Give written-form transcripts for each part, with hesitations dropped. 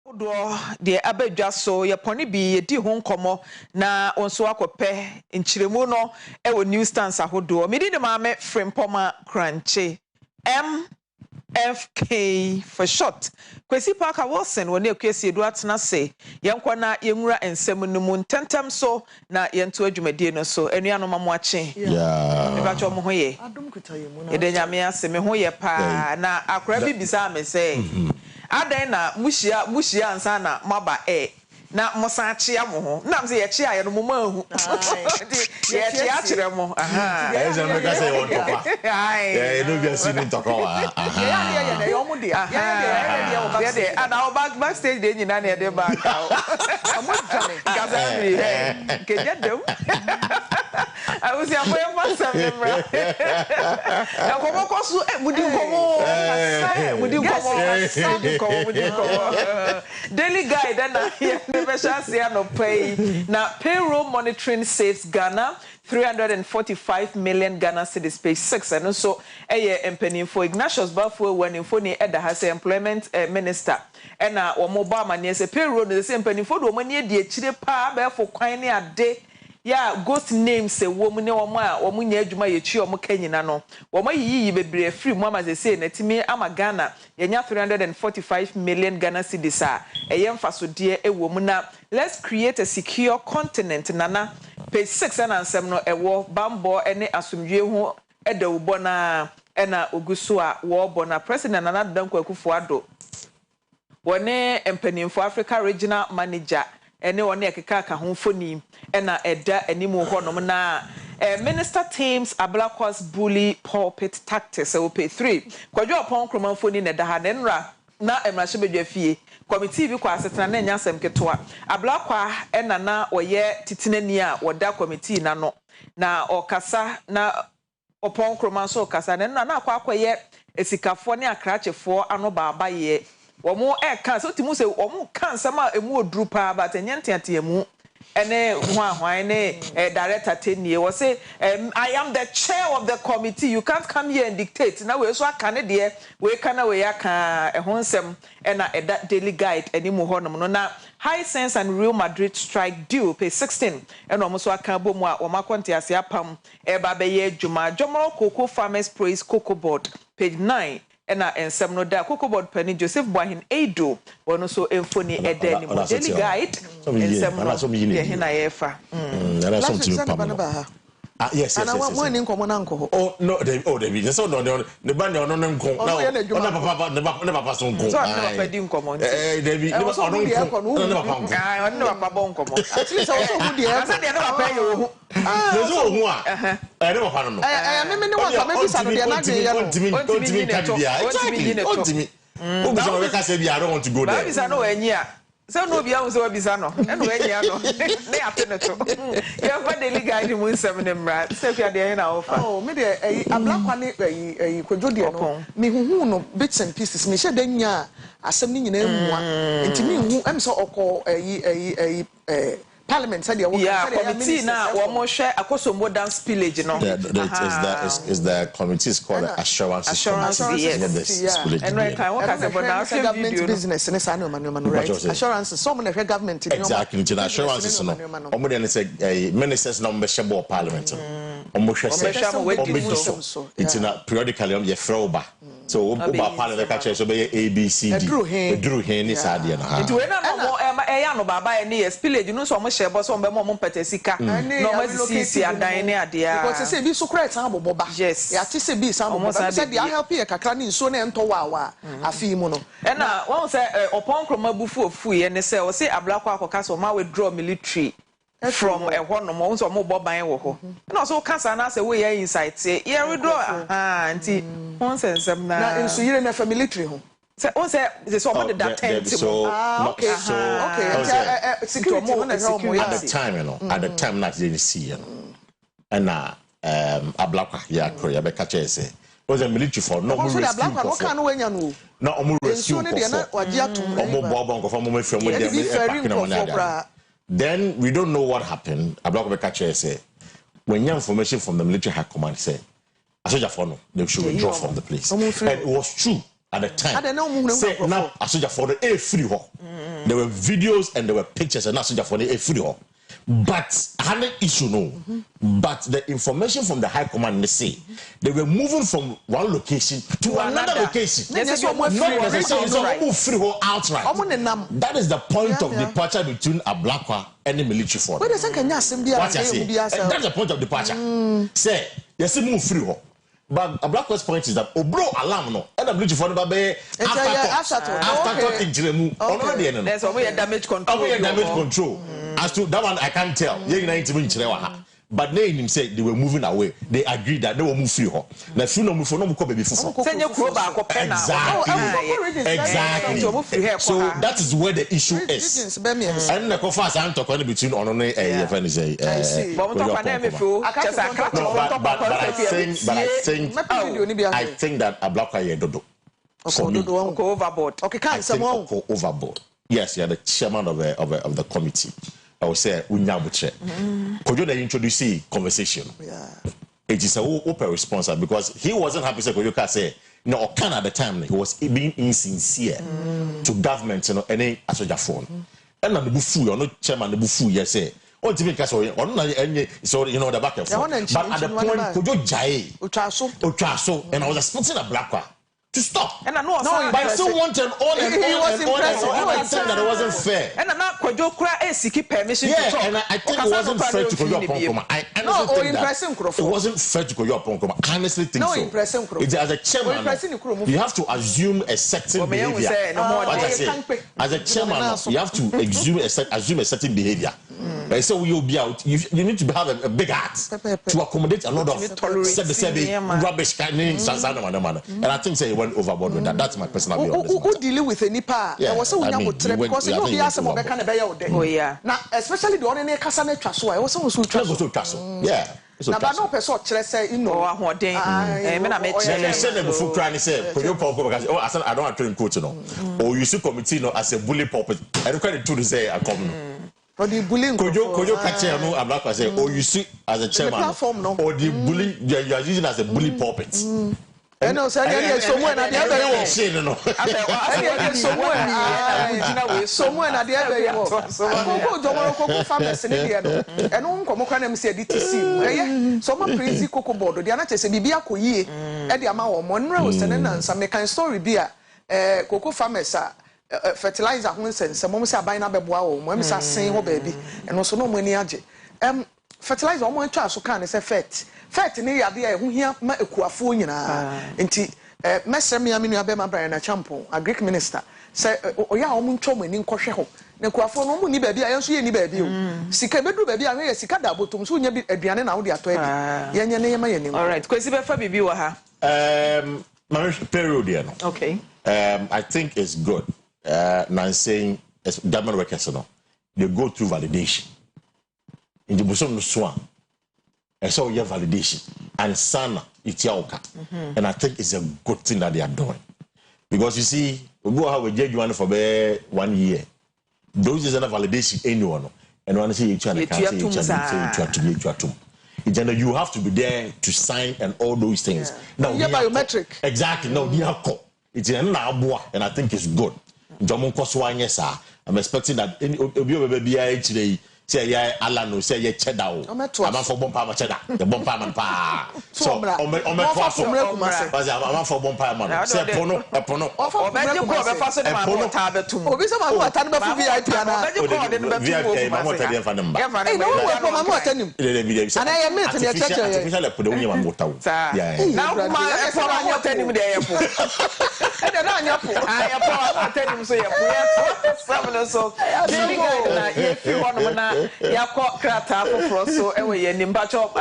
Do the abedwa so ye poni bi ye di ho nkomo na onso akope nchiremu no e wo new stance ahodo me di de maame frimpoma crunchy MFK for short Kwesi Parker Wilson woni Akua Asieduaa atena se yenkwa na yenwura ensem no mu ntentem so na yento adwumadie no so anuanom mamoache me ba cho mo hoye adom kutaye mu na ye de nyame ase me hoye pa na akora bi bisa me se adan na mushia ansa na maba na mosaachia mo ho na mse ye chia ye no mo mahu ye chia kire mo aha e je me ka say won topa eh no bi asi ni toko wa aha ye yo mo dia ye de ana o backstage de nyina na ye de back amo jale gazami ke je dem I was here for your first time, right? Daily guide, and never shall see no pay. Now, payroll monitoring saves Ghana 345 million Ghana cedis page 6. And also, a penny for Ignatius Bafo when in phone Edda has employment minister. And or mobile money as a payroll the same penny for the money, dear Chile pa, for quine a day. Yeah, ghost names say woman no ma woman nya adwuma ye chi omo kanyina no wo ma yiyi bebre free mama ze say na timi ama Ghana ye nya 345 million Ghana cedis a eye mfasode e wo mu na let's create a secure continent nana page 6 and ansem no ewo bambo ene asomdwe ho eda ubo na ena oguso a wo bo na president nana Dankwa Akufo-Addo wone empanimfo Africa regional manager ene wone ekeka ka ho foni ena eda animu honom na minister teams Ablakwa's bully pulpit tactics will pay 3 kwadwo opon kroman foni na da ha nenra na emrahye bedwafie committee bi kwa asetena na nya asem ketoa Ablakwa ena na oye titinani a woda committee na no na okasa na opon kroman so okasa na akwaye esikafo ne akrachefo ano baaba ye womo kan so timu se womo kan sama emu odru pa but enyenteate emu ene hwan ne director tenie we say I am the chair of the committee, you can't come here and dictate na we so aka ne de we kana we aka ehonsem ena eda daily guide enimu honom no na High Sense and Real Madrid strike due page 16 eno mo so aka bomu a wo makonte ase apam eba be ye djuma Jomo Cocoa Farmers Praise Cocoa Board page 9 ena ensem no da Cocoa Board pani Joseph Boahin Edo wono so emfoni eda ni mo daily guide ensem no ye hina yefa na something pam yes ana mo ni nkomo na nko oh no David so no ne ba ne ono ne nko na papa ne papa so nko so na papa di nkomo David ne ba ono nko ne papa nko ono ne papa bon nkomo at least so hu de asa de ne papa ye ohu no so ohu a ne papa no me ne wa me bisa no de na de ye no ontimi ka bia ontimi o bisa no ka say bia I don't want to go there ba bisa no anyi a so no bia unse wabisa no eno anya no ne ateneto ya fa daily guide mu nsem ne mra se kwa de na ofa oh me de Ablakwa ne kwadwo de no me huhu no bits and pieces me hye da nya asem ni nyina emua ntimi hu em so okọ Parliament said committee na wo mo hwe akosombo dance village no is the committee is called assurance yes and right can work as a government business in Sanu Manu right assurance some na government exactly in assurance no omo dey say ministers no be shebo parliament omo hwe say it's na periodically on ye froba so oba parliament ka che so be ABCD edru hen ni saade na it we na no ya no baba e ne village no so shebo so mbemo mo mpetesika no mazisi adan ne ade a because say bi so kra tan boboba yes ya ti say bi san boboba say dia help ye kakra ni nso ne nto wa afi mu no e na won say opon kroma bufu ofu ye ne say o say Ablakwa akoka so ma withdraw military from hono mo so mo boban wo ho na so kasa na say we ye insight say ye withdraw anti won say nsem na nso yire na fa military ho so on say so about that tent so okay security at the time you know at the time not didn't see you know and Ablakwa ya kroya be ka che say was a military for no more rescue Ablakwa kan no wanya no na omo rescue omo bobo nko from omo from dem then we don't know what happened Ablakwa be ka che say when information from the military high command say a soldier for no they should withdraw from the place and it was true at the time. Say now Asoja for the free ho. There were videos and there were pictures and Asoja for the free ho. But I had an issue no. But the information from the high command they say they were moving from one location to another location. Not necessarily move free ho outright. That is the point of departure between Ablakwa and the military force. What is that's the point of departure. Say yes, move free ho. But Ablakwa's point is that Obro alarm no and the military force after in Jiremu already. There's a damage control. As to that one, I can't tell. But they him said they were moving away. They agreed that they will move free. Now, if you know move for no more before. Exactly. So that is where the issue is. And the confess I'm talking between on but I think that Ablakwa dodo. Overboard. Overboard. Yes, you're the chairman of the committee. I would say Unyabuche. Could you introduce conversation? Yeah. It is a open response because he wasn't happy to Koyoka say no can at the time he was being insincere to government, any Asoja phone. And on the bufu, you're not chairman the bufu, yes, say. So the back and forth. But at the point, could you jai Utraso and I was expecting a Blackwa to stop. And I know, but I still wanted all and I said that it wasn't fair. And I'm not quite seeking permission to talk. And I think it wasn't fair to go up. I honestly think that it wasn't fair to go up. I honestly think so. It's as a chairman, you have to assume a certain behavior. As a chairman, you have to assume a certain behavior. So we will be out. You need to have a big heart to accommodate a lot of rubbish and I think say went overboard with that. That's my personal view. Who deal with any part? There was because you be asked about kind of day. Now, especially the one in Casane Traso. I was also Traso. Yeah. Now, but no person say you know what day. I said them before crying. Say, "Could you talk because I said I don't want to quote no." Or you see committee no as a bully puppet. I don't quite do to say I come no. Or the bullying. Could you catch him? I'm not going to say. Or you see as a chairman. Or the bully you are using as a bully puppet. And no, say someone at the other someone at the other so farmers in India and on Comocanum said DTC. Someone crazy cocoa board, the anate say Bibia Koye, at the amount of Monroe, and some make story beer, cocoa farmers are fertilizer, and some moments are buying up a bow, moments are saying, oh baby, and also no money. Fertilizer almost charge so can say fet ni yade hu hia ma ekuafo nyina enti mesre me aminu abema Brian Champo a Greek minister say oya omu ntwom ani nkwohwe ho na ekuafo no mu ni baabi ayenso ye ni baabi o sika bedu baabi a ye sika da botom so nya bi aduane na wo de ato abi ye nya ne yema ye ni. All right, Kwesi befa bibi wa ha period here no. Okay. I think it's good. Now saying government workers no they go through validation in the bosom no swan. I saw your validation and sana itiaoka. And I think it's a good thing that they are doing. Because you see, we go have a judge one for 1 year. Those is a validation anyone. And when I say you have to be there to sign and all those things. Now biometric. Exactly. No, it's an and I think it's good. I'm expecting that today. Say yeah, Alano, say yeah, cheddar. I'm for bompa cheddar. The bompa man pa. So, I'm for bompa man. Say pono, a pono. Yakwa krata for so ewe nimbacho the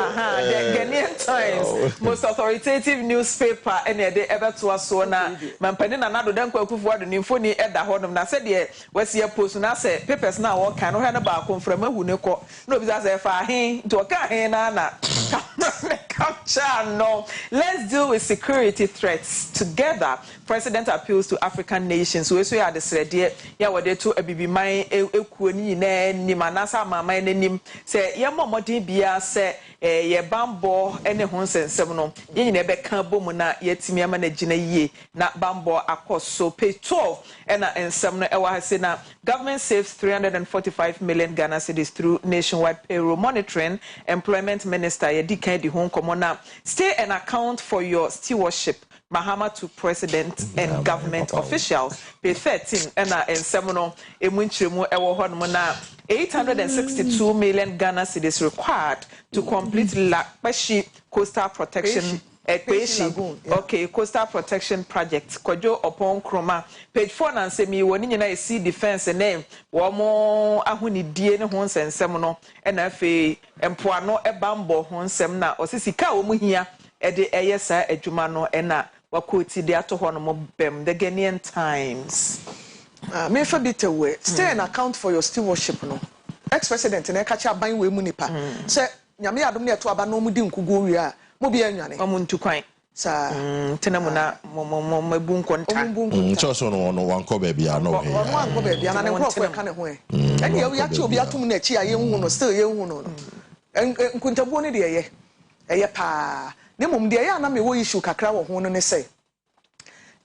Ghanaian Times most authoritative newspaper any day ever to us so na mampani na nado dan kwakufu ado nimfoni eda hodom na said ye wasi post na say papers na wo kan no he na ba konframa hu ne ko no bi say fa hin to ka hin na capture no. Let's deal with security threats together. President appeals to African nations. We so ya de srede ya wode to abibiman ekuo ni na ni manasa mama nim say ye momodin bia say ye bambo ene ho nsensem no ye nyina be ka bom na yetimi ama na gina yie na bambo akoso page 12 ena ensem no ewa hase na government saves 345 million Ghana cedis through nationwide payroll monitoring. Employment Minister Yedika di hon komo na stay and account for your stewardship Mahama to president and government officials. Page 13 ena ensem no emunchiremu ewo ho no na 862 million Ghana cedis required to complete La Kwesi coastal protection Kwesi. Okay, coastal protection project. Kojo upon Kroma. Page 4 and say me woni nyina see defense name. Womo ahuni die ne ho nsensem no e na afi empoano e bambo ho nsem na osisika omu hia e de eyesa adwuma no e na wakoti de ato ho no mo bem the Ghanaian Times. Me fa bit away. Stay and account for your stewardship no. Ex-president na kacha aban we mu nipa. Say nyame adom na eto aba no mu di nkugo wi a mo bi anwane. Omuntu kwan. Sa tenemu na mo ebu nkonta. Choso no wanko baby a no he. Wanko baby na ne nkrofo e ka ne ho e. Ene ye ya che obi atum na chi a ye hu no still ye hu no. Nkuntabuo ne de ye. Eye pa. Ne mom de ye ana me wo issue kakra wo ho no ne say.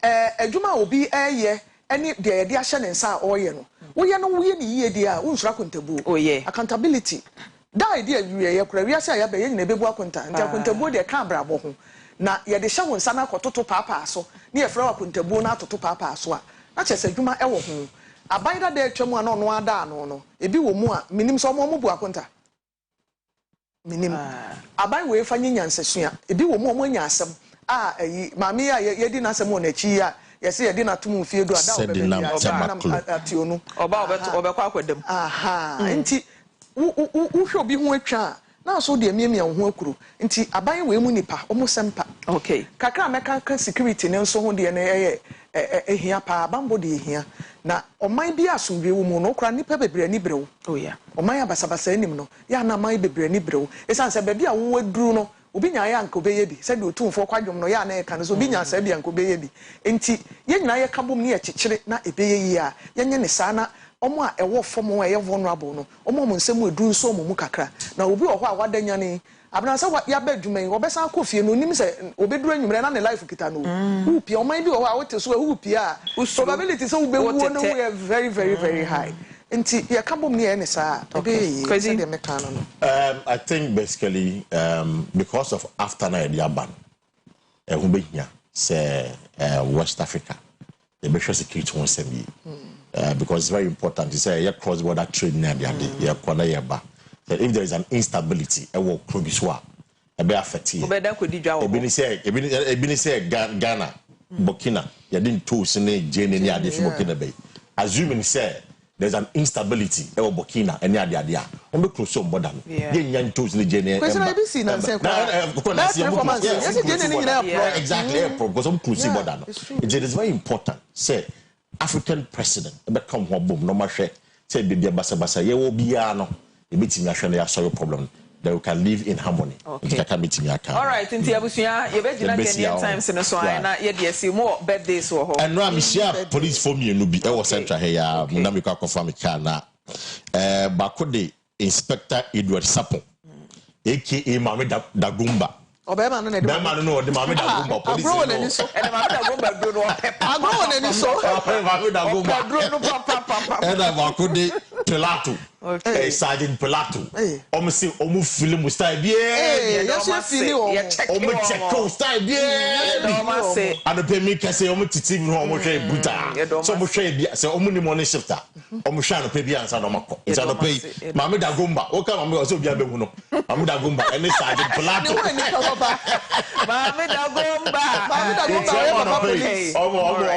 Adwuma obi eye ene de ye de ahye ne nsa a oye no. Wo ye no wo ye ni yie de a wo nsura kontabuo. Oye. Accountability. Da idea wiye ye kura wiase ya be ye nyina bebu akonta nti akontabuo de ka brabo ho na ye de hye wo nsa na akototo papa so na ye fra akontabuo na atoto papa so a na chese dwuma e wo ho aban da de atwam ana ono ada ano no ebi wo mu a minim so mo bu akonta minim aban we fa nyanyansesua ebi wo mu nya asem a ayi maami a ye di na asem won achi a ye se ye di na tum fie do ada obe ationu oba obekwa akwadam aha nti wo bi ho atwa na so de miemia ho akuru nti aban we mu nipa omo sempa okay kakra meka security ne nso ho de ne ehia pa bambo de ehia na oman bi asomdwe wo mu no kra nipa bebre ni brew oh yeah oman abasabasa enim no ya na man bebre ni brew esanse ba bia wo aduru no obi nya ya nko beye bi se de otumfo kwadwom no ya na eka no so obi nya sa bia nko beye bi nti ye nyina ye kabom ne ye kyekere na ebeye yi a ye nye ne sa na omo a ewo fomo a ye vulnerable no omo mo nsemu edu nso mo mu kakra na obi wo ho a wadanya ni abna se ya ba dwuma yi obesa akofie no nim se obeduru anwumre na ne life kita no hupi oman bi wo a wote so hupi a probability so be wo no we very very very high nti ye kabom ne ye ne sa Kwesi de meka no I think basically because of after na dia ban who be here say West Africa the make sure security won sem yi because it's very important to say cross border trade na dia de kwana ye ba if there is an instability e wo krobiswa e be affect you obeda kodi dwa wo ebi ni say Ghana Burkina ya din tools ne jene ni ade fi Burkina Bay assuming say there's an instability e wo Burkina eni ade ade a on be close on border no ye nyan tools ne jene Kwesi na ABC na say exactly because on close border no it is very important say African president be come ho bom no ma hwe say bibia basa ye wo bia no e betimi ahwe na ya solve problem that we can live in harmony. Okay. All right, inti abusuya ye be gina Ghanaian Times no so na ye de asi mo birthdays wo ho. And no am share police for me no bi e wo central here ya na me kwa confirm ka na bakode Inspector Edward Sapo aka Mame Dagumba Obema no na de Bema no de Mame Dagumba police no and Mame Dagumba do no agro won ani so Mame Dagumba do no papa and bakode Pilato Sergeant Pilato say omu film style bi yes feel omu check style bi and pay me kase omu titi no omu hwe buta so omu hwe bi say omu ni morning shifter omu hwe no pay bi ansa no makọ nsa no pay Mame Dagumba o ka Mame so bi abehu no Mame Dagumba and Sergeant Pilato Mame Dagumba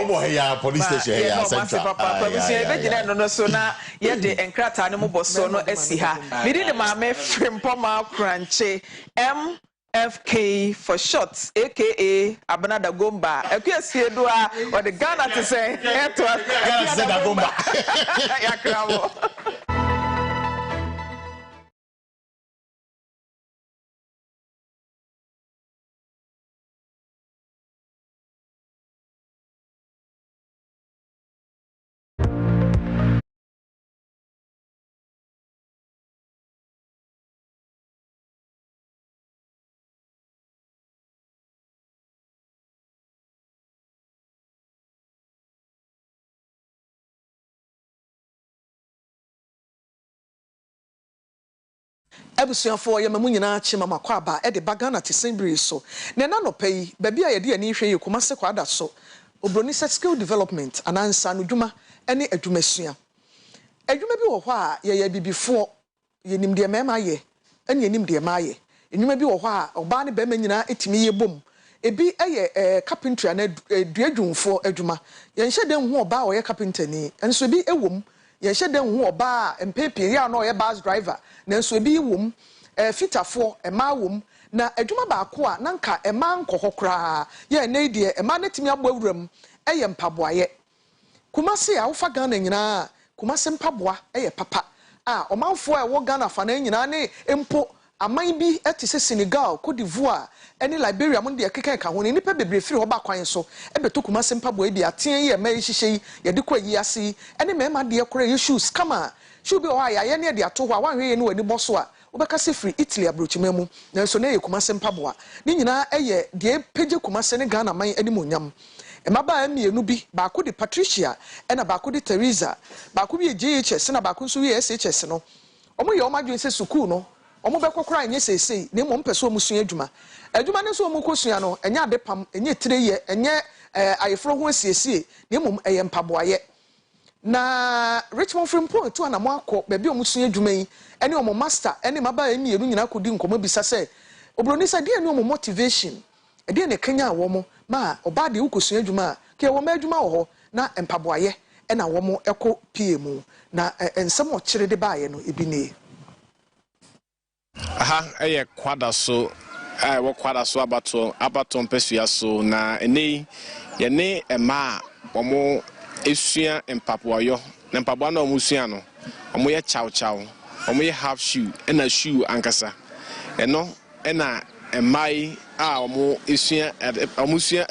omu heya police station heya central papa busia be gina no so na ye de enkrata ne mo boso no asi ha me di ne Mame Frimpoma Kranche MFK for short aka Abana Dagumba Akua Asieduaa or the Ghana to say Dagumba yakramo Ebusuafo ye mamu nyina chima makwaba e de bagana te sembri so na na no pay baby a ye de ani hwe ye Kumase kwada so obroni set skill development anansa no dwuma ene adwumasua adwuma bi wo hɔ a ye bibifo ye nim de mema ye ene nim de ma ye enwuma bi wo hɔ a oba ne bema nyina etimi ye bom ebi eye carpentry na duadwumfo adwuma ye nhye de hu oba wo ye carpenter ni enso bi ewom ye nhye de hu oba empepiri a no ye bus driver nanso ebi wom fitafo ema wom na adwuma baako a nanka ema nkɔhɔ kraa ye na die ema netimi abɔwuram eye mpaboaye Kumase a wofa Ghana nyina Kumase mpaboa eye papa a ɔmanfo a wo Ghana fa na nyina ne empo aman bi etise Senegal Cote d'Ivoire ene Liberia mo de keka ka ho ne nipa bebre firi ho ba kwan so ebeto Kumase mpaboa bi aten ye ma hihye ye de kwa yi ase ene mema de kora ye shoes kama shoe bi o ya ye ne de ato ho a wanhwe ye ne wani boso a wobeka se free Italy abrochimemu na so na ye Kumase mpaboa ni nyina eye de peje Kumase ne Ghana man ani monyam emaba amienu bi baako de Patricia ena baako de Teresa baako bi GHS na baako nso wi SHS no omo ye omadwen se sukuu no omo bekokora anye sesei na mo mpese omo sua adwuma ne so omo kosua no enya adepam enye tireye enye ayefro ho asiesie na mo eye mpaboaye na Richmond Frimpong to na mo akọ be bi omo sua adwuma yi ene omo master ene maba amienu nyina kodi nkomo bisa se obroni sa de ene omo motivation ede ne Kenya wo mo ma oba de ukosua adwuma ke wo ma adwuma wo ho na mpaboaye ena wo mo ekọ PM na ensem o kire de baaye no ebi ne aha eye kwada so wo kwada so abato mpesua so na ene ye ne ema omo esua empapoayo na mpaboa na omo sua no omo ye chow omo ye half shoe ena shoe ankasa eno ena emai a omo esua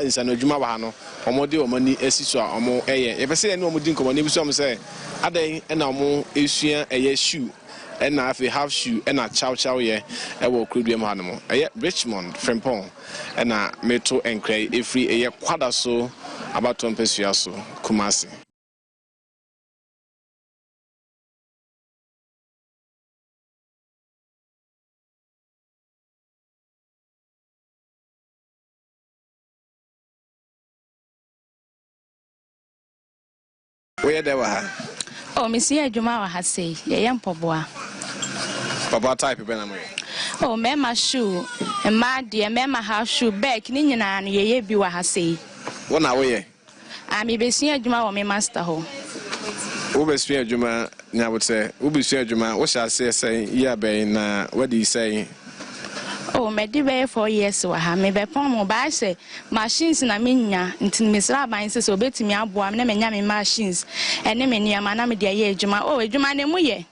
nsanadwuma ba no omo de omo ni esiso a omo eye ye pese ene omo di nkomo ne bi so omo se adan ena omo esua eye shoe ena afi half shoe ena chow ye ewo kruduem hanmo eye Richmond Frimpong ena meto enkrai efri eye kwada so abato mpesua so Kumase Where they were? Oh, Miss Juma has say, young Poboa. Papa type Benam. Oh, Mamma shoe, and my dear Mamma house shoe back, Nina, and ye be what I say. 1 hour. I may be seeing Juma or my master ho. Ubesia Juma, now would say, Ubesia Juma, what shall I say, yeah, Bain, what do you say? Oh, my dear, 4 years so I may be upon mobile say, machines in a minia, until Miss Rabine says, obey me, I'm naming machines, and name near my name, dear Juma, oh, Juma, Nemuye.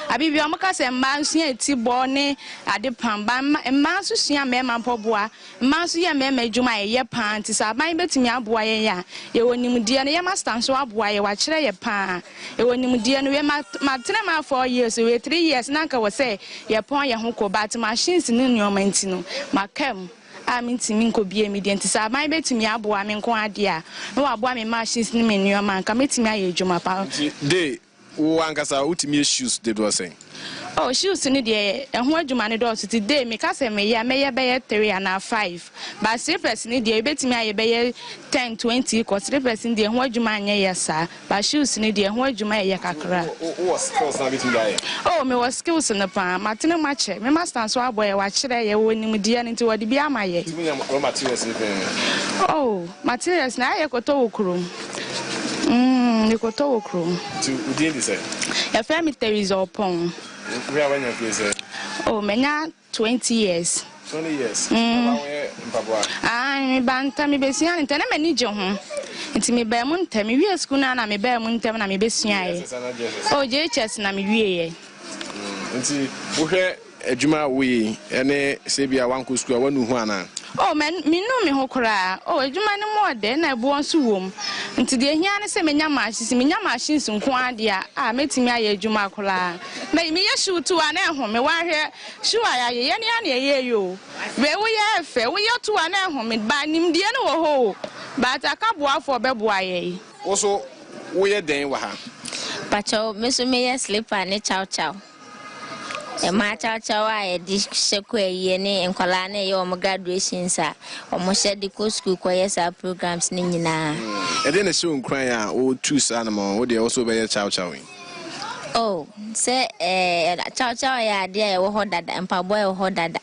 Abi amaka se mansu ya ti bone ade pamba mansu sia mema poboa mansu ya mema adwuma ye pan ti sa ban betimi aboa ye ya ye wonimdie no ye master so aboa ye wa kire ye pan ye wonimdie no we matena ma 4 years we 3 years nanka we say ye pon ye ho ko bat machines ni nyoma ntino makam amintimi nko bie mi de ntisa ban betimi aboa me nko ade a no aboa me machines ni me nyoma nka metimi aye adwuma pa de Wankasa ultimate shoes did was saying. Oh, shoes in the air, and what you manage to today, make us a may be 3 and 5. But slippers in the bet me I be 10, 20, because slippers in the what you man, yes, sir. But shoes in the what you may yakakra. Oh, me was skills in the palm, Martina Match, me must answer a boy, watch it, when you dear into what the Biama. Oh, materials now I got to room. You got to work room. To deal this. A family there is upon. We are when you say. Oh, mena 20 years. 20 years. Ah, banta mi besia ntene mani je ho. Nti me ba mu ntem wi school na me ba mu ntem na me besia ye. Oh, JHS na me wie ye. Nti wo hwe adwuma we ene se bia wanko school wanu hu ana. Oh, me no me ho kra. Oh, adwuma ne mo de na ebu onso wom. Nti de hia ne se menya machines nko ade a metimi aye adwuma kra. Me ye shoot to an ehom me wa hwe shoe ayaye ye ne ye yo. We wo ye efe wo ye to an ehom me ba nim de ne wo ho. But akaboa for bebo aye. Also wo ye den wa ha. Pacho me so me ye slipper ne chow. ma chawa e di shekwa ye ne nkwala na ye o graduation sa o mo she di ko school ko yes programs ni nyina e dey na show nkran ya o choose animal o dey also be chawa oh say chawa ya dey e wo ho dada mpaboy e wo ho dada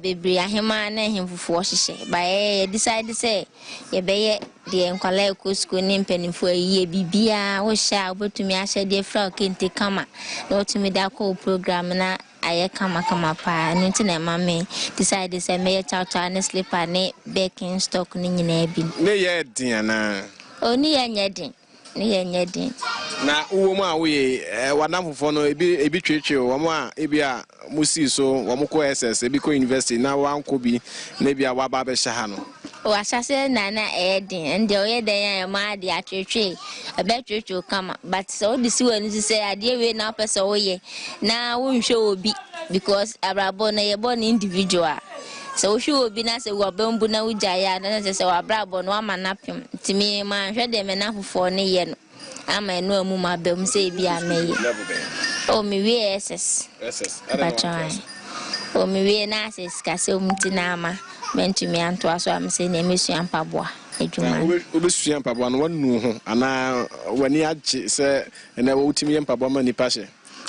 bebre ahema na hemfufu ohihye ba decide say ye beye de nkwala ko school ni mpanimfo ayi bibia wo sha obotumi ahye de fra kente kama na otumi da ko program na aye kama pa no nti na mama decide say me chow na slipper ne baking stock ni nyina bi ne ye din na oni ye nyedin ne ye nyedin na uwo mu a we wadamfofo no ebi twetwe wo mu a ebi a musi so wo mu ko SS ebi ko university na wanko bi na ebi a waba be sha no o asase na edin ende o ye den ya ma de atwetwe ebe twetwe kama but so the see when you say ade we na person o ye na wo nhwe obi because abrabo na ye born individual so hwe obi na se wo bambu na ugya ya na se wa abrabo no ama napem timi ma hwe de me na fofo ne ye no ama enu amu ma bem se bi amaye o mi we SS o mi we na SS ka se umti na ama mentumi anto aso am se na emesu ampaboa edwuma obesu ampaboa no wanu ho ana wani agye se na wo timi ampaboa ma nipa hye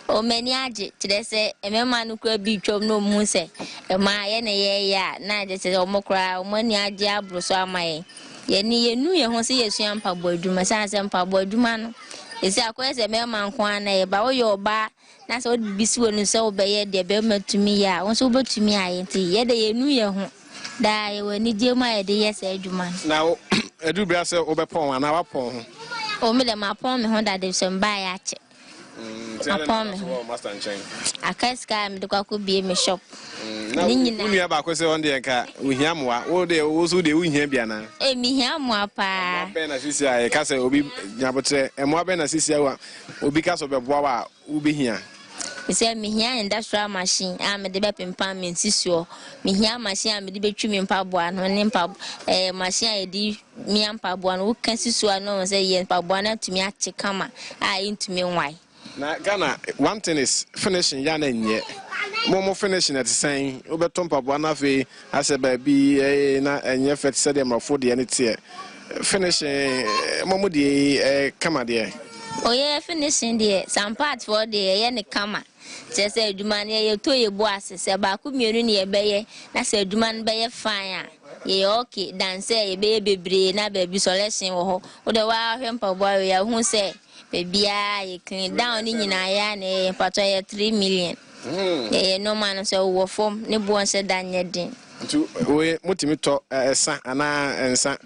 o mani agye tire se emema no kura bi twom no mu se ma ye na ye ya na agye se o mokura o mani agye abro so amaye ye ni ye nu ye ho se yesu ampaboa edwuma sa se ampaboa edwuma no esi akoyese mema nko ana ye ba wo ye oba na se o bisi wonu se obeye de be matumi ya won se obetumi aye nti ye de ye nu ye ho da ye wani je ma ye de yes edwuma na edu bia se obepon ana wapon ho o me de ma pon me ho da de se mba ya che apon me master nchen akaska me de kwako bie me shop na unu ya ba ko se on de ka ohia moa wo de wo so de ohia bia na mi hia moa pa be na sisi aye ka se obi nyabotre moa be na sisi awa obi ka so be boa wa obi hia say me here industrial machine am de be pempan me sisuo me here machine am de be twi me mpaboa no ne machine e di me mpaboa no kan sisuo no say ye mpaboa na tumi ache kama intumi nwai na Ghana one thing is finishing ya na nye mo finishing at saying obeto mpaboa na fe ase ba bi na enye fet say dem rofo de ne tie finishing mo de kama de oye finishing de some part for de ye ne kama just adwuma ne ye to ye bo asese ba ku mienu ne ye beye na se adwuma ne beye fine a ye okay dance ye beye bebre na ba bi selection wo ho wo de wa hwempa bo ya hu se bebia ye clean down ni nyina ya ne pato ye 3 million ye no man se wo form ne bo se danye din ntu we mutimi to esa ana ensa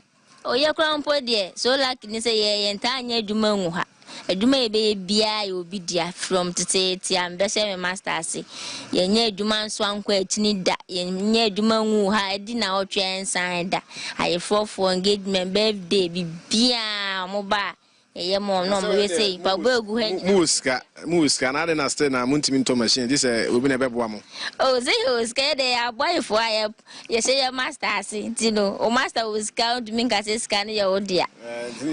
oye krampo de so like ni se ye ntanya adwuma nwu ha adwuma ebe bia ye obi dia from tete am be se me master ase ye nya adwuma nso anko atini da ye nya adwuma nwu ha edi na otwe ensan da aye for engagement birthday bibia mo ba ye mo no mo we say pa bogu ha muska na na stay na muntimi to machine this obi na beboa mo oh say uska de ya boy for ye say your master ase ti no o master uska do min ka say scan ye odia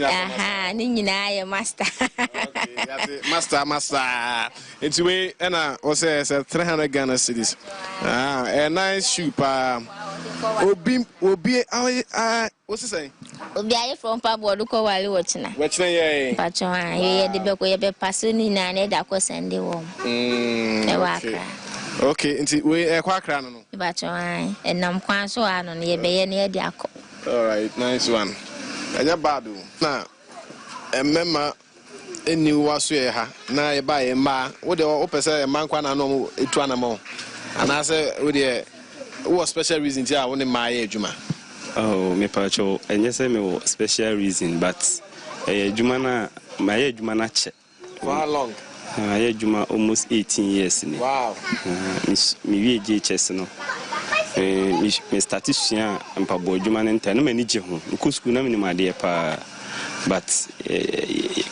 aha ni nyina ye master okay master it's we na o say 300 Ghana cedis a nice shoe pa obi what's he saying obi aye from pa board ko wale wochina ye pacho ye de be ko ye be paso ni na ne da ko sende wo e wa kra okay nti we kwa kra no pacho enam kwan so ano ne ye be ye ne de akọ all right nice one anya badu na emema eni waso ye ha na ye ba ye ma wo de wo pese ye man kwa na no etu anamo ana se wo de wo special reason ti a wo ne ma ye adwuma oh me pacho enye say me special reason but adwuma na my adwuma na che for how long adwuma almost 18 years ni wow me wie GHS no me start sua mpabo adwuma na ntan na ni je ho ko school na me ma de pa but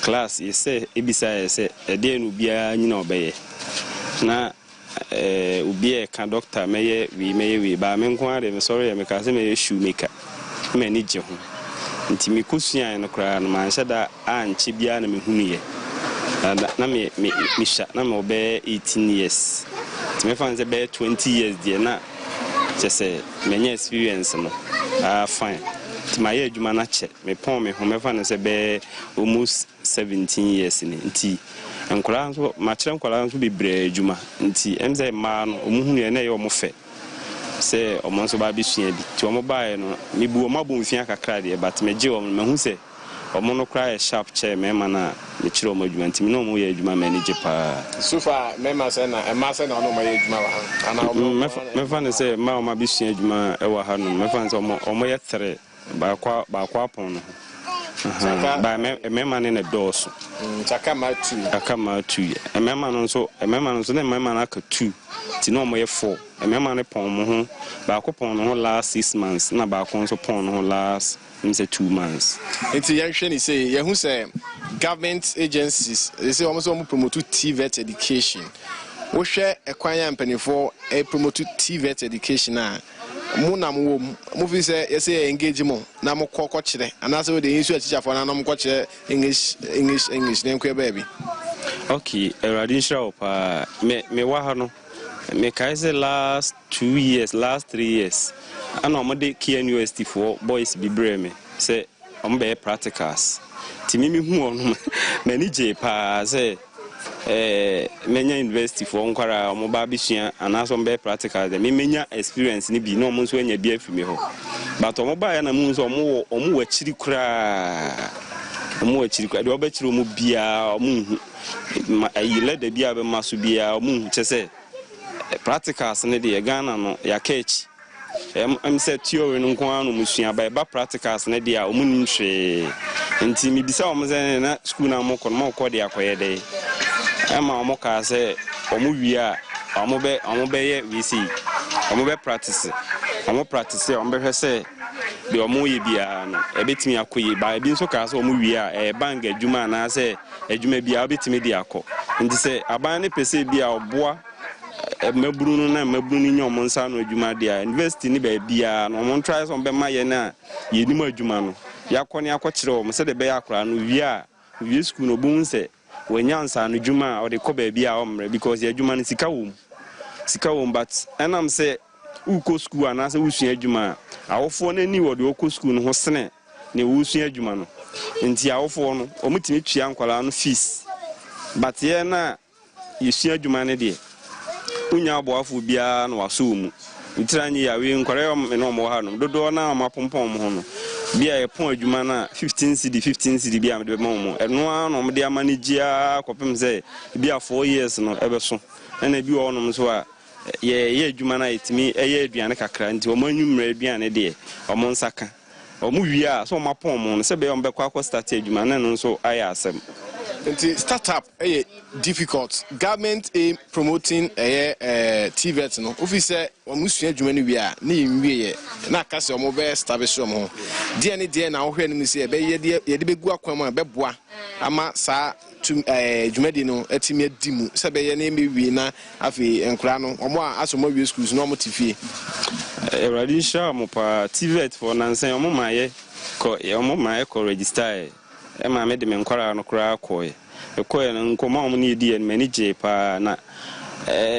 class you say ebisa you say dey no bia nyina obeye na ubi ka doctor meye we ba me nko ade me sorry me ka se me shoemaker me ni je ho nti me kusua no kra no man shada anchi bia na me hunu ye na me sha na me obe 18 years me fan say be 20 years there na just say many experience no fine my adwuma na che me pon me ho me fan say be almost 17 years ni nti enkola nso ma kire enkola nso bebre adwuma nti em say ma no omuhunu ye na ye omo fe say omo nso ba bisua bi ti omo bae no me bu omo abomfia kakra de but me je omo me hu say omo no cry sharp chair me ma na me kire omo adwuma nti me no omo ye adwuma manage pa so far me ma say na e ma say na omo ye adwuma wa ana omo me fan say ma omo bisua adwuma e wa ha no me fan say omo ye 3 ba kwa pon no ba me man in a doors Chakama 2 a memman so a memman so then my man aka 2 ti no mo ye 4 a memman pon mo ho ba ko pon no last 6 months na ba ko so pon no last say 2 months it's yan hwe say ye hu say government agencies they say almost promote TVET education wo hwe ekwan ya mpanifo promote TVET education a mu na mo mu fi say yes engage mo na mo kokko kire anase we dey insu teacher for na mo kokko kire English na nkwe baby okay eradi shra pa me wa ha no me kai say last 2 years last 3 years ana mo de KNUST for boys bi bre me say om be practicals ti mi hu ono manage pa say menya university for nkwara omo ba bisua anaso mbe practical de menya experience ni bi no mo nso anya bi afimi ho but omo ba ya na mu nso omo wachiri kura de obachiri omo bia omo ayile de bia be maso bia omo chese practicals ne de Ghana no ya catch em say theory no nko anu musua ba practicals ne de a omo nhwe nti mi bisa omo ze na school na mo ko de akoye de Emma Omoka say Omuia Omobe ye we see Omobe practice Omobe say the Omoye bia no ebetimi akoye ba ebi nso ka say Omuia bang adwuma na say adwuma bia obetimi di akọ nti say aban ne pese bia oboa maburu no na maburu ni nyom nsa no adwuma dia university ni ba bia no mo try so be ma ye na ye ni ma adwuma no yakọ ne akọ kire o mo say de be yakora no wie school no bu nse wenyansa no dwuma or the koba bia omre because ya dwuma no sika wom but enam say uko school ana say usua dwuma awofo na ni wo de uko school no ho sene ne usua dwuma no nti awofo no omutimi twia nkwala no fees but ye na yesua dwuma ne de unya aboafo bia no waso mu ntiranyi ya we nkwara me no mo ha no dodo na mapompom ho no bia e pon adwuma na 15 cedi bia me de mo eno ano me de manage a kopem say bia 4 years no ebeso na bi wo no so a ye adwuma na etimi eye aduane kakra nti o manwumra aduane de o mo nsaka o mu wi a so mapon mo no se be o mbekwa akọ start adwuma na no so aya asem nti startup difficult government promoting TVET no officer omusua adwuma no wi a na yimwie ye na akase omo be establish omo de na ohwe no misi be ye de begu akwan ma be boa ama sa adwumadi no atimi adimu se be ye na emewi na afi enkura no omo a asomo wi schools no omo tifie eradi sha mo pa TVET for nansen omo maye ko register ma me de me nkwara no kura akoye no nkoma omo ne di en manage pa na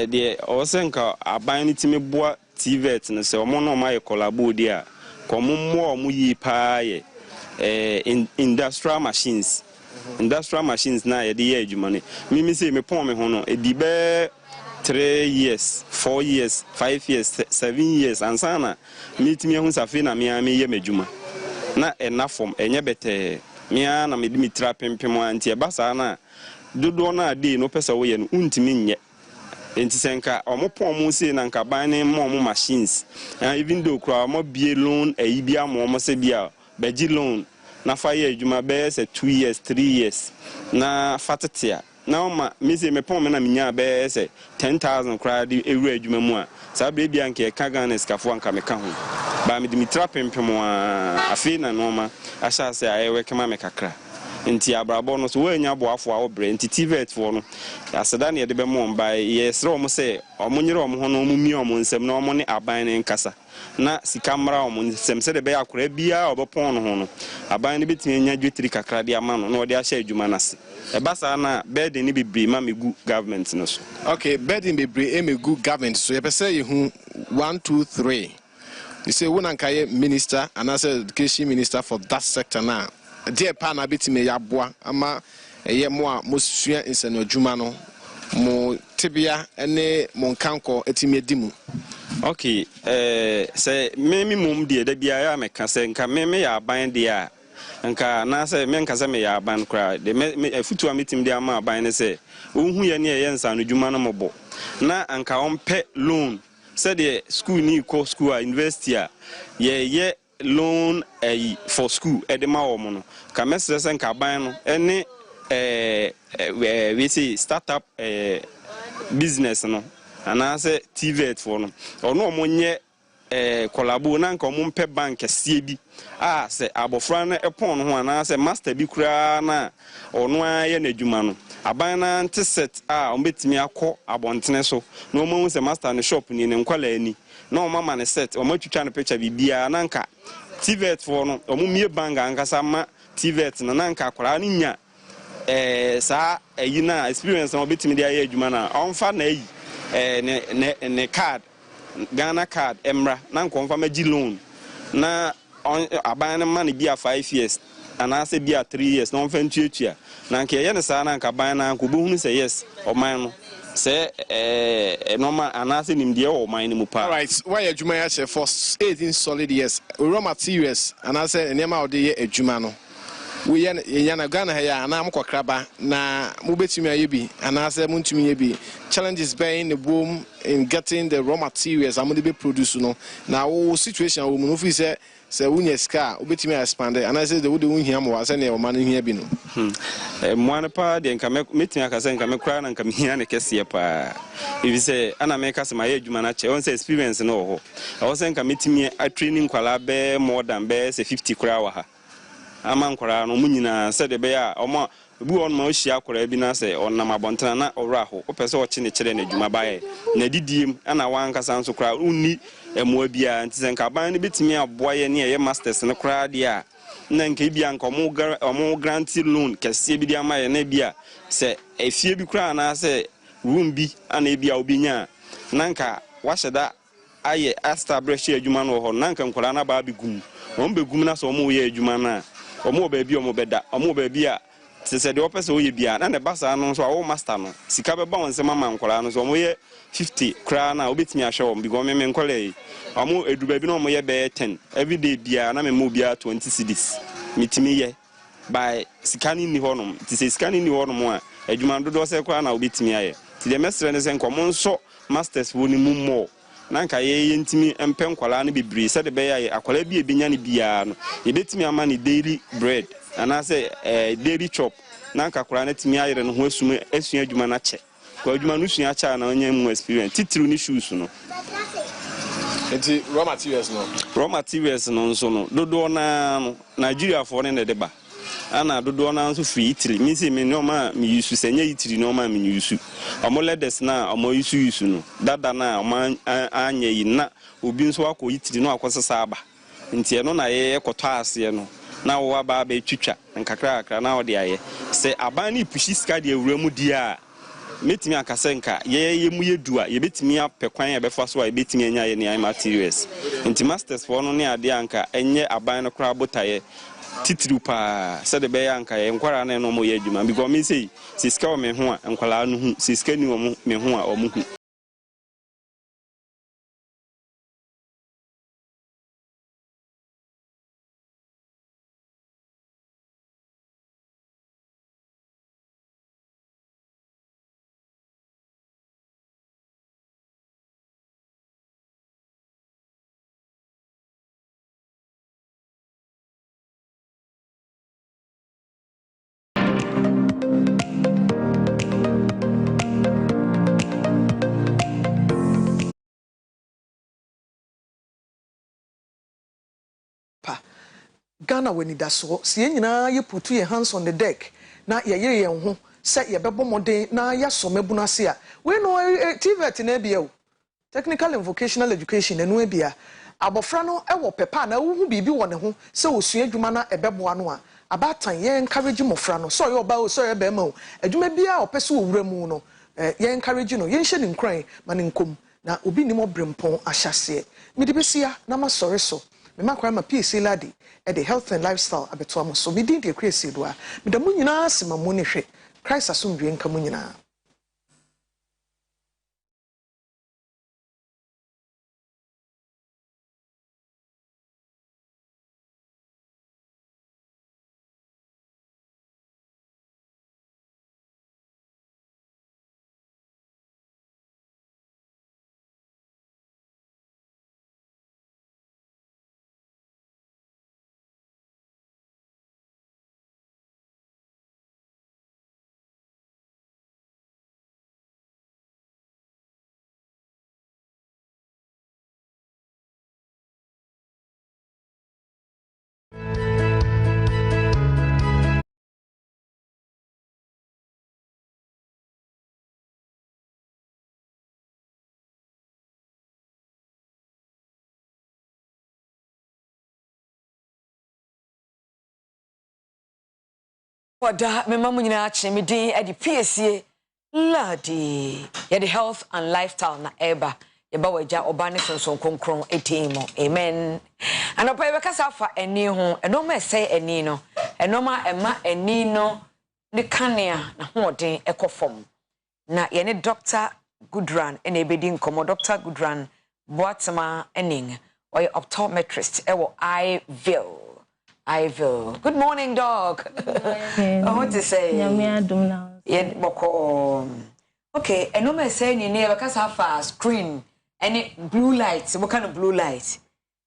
de osenka aban ni timi boa TVET no se omo no ma ye collabo di a ko mo omo yi pa ye industrial machines na ye de ye adwuma ne mi se me pon me ho no e di be 3 years 4 years 5 years 7 years ansana mi timi hu safi na me ye medwuma na enafom enye bete mia na me di mitra pempem anti e basa na dodo na ade no pesa wo ye no untimi nye enti senka omopon mo se na nka ban ne mo machines even though kra mo bie loan ayi bia mo se bia beji loan na fa ye adwuma be se 2 years 3 years na fatetia na ma me se me pon me na minya be se 10,000 kra di ewu adwuma mu a sa bre bia nke ka Ghana skafo anka me ka ho ba me di mitra pempem a afi na no ma asha se ayewe kema me kakra nti abrabo no so wanya boafo a obre nti TVET for no aseda ne de be mo mba yesre omo se omo nyere omo ho no omo mi omo nsem na omo ne aban ne nkasa na sika mra omo nsem se de be akora bia obopon no ho no aban ne betimi nya dwetiri kakra de ama no na ode ahye adwuma nase e basa na bed ni bibre ma megu government no so. Okay, bed in bibre megu government so ye pese ye hu 1 2 3. You say one ankaye minister and as education minister for that sector now. Dear pana bitime yaboa ama eye mo a mosua inseno adwuma no mo tibia ene mo nkanko etime dimu. Okay, say me mum de da bia ya meka se nka me ya aban de a nka na se me nka se me ya aban kra de me afutu ametim de ama aban ne se ohun ye ne ye nsa no adwuma no mobo na anka ompe loan said the school ni ko school university a ye loan for school edema omo no ka mesre sen ka ban no ene we say startup business no ana say TVET for no ono omo nye collabo na nka omo mpe bank sie bi a se abofra na epon ho ana se master bi kura na ono aye na adwuma no aban na nteset a ombetimi akọ abontene so na omo se master no shop ni ne nkwala ani na omo mama ne set omo twitwa no picture bibia na nka TVET for no omo mie banga ankasa ma TVET na nka akwara ni nya sa ayi na experience na obetimi de aye adwuma na onfa na ayi ne card Ghana card emra na nka onfa magi loan na aban na man bia 5 years ana se bia 3 years na onfa ntuatua na nke ye ne sa na nka ban na nko bohunu se yes oman no se normal ana se nimde o oman ni mu pa. All right, why adwuma ya che for 18 solid years raw materials ana se enema ode ye adwuma no we ye na Ghana ya ana amkwokraba na mubetumi aye bi ana se muntumi ye bi challenges being the boom in getting the raw materials amode be produce no na wo situation wo mu no fi se unye ska ubetimi expand and I say the would unhia mo ase na o man hia bi no mwana pa de nka metimi aka se nka mekra na nka mehia ne kese pa if say ana me kase ma ye adwuma na che on say experience no ho I say nka metimi a training kwala be more than be say 50 kra wa ha ama nkwara no munyina se de be ya omo bu on ma o hia kwara bi na se onnam abontana na owra ho opese o che ne kire na adwuma bae na didiem ana wankasa nso kra unni emwa bia nti se nka ban ne betimi aboa ye ne ye masters ne kra dia na nka bia nka omo grant loan kese bi dia ma ye na bia se efie bi kra na se room bi ana bia obinya na nka waheda aye establish adwuma no ho na nka nkwara na ba bigum ombegum na so omo ye adwuma na omo ba bi omo beda omo ba bi a se de opese o ye bia na ne basa no so awo master no sika be ba won se mama nkwara no so omo ye 50 kra na obetimi ahwe because me nkwala yi omo eduba bi na omo ye be 10 every day bia na me mo bia 20 cedis mitimi ye by sikani ni honom ti se sikani ni honom a adwuma dodo se kra na obetimi aye ti de mesre ne se nkomo nso masters woni mu mo na nka ye ntimi empe nkwala na bebre se de be ya akwala bi ebenya ne bia no ye betimi ama ni daily bread ana se daily chop na nka kwala na timi ayere no ho asuma adwuma na che kwa adwuma no sua cha na onye mu experience titiru ni shoes no enti raw materials no nso no dodo na no Nigeria for ne de ba ana dodo na nso free Italy mi se me no ma mi use senya Italy no ma mi use omo ledes na omo use no dada na omo anya yi na obi nso akọ Italy no akọsesa aba nti no na ye kọtọ ase no na wo aba ba twitwa nkakra akra na wo de aye se aban ni pushi ska de awura mu dia metimi akasenka ye mu yedua ye betimi apekwan ye befa so a ye betimi anya ye ne materials nti masters for no ne ade anka enye aban no kra botaye titiru pa se de be anka ye nkwara na no mo ye adwuma because me say siska o me ho a nkwala no hu siska ni o me ho a o mo hu. Ghana when it does so see nyina ye put your hands on the deck na ye ho say ye bebo modern na ya so mebuna se a we no TVET na bia o technical and vocational education enu e bia abofra no e wo pepa na wo hu bibi wo ne ho se osua adwuma na ebeboa no a abatan ye encourage mofra no so ye oba o so ye be ma o adwuma bia opese owura mu no ye encourage no ye nhye ne nkran ma ne nkom na obi ni mo brempon ahyase me de besia na ma sore so me makwa ma PC lady e the health and lifestyle abeto am so me din de Akua Asieduaa me da munyina sima mu ne hwe Christ asomdwe nka munyina Wada me mamu nyina ache me din e di PSA ladi ye the health and lifestyle na eba ye ba waja oba ne sonson konkron etimo amen anopa ye kasa fa eni ho enoma ese eni no enoma ema eni no ne kanea na hoden ekofom na ye ne Dr. Goodran ene ebedi nkomo Dr. Goodran boatma ening oy optometrist ewo Iville. Good morning, dog. I want to say. Okay, and no me say ni never because have a screen and blue lights. What kind of blue light?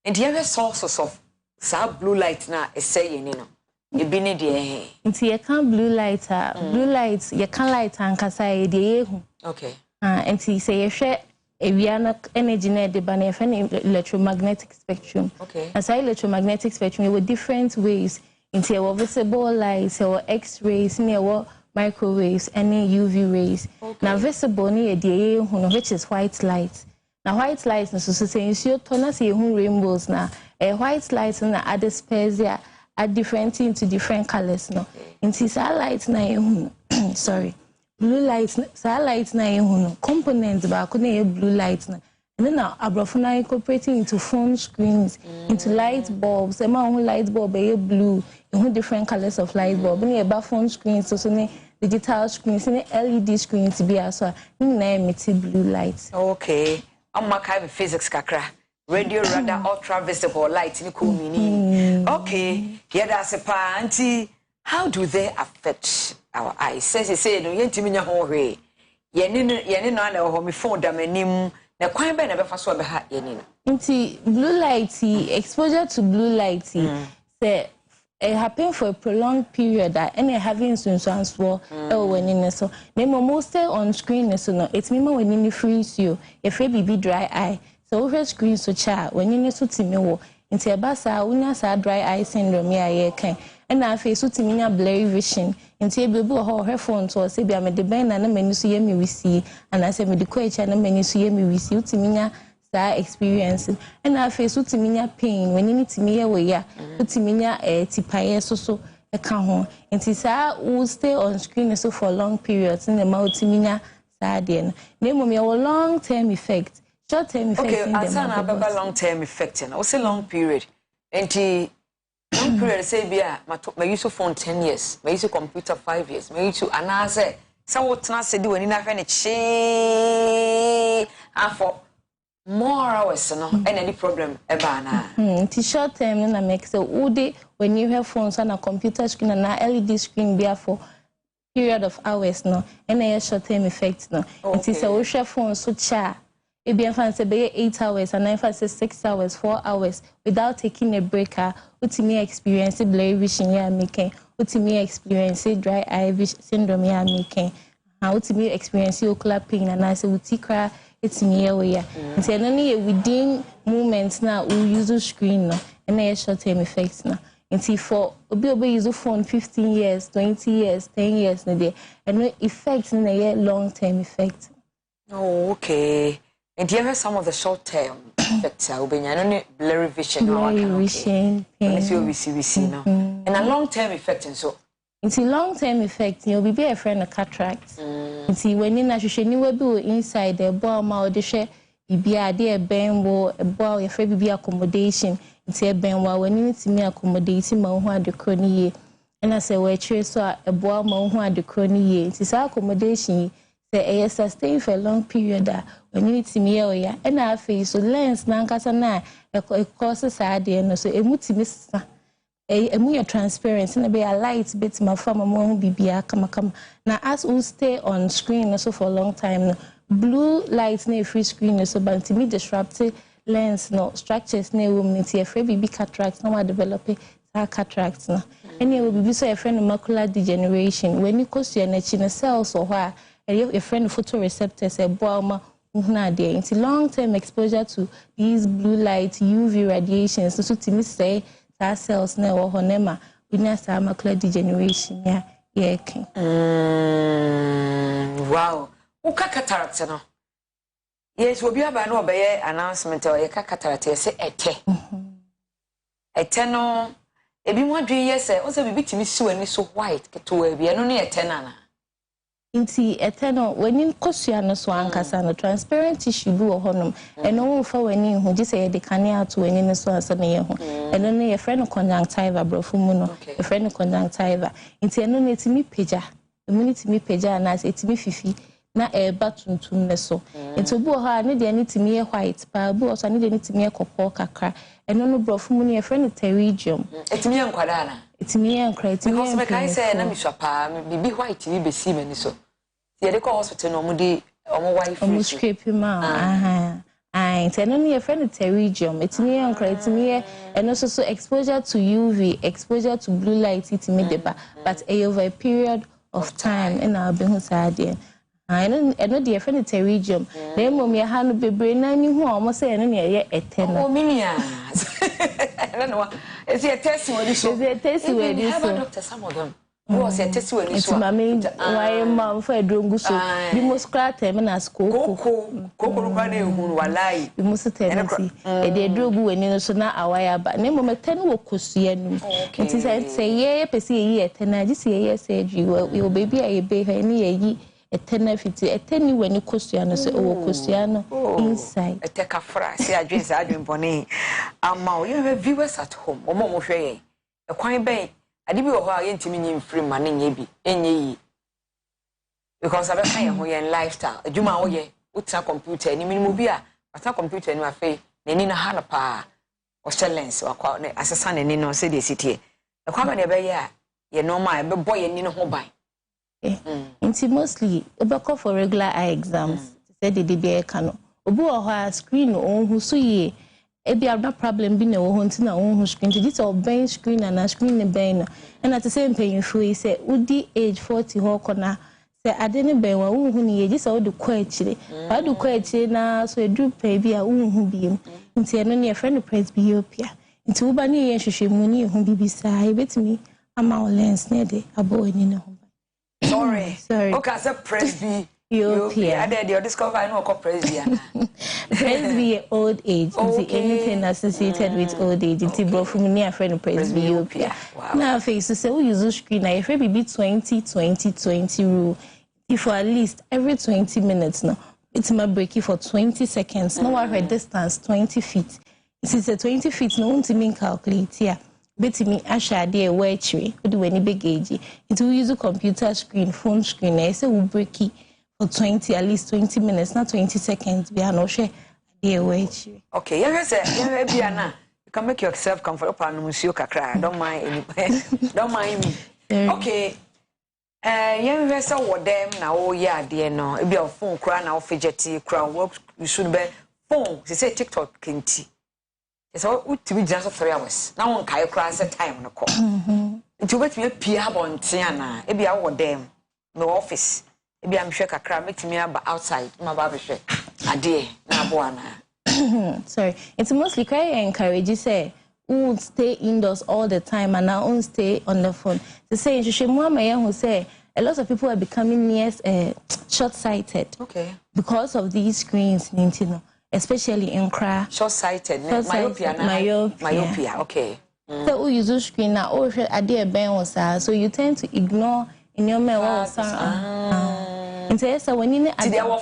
And the other sources of blue light na say you know. You be need the. Into you can blue light. Blue lights you can light and kasa the. Okay. And he say you share. We are not energy net the electromagnetic spectrum. Okay. As electromagnetic spectrum, there were different ways into our visible lights, our X-rays, near microwaves, and UV rays. Okay. Now visible near the which is white light. Now white lights, so saying you turn see rainbows now. A white light and the other spares are different into different colors now. Into lights now sorry. Blue lights, lights na components ba blue lights na. And then now abrafuna incorporating into phone screens, into light bulbs. Ema light bulb blue, different colors of light bulb. Ni eba phone screens, so ni digital screens, ni LED screens be so na emit blue lights. Okay. Amma kai physics kakra. Radio radar ultra visible light ni cool meaning. Okay. Yeah, that's a pa auntie. How do they affect our eyes? Say no yentimi nya ho hwe. Ye no na ho me phone da manim na kwan be na be fa so be ha ye ni no. Nti blue light exposure to blue light say it happen for a prolonged period that any having sunsuanso when in so na most on screen so no it mean when in freeze you if e be dry eye so over screen so cha when in so timi wo nti e ba sa unya sa dry eye syndrome ya ye kan and na face so timi nya blurry vision nti e bebu ho phone to say bia me de ben na mani so ye me wisi and I say me de ko echa na mani so ye me wisi utimi nya sa experience and na face so timi nya pain when ni timi ye we ya utimi nya tipaye so e ka ho nti sa we stay on screen so for long periods in the mouth timi nya sa de na mo me long term effect short term effect okay asana baba long term effect na o say long period nti long period say bia ma use phone 10 years ma use computer 5 years ma use anase say what na say di wani na hwe ne chi afọ more hours no any problem e ba na ti short term na make say udi when you have phones and a computer screen and a LED screen bia for period of hours no and a short term effect no it is a share phone so cha e be fancy be 8 hours and 9 fancy 6 hours 4 hours without taking a break utimi experience blurry vision ya making utimi experience dry eye syndrome ya making utimi experience ocular pain and I say utikra itimi ya we ya nti no within moments na we use screen no and a short term effects na Until for obi use phone 15 years, 20 years, 10 years na there. And no effect na ye long-term effect. Oh, okay. And do you have some of the short-term effects? No blurry vision. Blurry vision, pain. We see now. And a long-term effect and so. It's a long-term effect. You'll be a friend of cataract. It's when you naturally be inside the ball mouth the share. Be a dear ben wo a ball your friend be accommodation. It's a ben wa when you need to me accommodating my one the crony. And I say we choose so a ball my one the crony. It's accommodation. Say a sustain for a long period that when you need to me and I face so lens nankasa na a course idea no so a mutimisa. A more transparent and be a light bit my farm among BBA come. Now as we stay on screen also for a long time, blue light na free screen so but to me disrupted lens no structures na woman a free BB cataracts now developing cataracts now. Anyway, we be so a friend of macular degeneration when you cause your natural cells or why a friend of photoreceptors a boama it's long-term exposure to these blue light UV radiations so to me say that cells na wo honema we na sa macular degeneration okay. Wow. Uka cataract no. Yes, we be aba no obeye announcement o ye cataract say ete. Ete no ebi mo adwe yes o say bibi timi si wani so white keto bi no na ete na. Inti eternal when you kosua no so ankasa no transparent tissue bi wo honom eno wo fa wani hu ji say de kanea to wani no so asa na ye hu eno no ye friend conjunctiva brofo mu no ye friend conjunctiva inti eno no etimi peja immunity mi peja na etimi fifi na eba tuntum ne so inti obi wo ha ne de etimi ye white pa obi wo so ne de etimi ye kokko kakra eno no brofo mu no ye friend pterygium etimi ye nkwada na etimi ye nkra etimi because me kai say na mi swapa bibi white bi be si mani so ye de ko hospital no mo di omo wife omo scrape ma and no your friend pterygium etimi ye nkra etimi ye and also so exposure to UV exposure to blue light etimi deba but over a period of time in our behu sade I know the friend pterygium na mom ye ha no bebre na ni hu omo say no na ye eternal oh minia I don't know is it a test when you so is it a test when you so doctor some of them was a test when you so why mom for drongu so the most crack terminus koko no kwa na ehun walai the most tendency e dey drogu when no so na awaya ba na mom ten wo kosua num it is say ye pese ye eternal ji say ye surgery we baby aye be ha ni ye eternal fiti eteni when kosua no so wo kosua no inside eteka fra say adwen bone ama you have viewers at home omo mo hwe ye ekwan ben ade bi wo ho a ye ntimi nyi free ma na nye bi enye yi because abe kan ye ho ye lifestyle adwuma wo ye utra computer ni minimu bi a ata computer ni afi na ni na ha na pa o lens wakwa na asesa na ni no se de sitie ekwan ba na be ye a ye normal be boy ye ni no ho ban Inti mostly obeko for regular eye exams say the DBA kano obu ho screen on hu so ye e bia no problem bi na wo ho nti na on hu screen this of ben screen and screen ne ben and at the same paying free say udi age 40 ho kona say ade ne ben wa wo hu ne ye say wo de kwa akire wa de kwa akire na so edu pay bi a wo hu bi nti eno ne friend presbyopia nti wo ba ne ye hwehwe mu ne hu bibisa e betimi ama lens ne de abo ni ne ho sorry okay I said presbyopia I did you discover I know called presby presby old age anything associated with old age it's bro from near friend presbyopia now face so we use screen na if be 20 rule if for at least every 20 minutes now it's my break for 20 seconds no our distance 20 feet it is a 20 feet no want to mean calculate here betimi ashade e wachire odi wani begeji it will use a computer screen phone screen I say we break for 20 at least 20 minutes not 20 seconds be no share dey wachire okay you say you be na you can make yourself comfortable and musio kakra don't mind me okay you say what them na wo ya ade no e be phone kra na wo fidgety kra work you should be phone say TikTok kenti so utimi just 3 hours na won kai kra set time no ko nti obetimi pia abonten ana e bia wo dem no office e bia mhwe kakra metimi aba outside ma ba behwe ade na abo ana sorry it's mostly kai encourage say who would stay indoors all the time and now won't stay on the phone. To say, who say a lot of people are becoming short-sighted. Okay. Because of these screens, especially in cry. Short-sighted, myopia. Okay. So we use screen now. Oh, I did a so you tend to ignore in your mail. And so when you need to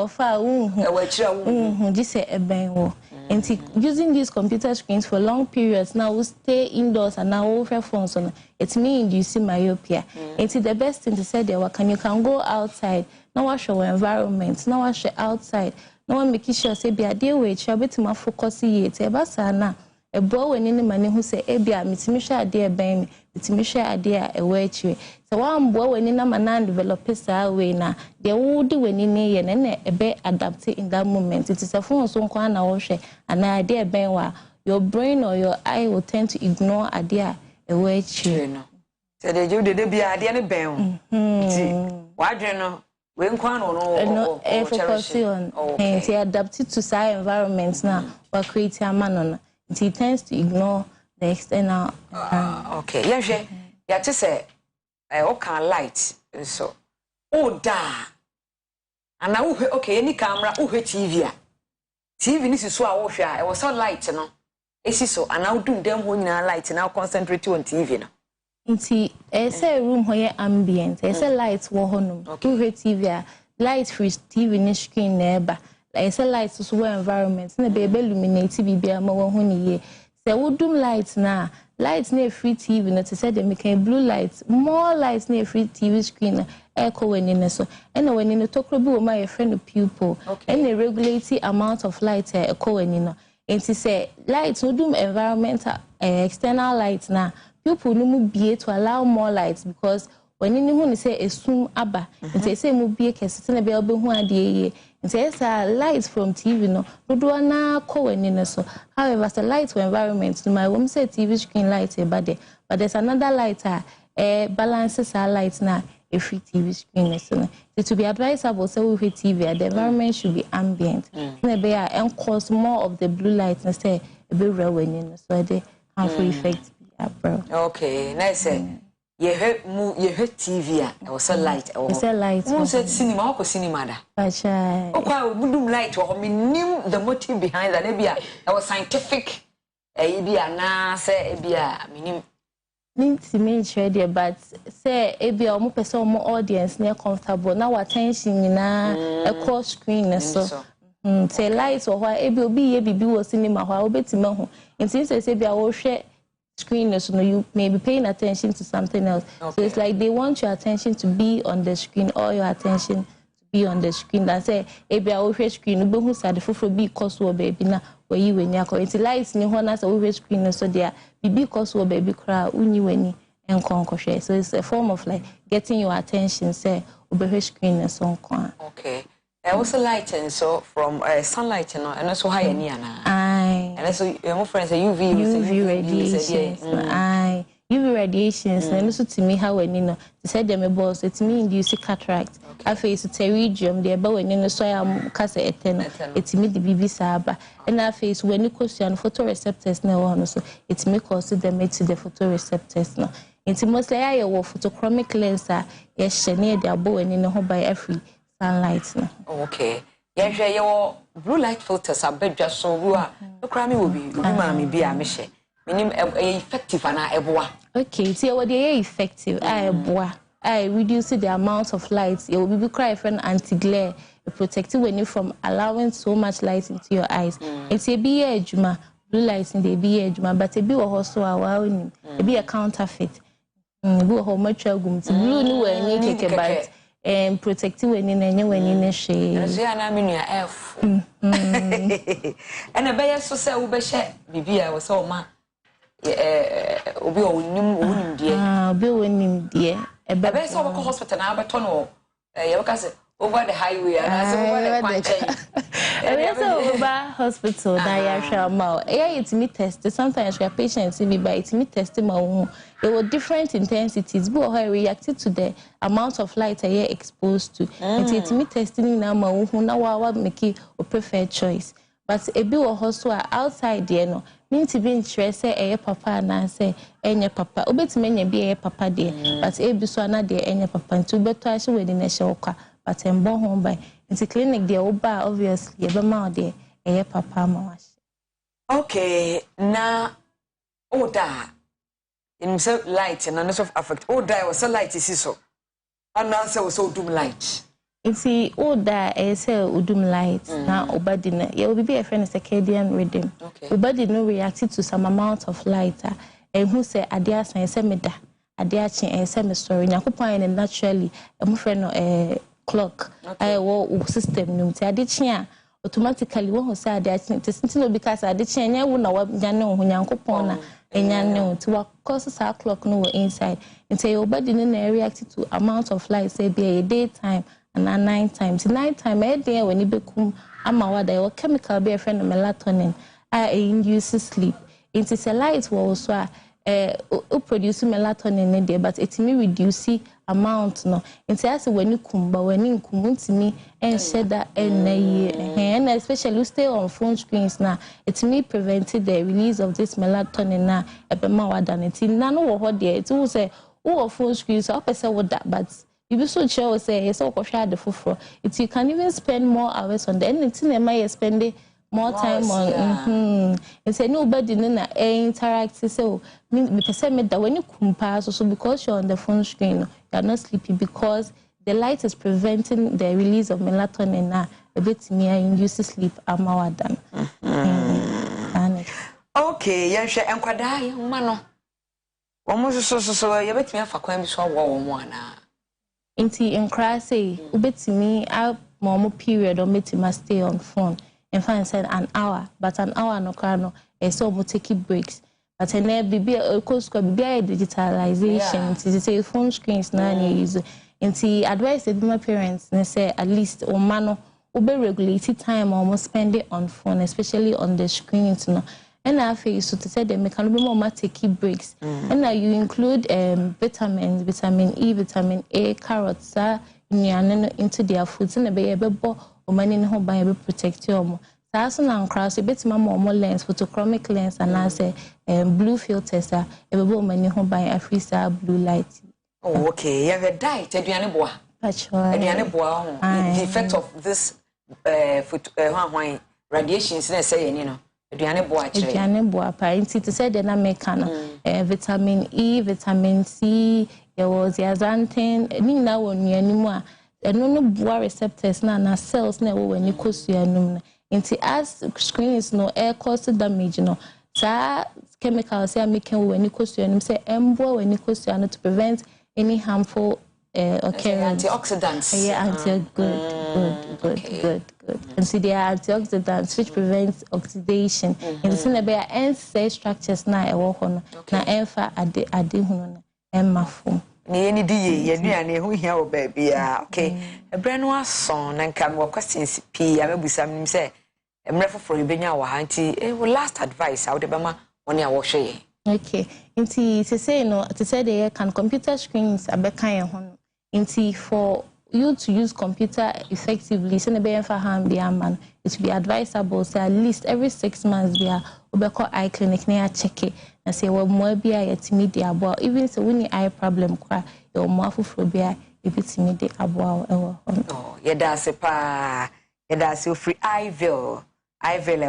farm, just say a bang. And using these computer screens for long periods now we stay indoors and now over phones on it means you see myopia. It's the best thing to say there. You can go outside, now wash your environment, now wash it outside. No one make sure say be a deal with you, but my focus here. Ebasana a boy when any man who say ebia mitimisha idea bang, mitimisha idea a way to. So one boy when any man develop a way now, they would do when in a and a bit adapted in that moment. It is a phone so quan wash an idea bang your brain or your eye will tend to ignore idea a way to. So they do the be idea bang. Why do you know? When no, focus on he adapted to science environments now or create a man on. He tends to ignore the external. Okay, yeah, just say, I can light so. Oh, da. And now, okay, any camera, TV. TV is so I watch. I was so light, you know. It's so, and now do them when you light and now concentrate on TV. Nti a room where ambient, a light wohonum. Okay. TV, light free TV ni screen neighbor. Like a light so environment. Na baby illuminate TV ama wohoni ye. Se wodum light na light na free TV na to say they make blue light, more lights na free TV screen echo when in so. And when in the tokro bi o my friend pupil. And they regulate the amount of light echo when in no. And to say lights wodum environmental external lights na people no mu be to allow more lights because when anyone say a zoom aba and say mu be kese na be obe hu ade ye and say lights from TV no do na ko when so however the lights for environment no my woman say TV screen light but there's another light balances our lights na a free TV screen so to be advisable say we TV the environment should be ambient na be and cause more of the blue light and say a bit real when so they harmful effect. Okay, nice. You heard TV. I was a light. It's a light. Who said cinema? Or cinema? Okay, we do light. Or we knew the motive behind that. Maybe I was scientific. Maybe I na say maybe I mean to make sure there, but say maybe I'm person more audience near comfortable. Now attention na a call screen so. Say lights or why maybe was cinema. Why we bet him. And since I say be I will share. Screen so you may be paying attention to something else. Okay. So it's like they want your attention to be on the screen or your attention to be on the screen. That say maybe I will share screen no who said for be cause baby na where you when you are it's lights ni one as a screen so there be cause baby cry uni when and conquer. So it's a form of like getting your attention say over screen and so on. Okay. I also lighting so from sunlight and also high and and also your friends say UV radiations. UV radiations and also to me how when to say them about it me induce cataract. I face pterygium there but when so am case eternal it me the BB saba and I face when you question photoreceptors na one so it me cause them to the photoreceptors now. It's mostly I photochromic lens yes near the abo and ho by every sunlight no. Okay. Yeah, your blue light filters are better so you are no crime will be mammy be a mission. Meaning effective and I okay, so what they are effective. I reduce the amount of light. It will be cry for an anti-glare, protected when you from allowing so much light into your eyes. It's a be a juma, blue lights in the be a juma, but a be also a wow, it be a counterfeit. How much blue new and you take about. And protective when in any when in a shade. F. And a bear so say, Ubeshe, Bibi, I was so ma. Obi winning dear. Be winning dear. A bear so hospital now, but tunnel. Your cousin over the highway and I over hospital. Now you shall mouth. It's me tested. Sometimes your patients see me by it's me testing my own. There were different intensities, but I reacted to the amount of light I exposed to. It's me testing now my own. Now I make it a preferred choice. but ebi wo hoso outside there no mean to be interested papa na say enye papa obetime nya bi papa there but ebi so na there enye papa nti obeto ahye we na hye okwa but embo ho by nti clinic there oba obviously ebe ma there papa ma wa. Okay, na oda in so light and no of affect oda was so light is so and answer was so doom light. Inti oda say udum light na obadi na ye obi be a friend circadian rhythm. Obadi no react to some amount of light and who say ade asan say meda ade achen say me story nyakopon and naturally em friend no clock wo system no ti ade chen automatically when say ade achen ti no because ade chen nya wo na wa nyane ho nyankopon na enyane ti wa cause sa clock no inside nti obadi no na react to amount of light say be a daytime and 9 times. 9 times a day when you become amawada or chemical be a friend of melatonin induces sleep. It is a light also produce melatonin in there, but it may reduce amount no. It's as when you come, but when you come to me and said that and especially stay on phone screens now, it may prevent the release of this melatonin now. Ebemawada it none of what there. It will say phone screens so I say what that but if you so sure say so the fufu it you can even spend more hours on the anything am I spend more time on and say nobody na interact so me person me that when you compare so because you're on the phone screen you're not sleepy because the light is preventing the release of melatonin na a bit me induce sleep amawadan. Okay yanhwe enkwada ye homa no omo so ye betimi afa kwan bi so wo wo ana Inti in say ubetimi a more period or metima stay on phone and find said an hour but an hour no crano so mo take breaks but and be a course could be digitalization to say phone screens na use inti advice my parents and say at least o mano ube regulate time almost spend it on phone especially on the screens no. And I feel so to say them can be more take breaks. And now you include vitamins, vitamin E, vitamin A, carrots, into their foods and be able or money in home by protect you. So now cross a bit more lens, photochromic lens, and I say blue filters are able money home by a free blue light. Oh, okay. You have a diet, the effect of this radiations, let's say, you know. Aduane boa pa nti to say the na meka no vitamin E, vitamin C, there was zeaxanthin ni na wonuani mu a eno no boa receptors na cells na wo wani kosuanum na nti as screens no air cause damage no sa chemicals say make wo wani kosuanum say emboa wani kosuanu to prevent any harmful occurrence. Antioxidants. Yeah, good. And see, there are antioxidants which prevents oxidation. And so, there are end structures now. Na emfa ade huno emma form. Ni di ye hu hia o baby ah. Okay. Ebra no ason na nka me questions pi amebusa me say emre foforo ibenya wa ha nti last advice I would be ma oni a wo hwe. Okay. Nti say no to say there can computer screens abeka ye ho. Nti for you to use computer effectively, so it would be advisable so at least every 6 months we are eye clinic near check it and say well more be a media about even so we eye problem cry your more phobia if it's media about oh yeah that's a pa yeah that's free Iville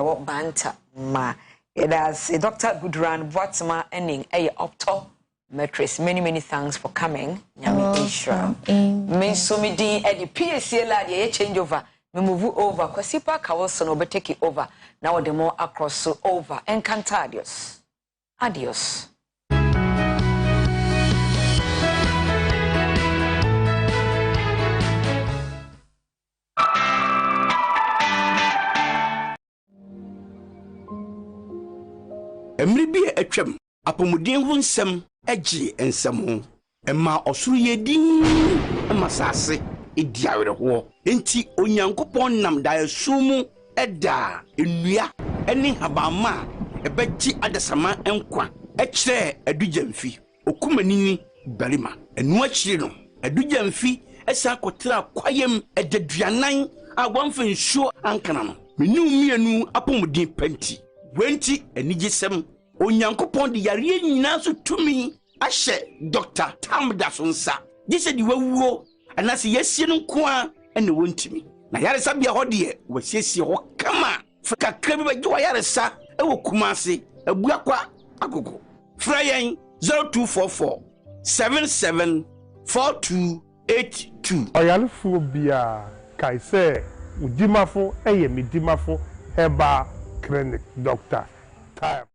what banter ma yeah that's a Dr. Goodran Watsma ending a opto mattress. Many thanks for coming. Me so me di e di PSA la dey change over. Me move over. Kwesi pa ka also no be take over. Now the more across so over. Encanta adios. Emri bi etwam apomuden hu nsem agi ensem ho emma osuru yedin emma sase ediawere ho enti onyankopon nam da asumu eda enua eni habama ebeji adasama enkwa ekire adujamfi okumanini barima enu akire no adujamfi esa kotra kwayem edaduanan agwamfa nsuo ankana no menu mienu apomudin penti wenti enigisem onyankopon de yare nyina so tumi ahye Dr. Tamda so nsa gise di wawuo anase yesie no nko a ene wontimi na yaresa bia ho de wasiesie ho kama fika krabi ba gwa yaresa ewo kumase abuakwa agogo frayen 0244 774282 oyalefo bia kaise udimafo eye midimafo heba clinic Dr. Time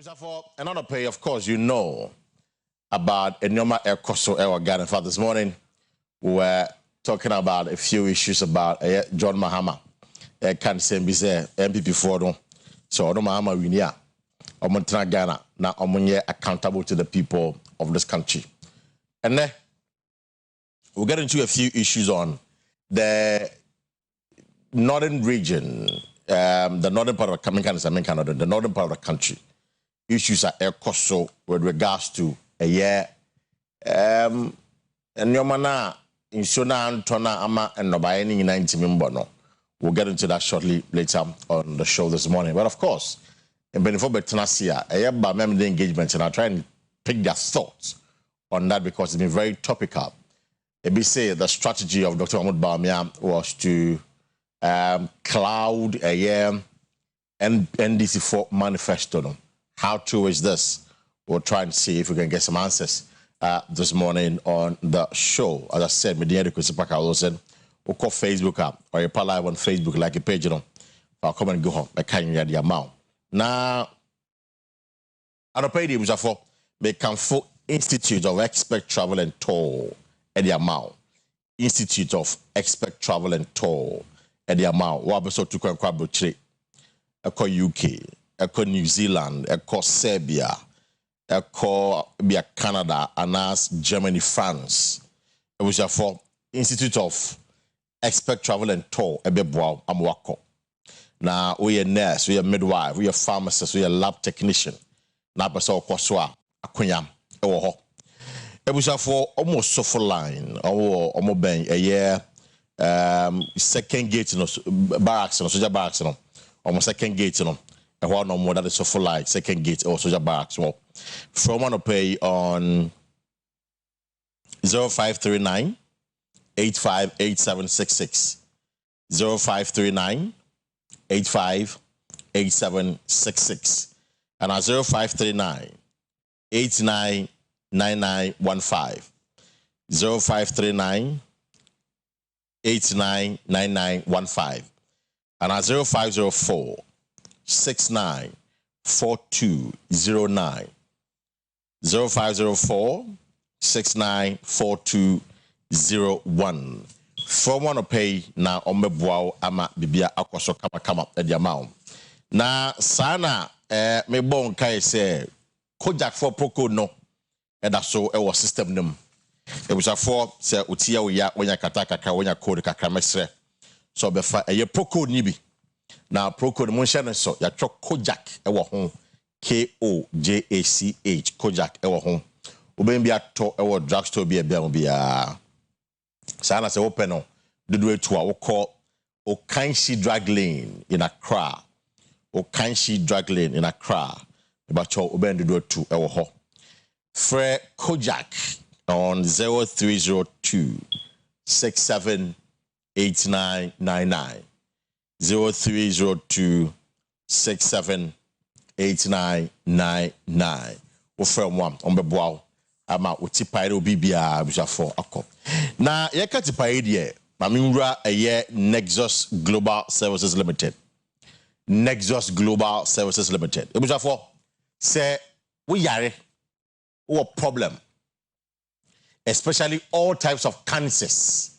For another pay, of course, you know about Enyoma Ekoso Ghana. In fact, this morning we were talking about a few issues about John Mahama. Can say MPP for so John Mahama winia omontra Ghana na omonye accountable to the people of this country. And then we'll get into a few issues on the northern region, the northern part of the northern part of the country. Issues are Ekoso with regards to a year. And your mana in Shona Antona Ama and Nobayani 90 Mimbono. We'll get into that shortly later on the show this morning. But of course, in Benefo Betanasia, a year by memory engagement, and I'll try and pick their thoughts on that because it's been very topical. They say the strategy of Dr. Mahmoud Bawumia was to cloud a year and NDC4 manifesto. How true is this? We'll try and see if we can get some answers this morning on the show. As I said, Medina Kwesi Paka Wilson, we'll call Facebook up or you live on Facebook like a page, you know. I'll come and go home. I can't hear the amount. Now, I don't pay the for they can for Institute of Expert Travel and Tour at the amount. Institute of Expert Travel and Tour at the amount. What episode to Kwabutri? UK. Eko New Zealand, eko Serbia, eko Canada, and Germany, France. It was for Institute of Expert Travel and Tour, Ebeboa Amwako. Now, we are nurse, we are midwife, we are pharmacist, we are lab technician. Now, Baso Kwaswa, Akunyam, Ewoho. It was for almost sofa line, almost bang a year, second gate, barracks, soldier barracks, almost second gate, and one no more that is so full like second gate or soldier barracks. Well, from one to pay on 0539 858766 0539 858766 and at 0539 899915 0539 899915 and at 0504 694209 0504 694201 from one pay na omeboa ama bibia akoso kama e di amount na sana me bon kai say kojak for proko no e da so e wo system nim e busa for say utia wo ya wonya kataka ka wonya code kakra mesre so be fa e proko ni bi na proko mo hye ne so ya twa kojak e wo ho KOJACH kojak e wo ho oben bia to e wo drugstore bia bia sana se open no dodo etu a wo call Okanshi drug lane in Accra Okanshi drug lane in Accra about cho oben dodo etu e wo ho Fre kojak on 0302 678999 0302 678999 wo from one on beboa ama utipaire obi bia abusafo akọ na ye ka tipaire de maminwura eye Nexus Global Services Limited Nexus Global Services Limited abusafo say we yare wo problem especially all types of cancers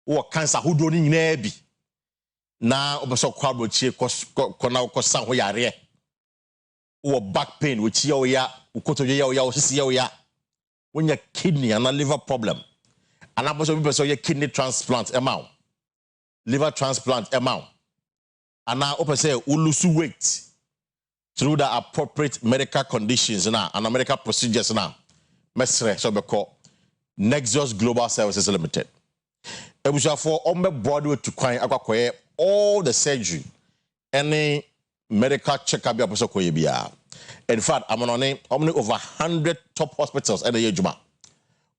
wo cancer who do ni nyina bi na obeso kwabo chie kona ko san ho yare wo back pain which ya ukoto ya osisi ya when your kidney and a liver problem and aboso people say your kidney transplant amount liver transplant amount and now open say we lose weight through the appropriate medical conditions now and medical procedures now mesre so be called Nexus Global Services Limited e busa for ombe board to kwan akwakoye all the surgery any medical checkup be aposo koye bia. In fact, I'm on over 100 top hospitals in the Yejuma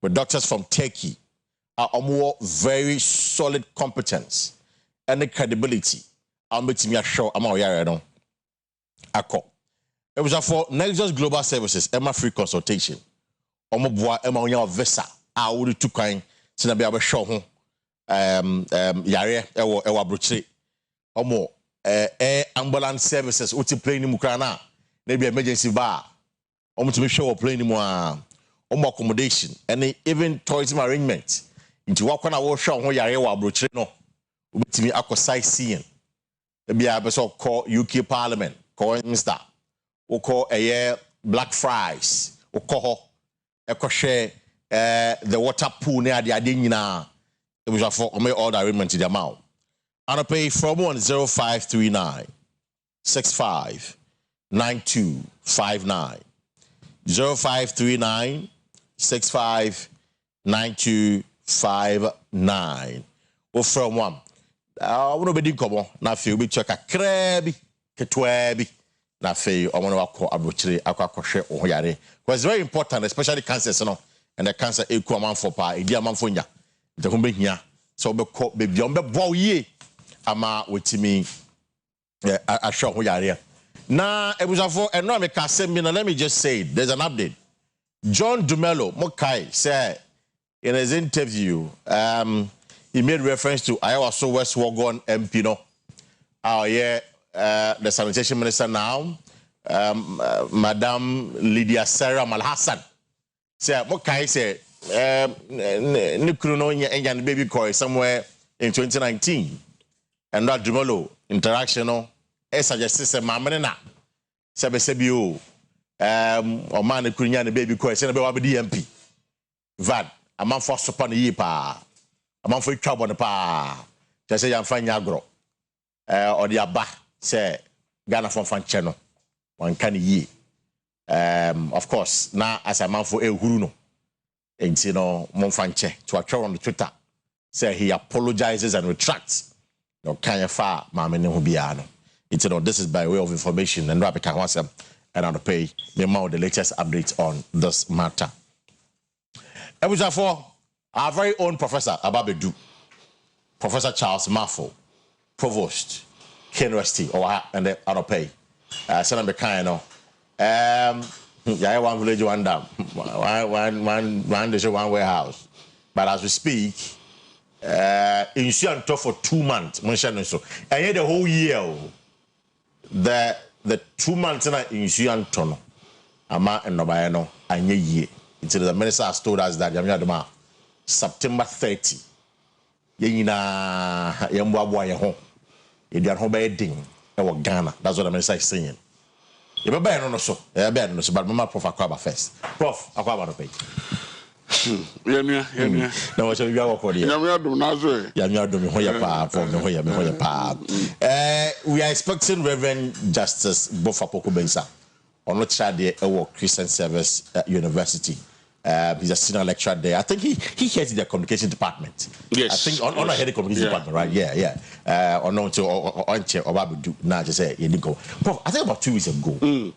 with doctors from Turkey are more very solid competence and the credibility. I'm betting me sure I'm all here. It was for Nexus Global Services, Emma free consultation. Emma visa. I would to kind to be able to show home yare ewa broche ambulance services uti plane mukrana maybe emergency bar. To make sure we're playing more accommodation and even tourism arrangements. Into what kind of show where you are broaching no, to me aqua sightseeing. Maybe I call UK Parliament, call Mr. Or call a year black fries, or call a share the water pool near the Adina. It was for all the arrangement to the amount. And I pay from 10539 65 9259. 0539 65 9259. Or from one. I want to be come na feel be check a crabby ketwabi na feel I want to call abuchiri akwa share o yare because it's very important, especially cancers and the cancer equal man for pa e dia man for nya the home hia so be call be on be bow ye ama wetimi a show ho yare. Now, it was for economic assembly. Let me just say it. There's an update. John Dumelo Mokai said in his interview, he made reference to Iowa so West Wagon MP. No, the sanitation minister now, Madam Lydia Sarah Malhassan. Said Mokai said, Nikruno and baby koi somewhere in 2019, and that Dumelo interaction. Suggested say mamena sebesebio o man kunya ne baby ko se ne be wa be DMP vad amam for sopa ne yi pa amam for twabo ne pa je say yan fanya agro o de aba say Ghana for fanche no wan kan yi of course na as amam for ehuru no enti no mon fanche to atwa on the Twitter say he apologizes and retracts no kan fa mamene ho bia no. It's, this is by way of information, and Rabbi Kawasam and I'll pay me more the latest updates on this matter. And which are for our very own Professor Ababedu, Professor Charles Maffo, Provost, University, and the I'll pay. Send them kind yeah, one village, one dam, one warehouse. But as we speak, insurance for 2 months, so and yet the whole year. The 2 months in insurance tono ama enobayeno anye ye until the minister has told us that yamyadoma September 30 yenyina yemboabo ye ho edian ho be ding e wo Ghana. That's what the minister is saying. You be no so but mama Prof Akwa first. Prof Akwa no pay. Yeah. No, what you are for the we are expecting Reverend Justice Bofa Pokubensa on not Chade Christian Service University. He's a senior lecturer there. I think he heads the communication department. Yes. I think on a head of communication department, right? Yeah. On to Obabudu now just say you didn't go. Prof, I think about 2 weeks ago.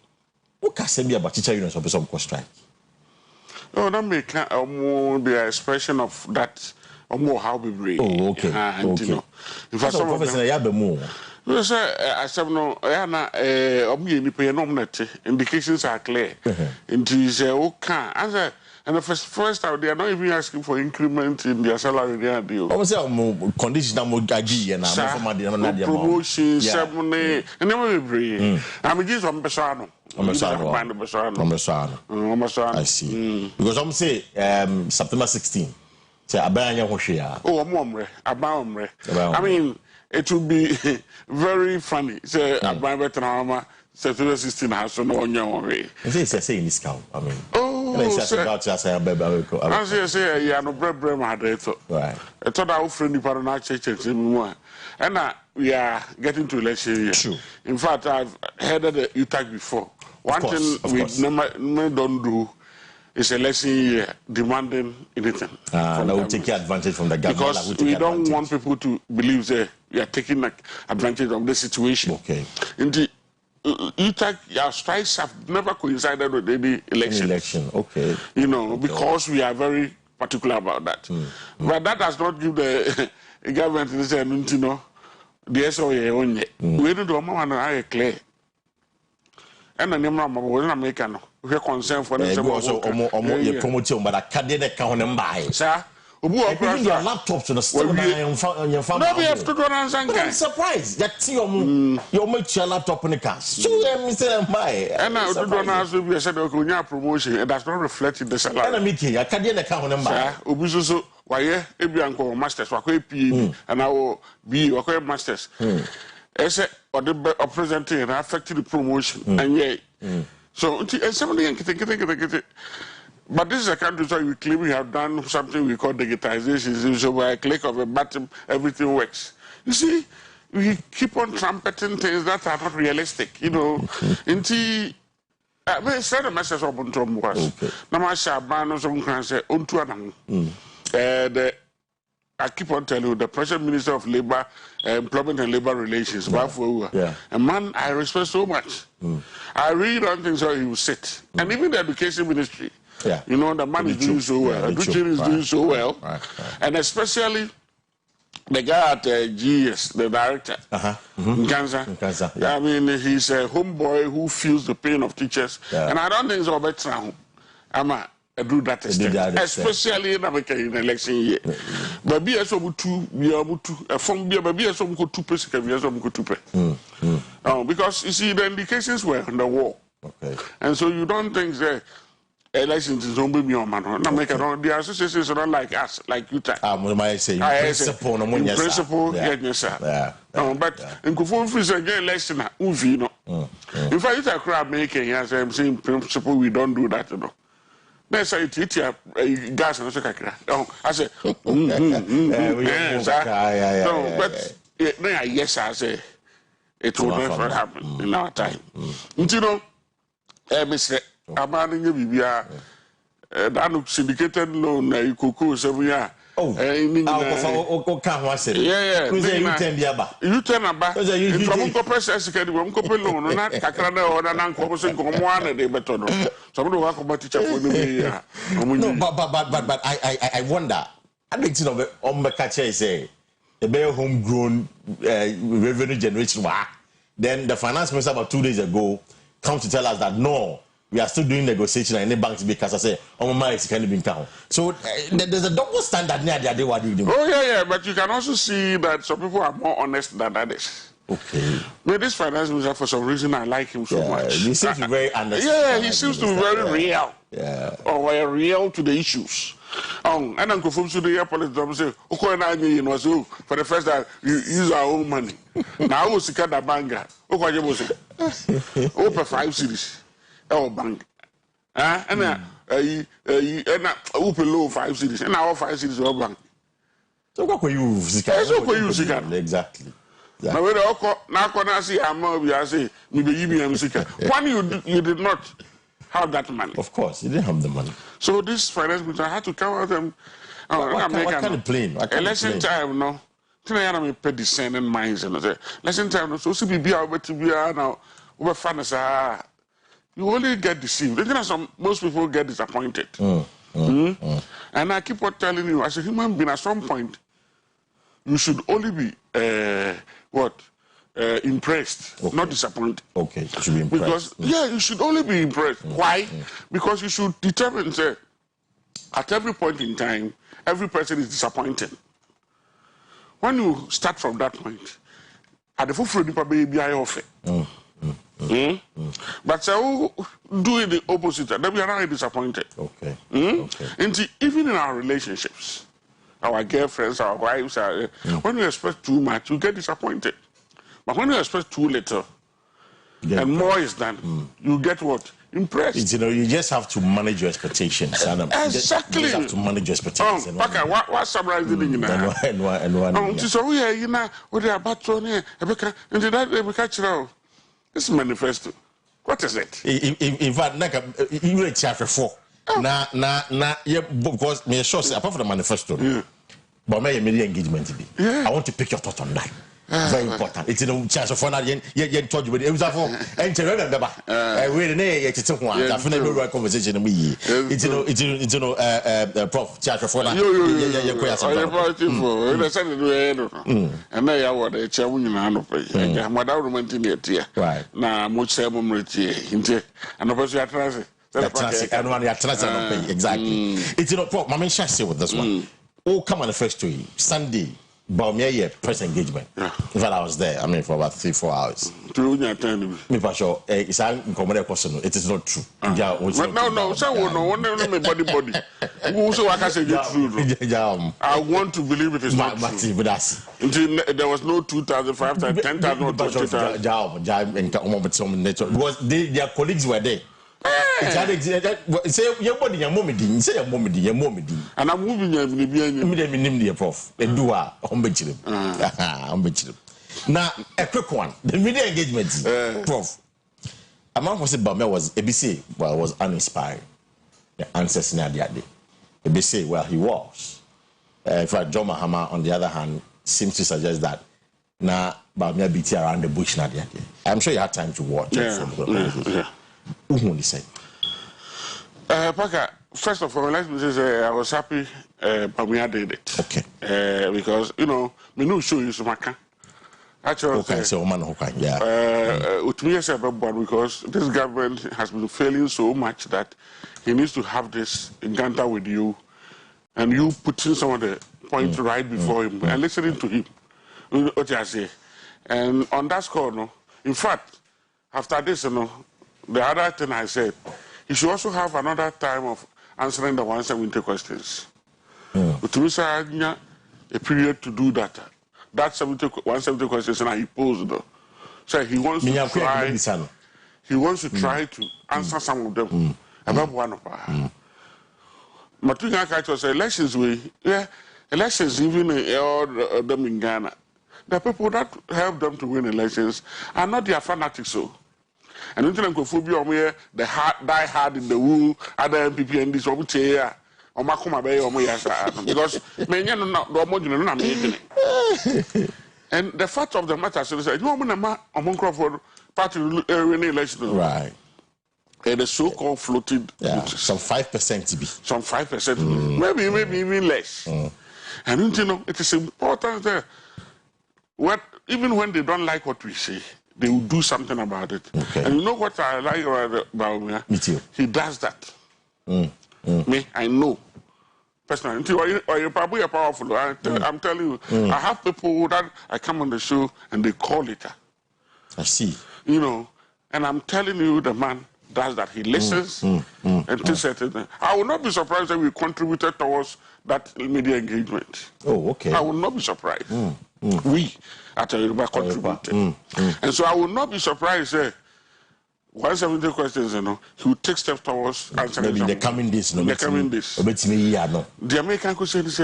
What can say me about teacher unions of some strike? No, that may the expression of that more how we breathe. Oh, okay. And you know, in fact, some professor more. No, sir, I said no. Indications are clear. Into his okay. And the first out, they are not even asking for increment in their salary. They are deal. I was saying conditional mogaji and promotion, ceremony, and then we bring. I'm just on Besano. I see. Because I'm say September 16. Say Abanya Hoshia. Oh, about I mean, it would be very funny. Say Abanya Vetanama, September 16 has no on your way. It's a saying discount. I mean, as you say, you are no bread, right. I thought I was friendly partner churches in one. And we are getting to election year. True. In fact, I've heard of the UTAG before. One thing we don't do is election year demanding anything. Now we take advantage from the government. Because we don't want people to believe that we are taking advantage of the situation. Okay. In the UTAG, our strikes have never coincided with any election. Okay. You know, because we are very particular about that. But that does not give the government you know, the SOA only. We don't do a clear. And the name of American, we are concerned for this. Also, promoting, but I can't get a count and buy. Sir, Even your laptops on the store on your phone. No, we have to go on some I'm surprised. That your much your laptop in the car. So them say buy. And now to do now so we said okay, we have promotion. It does not reflect in the salary. And I make I can't get the account number. Obi so why ebi anko masters wa ko PhD and now B wa ko masters. Ese or the presenting and affected the promotion and yeah. So somebody get. But this is a country where we claim we have done something we call digitization. So by a click of a button, everything works. You see, we keep on trumpeting things that are not realistic. You know, until I said a message of Buntom was. Namasha Bano some can say Untuanang. I keep on telling you, the present Minister of Labor, Employment and Labor Relations, a man I respect so much. I really don't think so he will sit. And even the Education Ministry. Yeah. You know, the man is doing so well. Aduchin is doing so well. And especially the guy at GS, the director, Nkansa. I mean, he's a homeboy who feels the pain of teachers. And I don't think it's all better. I do that extent, especially in America in election year. But be as we from be as we go 2 pesos, we as we go 2 pesos. Because you see, the indications were on the wall. And so you don't think that elections is only be on man. The associations are not like us, like you. In principle, yes, sir. But in Kufu, again, election, in fact, it's a crowd making, as I'm saying, in principle, we don't do that, you know. Let's say it's gas and I say, but yes, I say, it will never happen in our time. You know, Mr. Abaning Bibia, that syndicated loan, Kuku, 7 years. You turn about from process can loan, not Kakana or an uncle saying, one a day better. Some of the work about teacher for me. But I wonder. I think you know, on the catcher say the bare homegrown revenue generation. Then the finance minister about 2 days ago come to tell us that no. We are still doing negotiation and any banks because I say, oh my, it's kind of been town. So there's a double standard near the idea what you do. Oh yeah, but you can also see that some people are more honest than others. Okay. But this finance minister, for some reason, I like him so much. He seems to be very honest. Yeah, he seems to be very real. Yeah. Or real to the issues. And then go from the airport say, okay, for the first time, you use our own money. Now I was sick at the banker. Okay, you was open 5 cities. Oh, bank. And open low 5 cities. And now 5 cities are bank. So what could you use? Exactly. Now, when I see I say, maybe you did not have that money. Of course, you didn't have the money. So this finance minister had to cover them. What kind of plane? Election time, no. I am pay descending minds and election time. So CBB over to be now. Over finance. You only get deceived. Most people get disappointed. And I keep on telling you, as a human being, at some point, you should only be impressed, not disappointed. Okay, you should be impressed. Because you should only be impressed. Why? Because you should determine that at every point in time, every person is disappointed. When you start from that point, at the full baby I offer. But so doing the opposite, then we are not disappointed. Okay. And even in our relationships, our girlfriends, our wives, when you expect too much, you get disappointed. But when you expect too little, and more is done, you get what? Impressed. You just have to manage your expectations. Exactly. You just have to manage your expectations. What summarizing in that? So we are, what they are about to and that catch now. This manifesto. What is it? In fact, you will chapter 4. Because me sure apart from the manifesto, but my media engagement today. I want to pick your thought on that. Very important. It's in chance of one again. Told you it was for and remember. We're definitely conversation we. It's Prof. Chapter 4. And I want a chairman. Madame Romantinia. Right. Now, much ceremony. And of course, you are transit. Exactly. It's Prof. Mama shall say with this one. all come manifesto Sunday. Baumia press engagement. In fact, I was there. I mean, for about 3-4 hours. Me for sure. It's a common question. It is not true. No. So no, body. Also, I can say it's true. I want to believe it is not true. There was no 2,000, 5,000, 10,000, or 20,000. Because their colleagues were there. Say your body, your mommy, say your mommy, and I'm moving the prof. And do a now a quick one. The media engagement, prof. A man was about me was ABC, well, was uninspired. The answers in the day. ABC, well, he was. In fact, John Mahama, on the other hand, seems to suggest that now, but me beat around the bush now. I'm sure you had time to watch. Who say? Paka, first of all, let me say I was happy Pamia did it. Okay. Because, you know, me no show you some maka. Actually, okay, so man who can, yeah. Because this government has been failing so much that he needs to have this encounter with you and you putting some of the points right before him and listening to him. What I say. And on that score, no, in fact, after this, you know, the other thing I said, he should also have another time of answering the 170 questions. To me, a period to do that. That 170 questions and he posed. So he wants to try. He wants to try to answer some of them. About one of them. Matuga Kaito said elections elections even all them in Ghana. The people that help them to win elections are not their fanatics. So. And until phobia, the die hard in the wool, other MPP and this over here, or Makuma Bay or Moyasa, because many are not and the fact of the matter is that no man among Crawford party election. Right. And the so called floated some 5% to be. Some 5%, maybe even less. And you know, it is important that even when they don't like what we say, they will do something about it. Okay. And you know what I like about me? Me too. He does that. Me, I know. Personally, you're probably powerful. I'm telling you, I have people that I come on the show and they call later. I see. You know, and I'm telling you, the man does that. He listens and takes it. I will not be surprised that we contributed towards that media engagement. Oh, okay. I will not be surprised. We at Oyerepa contributed. And so I will not be surprised 170 questions, you know, he will take steps towards answering maybe in the coming days. In the coming days. The American question is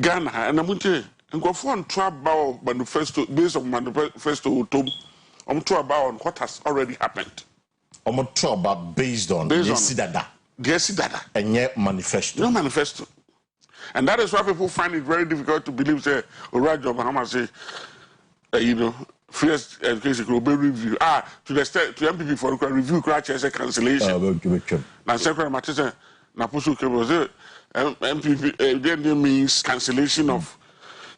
Ghana and Amunte and go for and try about manifesto based on manifesto Tom to about what has already happened. About based on Dada. And yet manifesto. No manifesto. And that is why people find it very difficult to believe say Urajo Mahama say you know first education will be review. To the state to MPP for review crash as a cancellation. Now second matter na pusu kebo MPP then means cancellation of.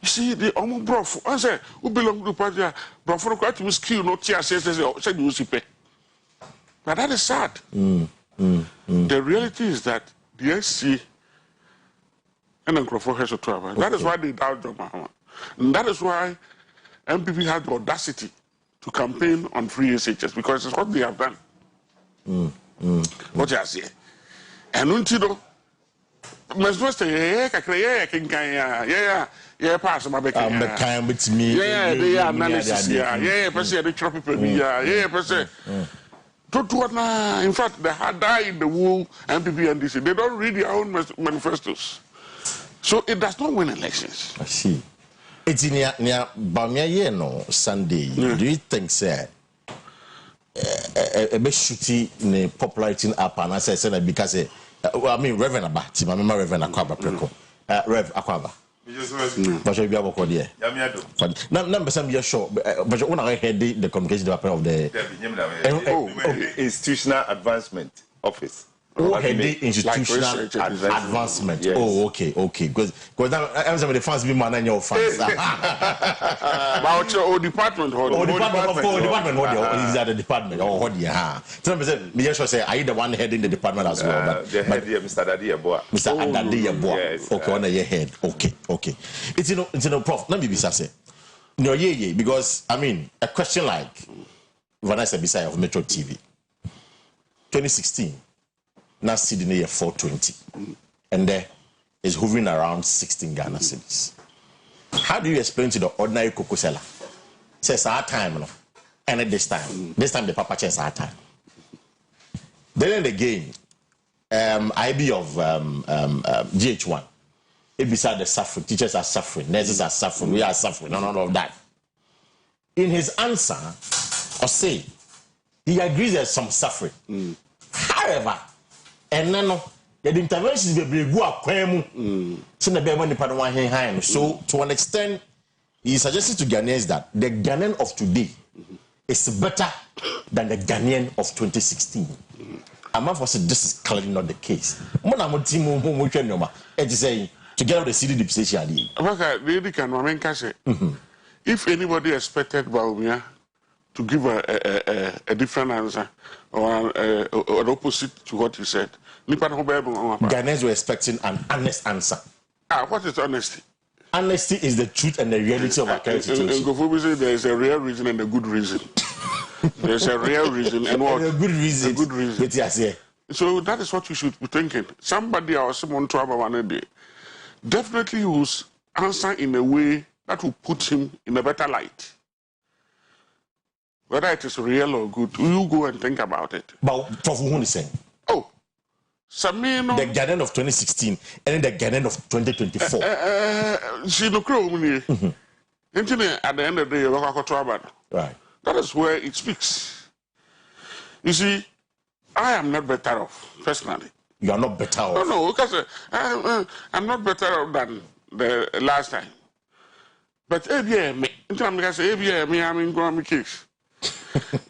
You see the omo brof. I say who belong to party brof for quite to skill no tia say you see pay. But that is sad. The reality is that the SC and then Crawford has to travel. That is why they doubt John Mahama. And that is why MPP had the audacity to campaign on free SHS because it's what they have done. What you say? And until pass my back. They are analysis. The in fact, they had died in the wool, MPP and DC. They don't read their own manifestos. So it does not win elections. I see. It's in near Bamia no Sunday. Do you think, sir, a bit shooty in popularity up and I said because I mean Reverend Abati, my member Reverend Akua Preco, Rev Aquaba. But you have a code here. Number some years short, but when I heard the communication department of the Institutional Advancement Office. heading institutional advancement. Yes. Oh, okay. Because I'm some of the fans be man and your fans. About your department, department, is that the department or what? Yeah. So me just say, are you the one heading the department as well? But the head here, Mr. Adieduaa. Mr. Adieduaa. Yes. Okay, on your head. Okay. It's prof. Let me be say. No, yeah, because I mean a question like Vanessa Bisaya of Metro TV, 2016. Now Sydney at 420, and there is hovering around 16 Ghana cedis. How do you explain to the ordinary cocoa seller? Says our time, no? And at this time the papa says our time. Then again, IB of GH1, it beside the suffering, teachers are suffering, nurses are suffering, we are suffering, none of that. In his answer, or say, he agrees there's some suffering. However, and no, the interventions be go akwemu. So the be nipa no high. So to an extent, he suggested to Ghanaians that the Ghanaian of today is better than the Ghanaian of 2016. I'm for say this is clearly not the case. Together with the city depreciation. If anybody expected Baumia to give a different answer or an opposite to what he said, Ghanaians were expecting an honest answer. What is honesty? Honesty is the truth and the reality of our current situation. There is a real reason and a good reason. There's a real reason and what? A good reason. A good reason. So that is what you should be thinking. Somebody or someone to have one day definitely will answer in a way that will put him in a better light. Whether it is real or good, you go and think about it. But for who is saying? Oh, Samino. The Ghanaian of 2016 and the Ghanaian of 2024. She no crow me. At the end of the day, right. That is where it speaks. You see, I am not better off personally. You are not better off. No, because I'm not better off than the last time. But me, I'm in Grammy case.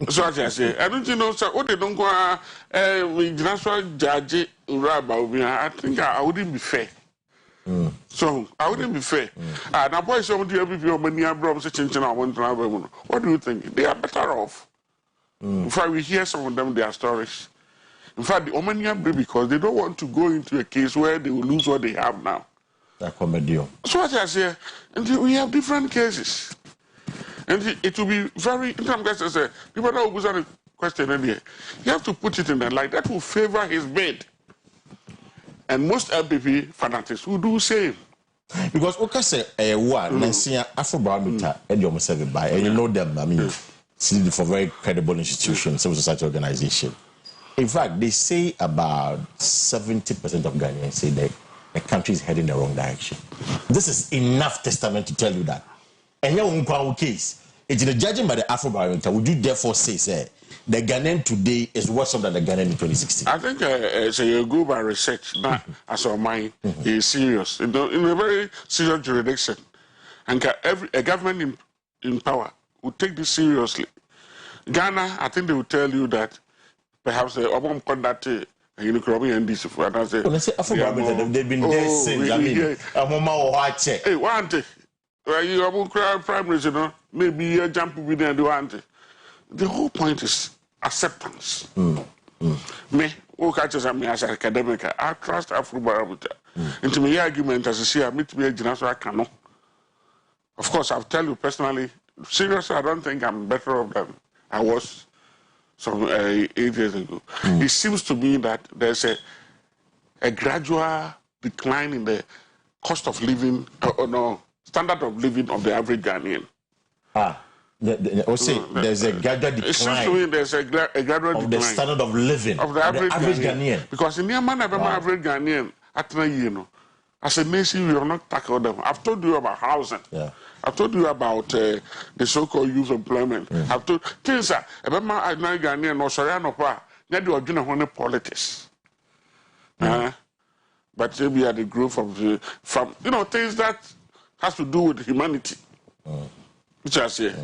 So I say, I don't know, sir, what they don't go, national judge, I think I wouldn't be fair. So I wouldn't be fair. And I boy, some of the people, many are such a I want to have. What do you think? They are better off. In fact, we hear some of them, their stories. In fact, the Omania baby, because they don't want to go into a case where they will lose what they have now. So what I say, and we have different cases. And it will be very, people don't put a question in here. You have to put it in the light that will favor his bid. And most LPP fanatics will do the same. Because okay say Afro Barometer and you know them, I mean, for very credible institution, civil society organization. In fact, they say about 70% of Ghanaians say that the country is heading in the wrong direction. This is enough testament to tell you that. And your case, it's the judging by the Afro Barometer. Would you therefore say the Ghanaian today is worse off than the Ghanaian in 2016? I think so you go by research, not as of mine, is serious. In a very serious jurisdiction. And a government in power will take this seriously. Ghana, I think they will tell you that perhaps the Obama conduct and this for I say they've been there since. I mean, hey, one thing. You have prime minister, maybe a jump with the The whole point is acceptance. Me, who catches me as an academic, I trust Afro Barometer. Into my argument as a see, I meet me a general canoe. Of course, I'll tell you personally, seriously, I don't think I'm better off than I was some 8 years ago. It seems to me that there's a gradual decline in the cost of living, standard of living of the average Ghanaian. There's a gradual decline. It seems to me there's a gradual of decline the standard of living of the average Ghanaian. Because in the man, average Ghanaian, as a nation, we have not tackled them. I've told you about housing. Yeah. I've told you about the so-called youth employment. I've told things that about my Ghanaian or Soriano Pa, they do a politics. But maybe at the growth of the from things that has to do with humanity. Which I say,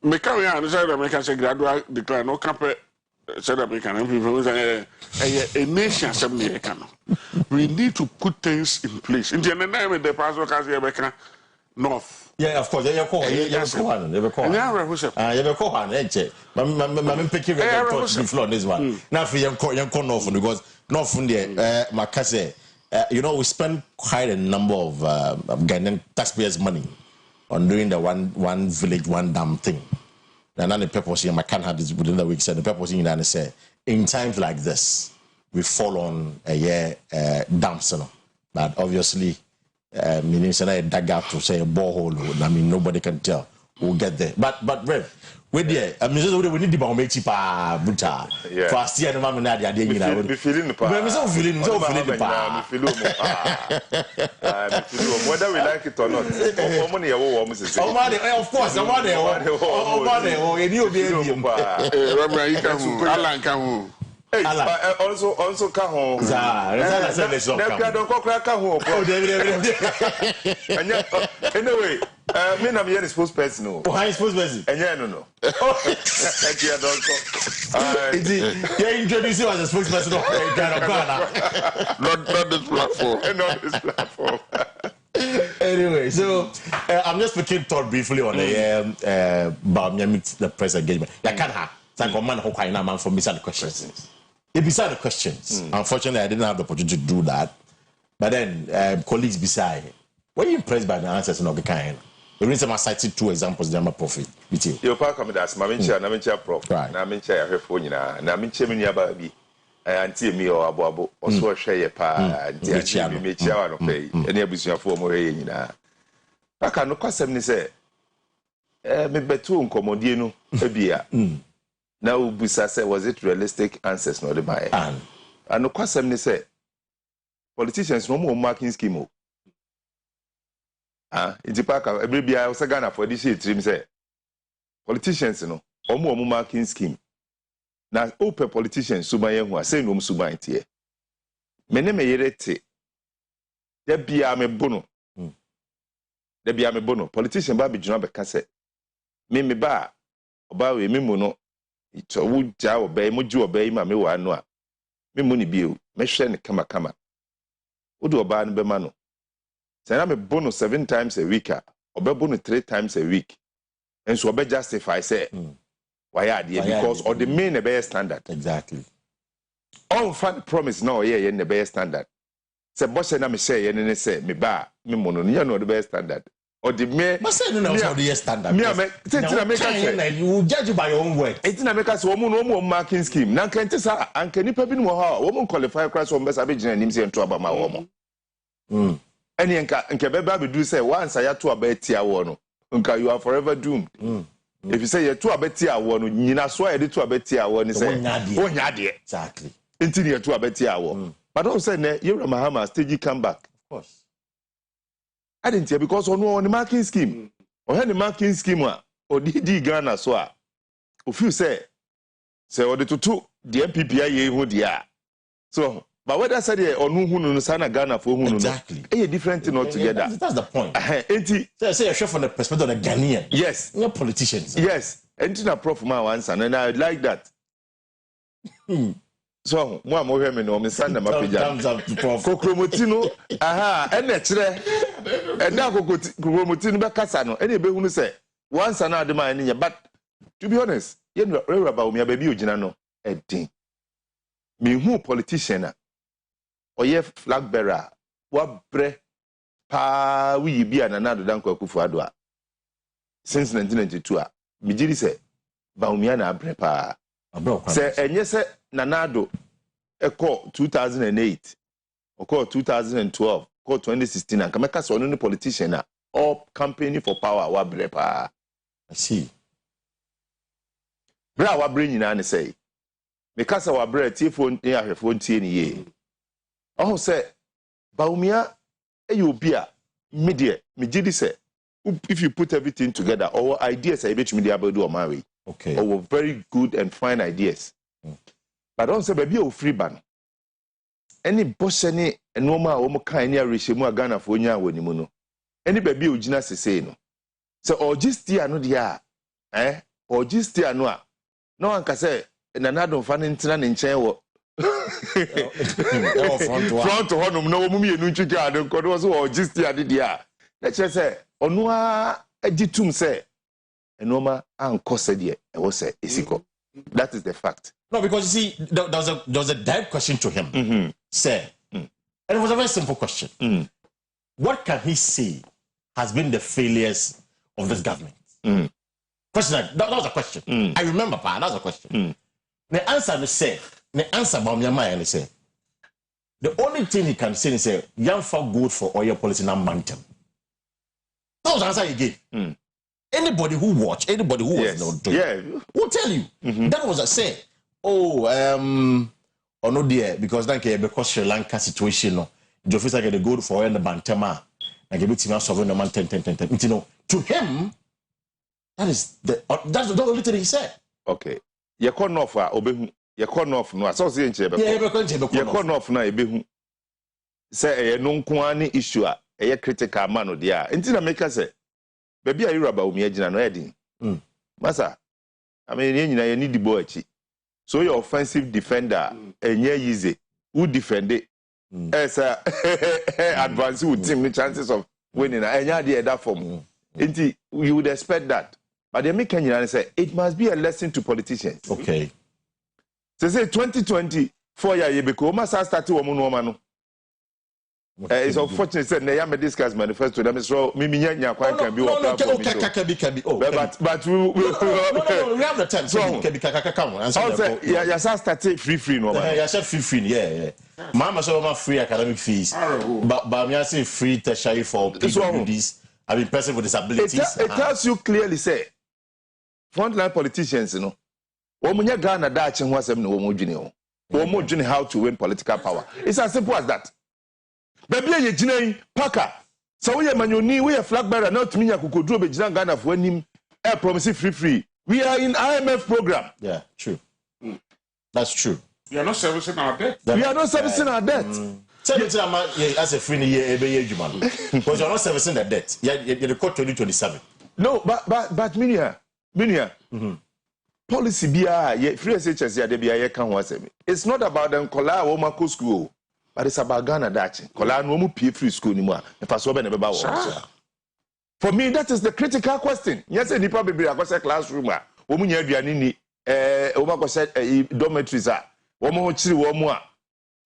me can say gradual decline. No compare said American people a nation we need to put things in place. In the name of the pastor American North. Yeah, of course. Yeah, call. Yeah, I'm picking the floor on this one. Now for young North because North from there, Makase, you know, we spend quite a number of Ghanaian taxpayers' money on doing the one village, one dam thing. And then the purpose here, I can't have this within the week. Said the purpose in that say, in times like this, we fall on a year dams, but obviously, meaning say a dug to say a borehole. I mean, nobody can tell. We'll get there. But Rev, we there. I mean, we need the barometer buta. Fast year, no man, Nadia, you know. We feeling the power. We feeling the power. Whether we like it or not. Money, of course, money. Also Kahon. Anyway, me na me supposed person. Oh, how is supposed person? No. Thank you, don't go. You introduce you as a spokesperson of Not this platform. Not this platform. Anyway, so I'm just picking thought briefly on the press engagement. I can't have some man who can man for beside the questions. Beside the questions. Unfortunately, I didn't have the opportunity to do that. But then colleagues beside, were you impressed by the answers of the kind? The reason I cited 2 examples, they are my profit with you. Your park coming as Mamincha prof. Right. Namincha, her phone, Namincha, Minia Baby, Auntie me or Abo, or so share your pa, and Michia, pay, and your business for more. I can't no question, say, me betu Comodino, a beer. Now, Busa said, was it realistic answers, not the buyer? And no question, say, politicians no more marking scheme. It's a pack of every beer was a Ghana for this year. Say, politicians, no, or more marking scheme. Now, open politicians, Subayan, who are saying, Subayan, here. Mene me yerete. There be a me bono. There be a me bono. Politician Babi Junabe Cassette. Me ba, about me mono. It's a wood jar obey, Muju obey, Mammy Wanoa. Me money bill, me shen kama. Udo oban bemano. Say I'm a bonus 7 times a week, or bonus 3 times a week. And so be justify say why are they? Because or the main a better standard. Exactly. All fan promise now yeah in the better standard. Say boss na me say and say me ba me mono you know the better standard. Or the main but say no the standard. Me make you judge you by your own words. It's na make us woman marking scheme. Na kan tisa an kan nipa bi no ha woman qualify class one best abegina nim say nto aba ma woman. Any nke beba be do say once I to abetia wo no nka you are forever doomed. If you say you to abetia wo no nyina so e de to abetia wo ni say onya de exactly until you to abetia wo but don't say na you Mahama stage come back of course I didn't hear because on the marking scheme or any marking scheme or di Ghana so a if you say or the to the MPPA ye hu dia so but whether said or no who sana Ghana for who exactly a different thing altogether. That's the point. Say a chef from the perspective of the Ghanaian. Yes. Not politicians. Yes. And na prof ma answer and I like that. So mo mo hear me no me send them up thumbs up to prof. Kokromotino and kire and na kokromotino be kasa no and e be hunu say once na adema anya but to be honest you know about me baby ogina no edin me who politician oye flag bearer wa bre pa wi bi ananado danko Akufo-Addo since 1992 me jiri say baumia na bre pa say enye say nanado eko 2008 oko 2012 oko 2016 and kameka so no politician all campaigning for power wa bre pa I see bra wa bre nyina ne say me kasa wa bre tiefo ni ahwefo ntie ni ye oh say baumia eyobia media me gidi say if you put everything together our ideas are bet media about do my way okay our very good and fine ideas but don't say baby o free ban any boss any normal o mo kan any arehemu Ghana for nya wani mu no any baby o gina sese no so or just here no dia or just here no a no anka say nana don fa ntina ne nchen wo front honum no mu mienu ntwiki ade nkodo so o gisti ade dia na kire se ono a agitum se enoma ankose de e wo se esiko. That is the fact. No, because you see, there was a direct question to him. Say, and it was a very simple question. What can he say has been the failures of this government? Question that was a question. I remember, that was a question. The answer is say, the answer about Myanmar and say, the only thing he can say is say, young for good for oil policy na mountain. That was the answer he gave. Anybody who watch, anybody who was not doing, will tell you. That was a say. Oh, no dear, because because Sri Lanka situation, no, the officer get a good for the Bantama, and give it to me sovereign the man 10. You know, to him, that's the only thing he said. Okay, you call off obehu. You call off no. So say nche be. You call off na ebehu. Say no nkwani issue a critical man no dia. Nti na make say. Baby are you about me agina no edin. Masa, I mean you need the boy achi. So your offensive defender enye easy. Who defend it? As advance with team the chances of winning. Enya dey that form. Inti you would expect that. But the make you say it must be a lesson to politicians. Okay. So say 2020 4 year because masa start wo no no. It's unfortunate that they have discussed manifesto. That means so me nya kwan can be what can be. Oh, but we have the time. So can be come. Also, yeah, start free no man. Yeah, free. Yeah. Mama so my free academic fees. But me say free tertiary for PWDs. I mean person with disabilities. It tells you clearly say frontline politicians, you know. Omunya Ghana da achen ho asem na wo mo dwene ho. Wo mo dwene how to win political power. It's as simple as that. Baby ye jinai paka so we manyoni we flag bearer now to me yakokoduro be jina Ghana for anim air promise free we are in IMF program. Yeah, true. That's true. We are not servicing our debt. We are not servicing our debt. So as a free year because you're not servicing the debt. You're the code 2027. No, but minia policy bia ye free SHS ya de bia ye kan ho asemi. It's not about them kola wo mako school. But it's about Ghana dachi. Kola no mu pay free school ni mu a. E fa so be na be ba wo. For me that is the critical question. Yes, nipa bebre akose classroom a. Wo mu nya aduane ni wo ma kose dormitories a. Wo mo ho chiri wo mu a.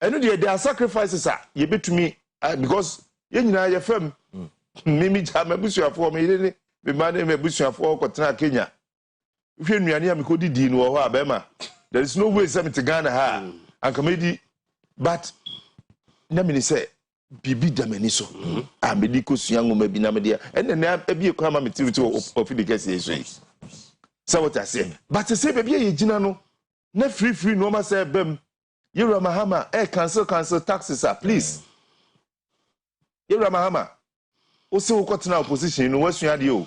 Eno de there are sacrifices a ye betumi because ye nyina ye fam. Mimi ja mabusuafo me ire ni me ma na mabusuafo ko tena Kenya. Hwe nuane a me ko didi no ho abema. There is no way some to Ghana ha. Ankamedi but na me say bibi damani so amedi ko suango ma bi na me dia ene na abi ko ama me tiviti of the case yeso so what I say but say baby ye gina no na free no ma say bem Yura Mahama cancel taxes please Yura Mahama o se wo kotena opposition no wasua de o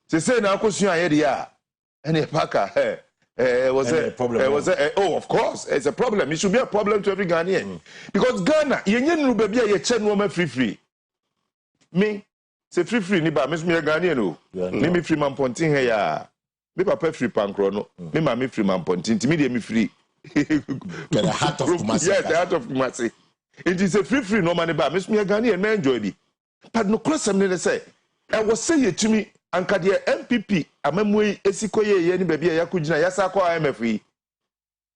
say na akosua ye dia ene paka oh, of course, it's a problem. It should be a problem to every Ghanaian. Because Ghana, you know, baby, you check no free. Me, say free, ni ba, me Ghanaian no. Me free man ponting here. Me papa free pankro no. Me free man ponting. Me free. The heart of Kumasi. Yes, the heart of Kumasi. It is a free no money ba. Me Ghanaian me enjoy it. But no cross them say. I was saying to me. Anka de MPP amamwe esikoye ye ni baby yakugina yasa kwa IMF.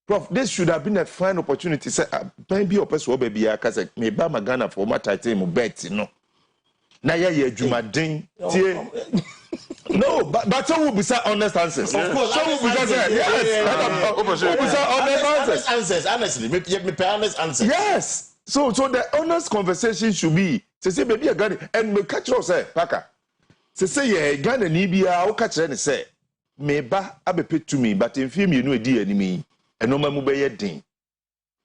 Prof, this should have been a fine opportunity say maybe opese wo baby akase me ba magana for my title mo bet no. Na ye adwumaden tie. No, but so will be say honest answers. Of course, so will be say yes. Honest answers. Honestly, me pay honest answers. Yes. So the honest conversation should be say baby Ghana and me catch us say paka. Say ye Ghana ni bia wo ka kire ne say me ba abepetu mi but mfie mienu edi animi enoma mu be ye den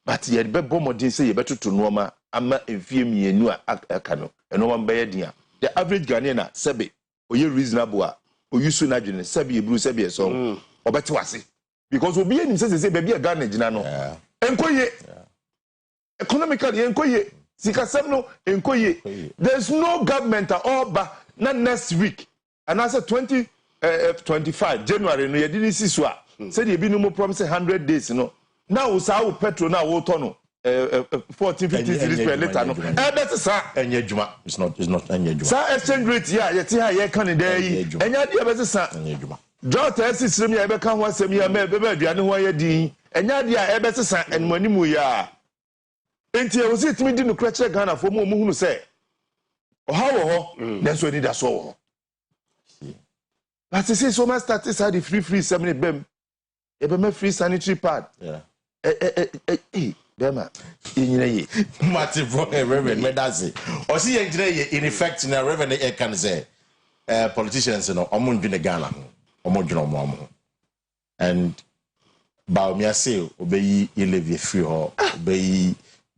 but ye be bomodin say ye betoto noma ama mfie mienu aka no enoma be ye den the average Ghanaian na sebe oye reasonable a oyusu na dwene sebe ye bru sebe ye so obete wase because obi enim say baby Ghana gina no enkoye economically enkoye sikasem no enkoye there's no government at all but not next week and as a 2025 January no ye didn't see so Say the ebi no mo promise 100 days no. Now we say petrol now we turn 14 15 cedis per liter no. That is sir. Enye juma. It's not enye juma. Sir exchange rate yeah, you see how you can dey yi. Enye dia be sir. Enye juma. Drought system ya be kan ho asem ya me be aduane ho ya din. Enye dia e be sesa enmanimu ya. Enti e wo sit mi di no kra Ghana fo mo hunu say. How ho? Na so ni da so. But you see so much start inside the free 70 bem. E be me free sanitary pad. Yeah. Bema. Inyine ye. Mati bro reverend me that's it. O si yenjire ye in effect na reverend e can say politicians no omo ndwene Ghana ho. Omo dwene omo. And ba me say obeyi levy free ho, obeyi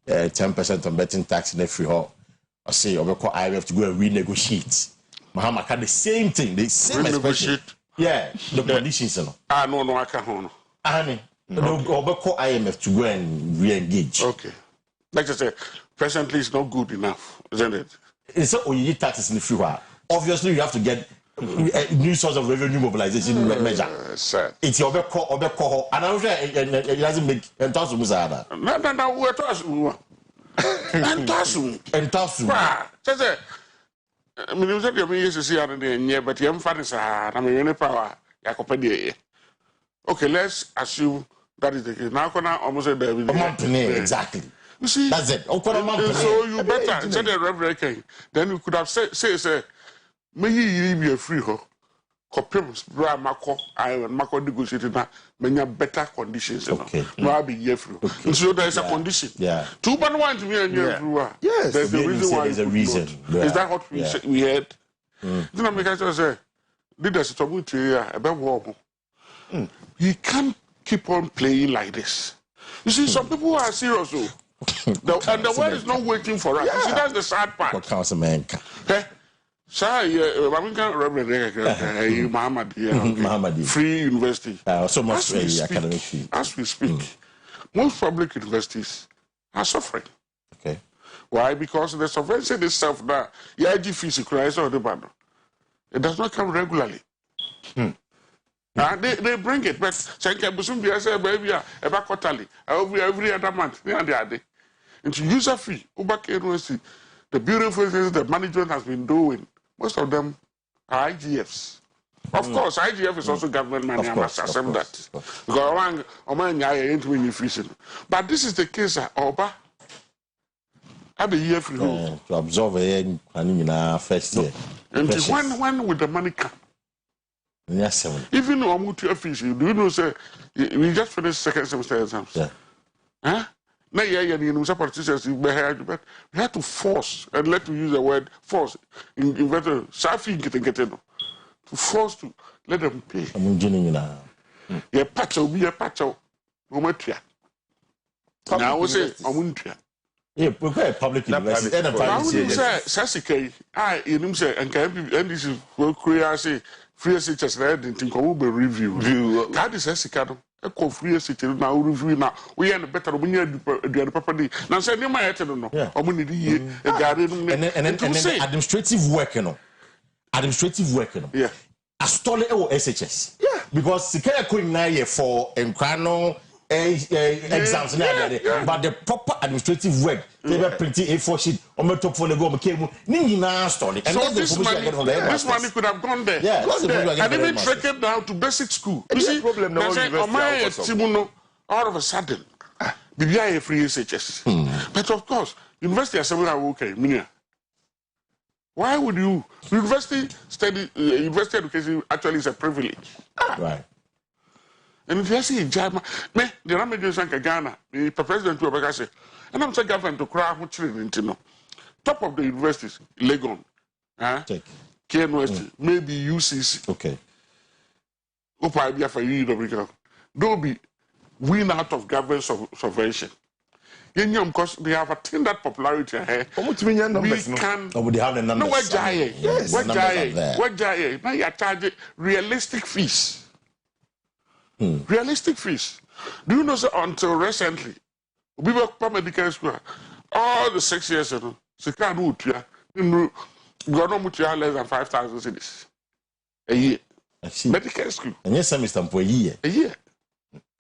10% on betting tax in free ho. I say obeko I have to go and renegotiate. Mahama can the same thing, the same expression. Yeah, the conditions no. No I can't hold. No, obeko IMF to go and re-engage. Okay. Like I say, presently it's not good enough, isn't it? It's so you taxes in the free war. Obviously you have to get a new source of revenue mobilization measure. It's your obeko and I'm sure it doesn't make entasu musada. No, we're talking. Entasu. Say I mean, you said you used to see other day, but you haven't found I mean, any power, Jacopedia. Okay, let's assume that is the case. Now, can I almost say that exactly. You see, that's it. So you better instead of Reverend King, then you could have say, may you be a free ho. Copiums, bra Mako, I and Mako negotiated that many better conditions. Okay. No, be here free. So there is a condition. Yeah. 2.1 to me and you. Yes. There's a reason why. There's a reason. Is that what we heard? Then I make us say, leaders to move to here about war. You can't keep on playing like this. You see, some people are serious, and the world is not waiting for us. You see, that's the sad part. What councilman? Muhammad, free university. So much free academic fee. As we speak, most public universities are suffering. Okay. Why? Because the subvention itself now, IG fees cries on the banner. It does not come regularly. They bring it, but Sankabusumbi say, baby, about quarterly, every other month, they are there. And to user fee, Ubak University, the beautiful things the management has been doing, most of them are IGFs. Of course, IGF is also government money, I must accept that. Because ain't winning fees. But this is the case, Oba. I be here for you. To absorb it first year. And when will the money come? Yes, even though I'm to fees, do you know, say, we just finished second semester exams. Yeah. Huh? Now, you some politicians, we had to force, and let me use the word force, in better, to force to let them pay. I'm doing Yeah, patch will be a patch out. No matter. Now, I will say, I won't. Yeah, we're public university. I would say, Sassike, you say, and this is what Korea say. Free SHS didn't come over review. That is Sicado. A call free SHS now review now. We are better when you do the property. Now, say, no, my head, no. I'm going to be a garden and then administrative work, you know. Administrative work, you know. Yeah. A story or SHS. Yeah. Because the Kenya could now for Enquano exams, but the proper administrative work, they were printing A4 sheet on the top for the go came Nina story. And so this money could have gone there. Yeah, and even taken down to basic school. You see, problem all of a sudden, BBI free SHS. But of course, university assembly are okay. Why would you? University education actually is a privilege. Right. And if you see Jama, the Ramadan Ghana, the president to Obagase, and I'm saying government to cry much in top of the universities, Legon, KNUST, maybe UCC. Okay. Opa for you, don't be win out of government subvention. Because they have attained that popularity ahead. We can. They have the numbers. No, what Jaya? Yes, What Jaya? Now you are charging realistic fees. Realistic fees. Do you know that until recently, we were medical school, all the 6 years ago, less than 5,000 cities a year. I see. Medical school. And yes, semester for a year. A year.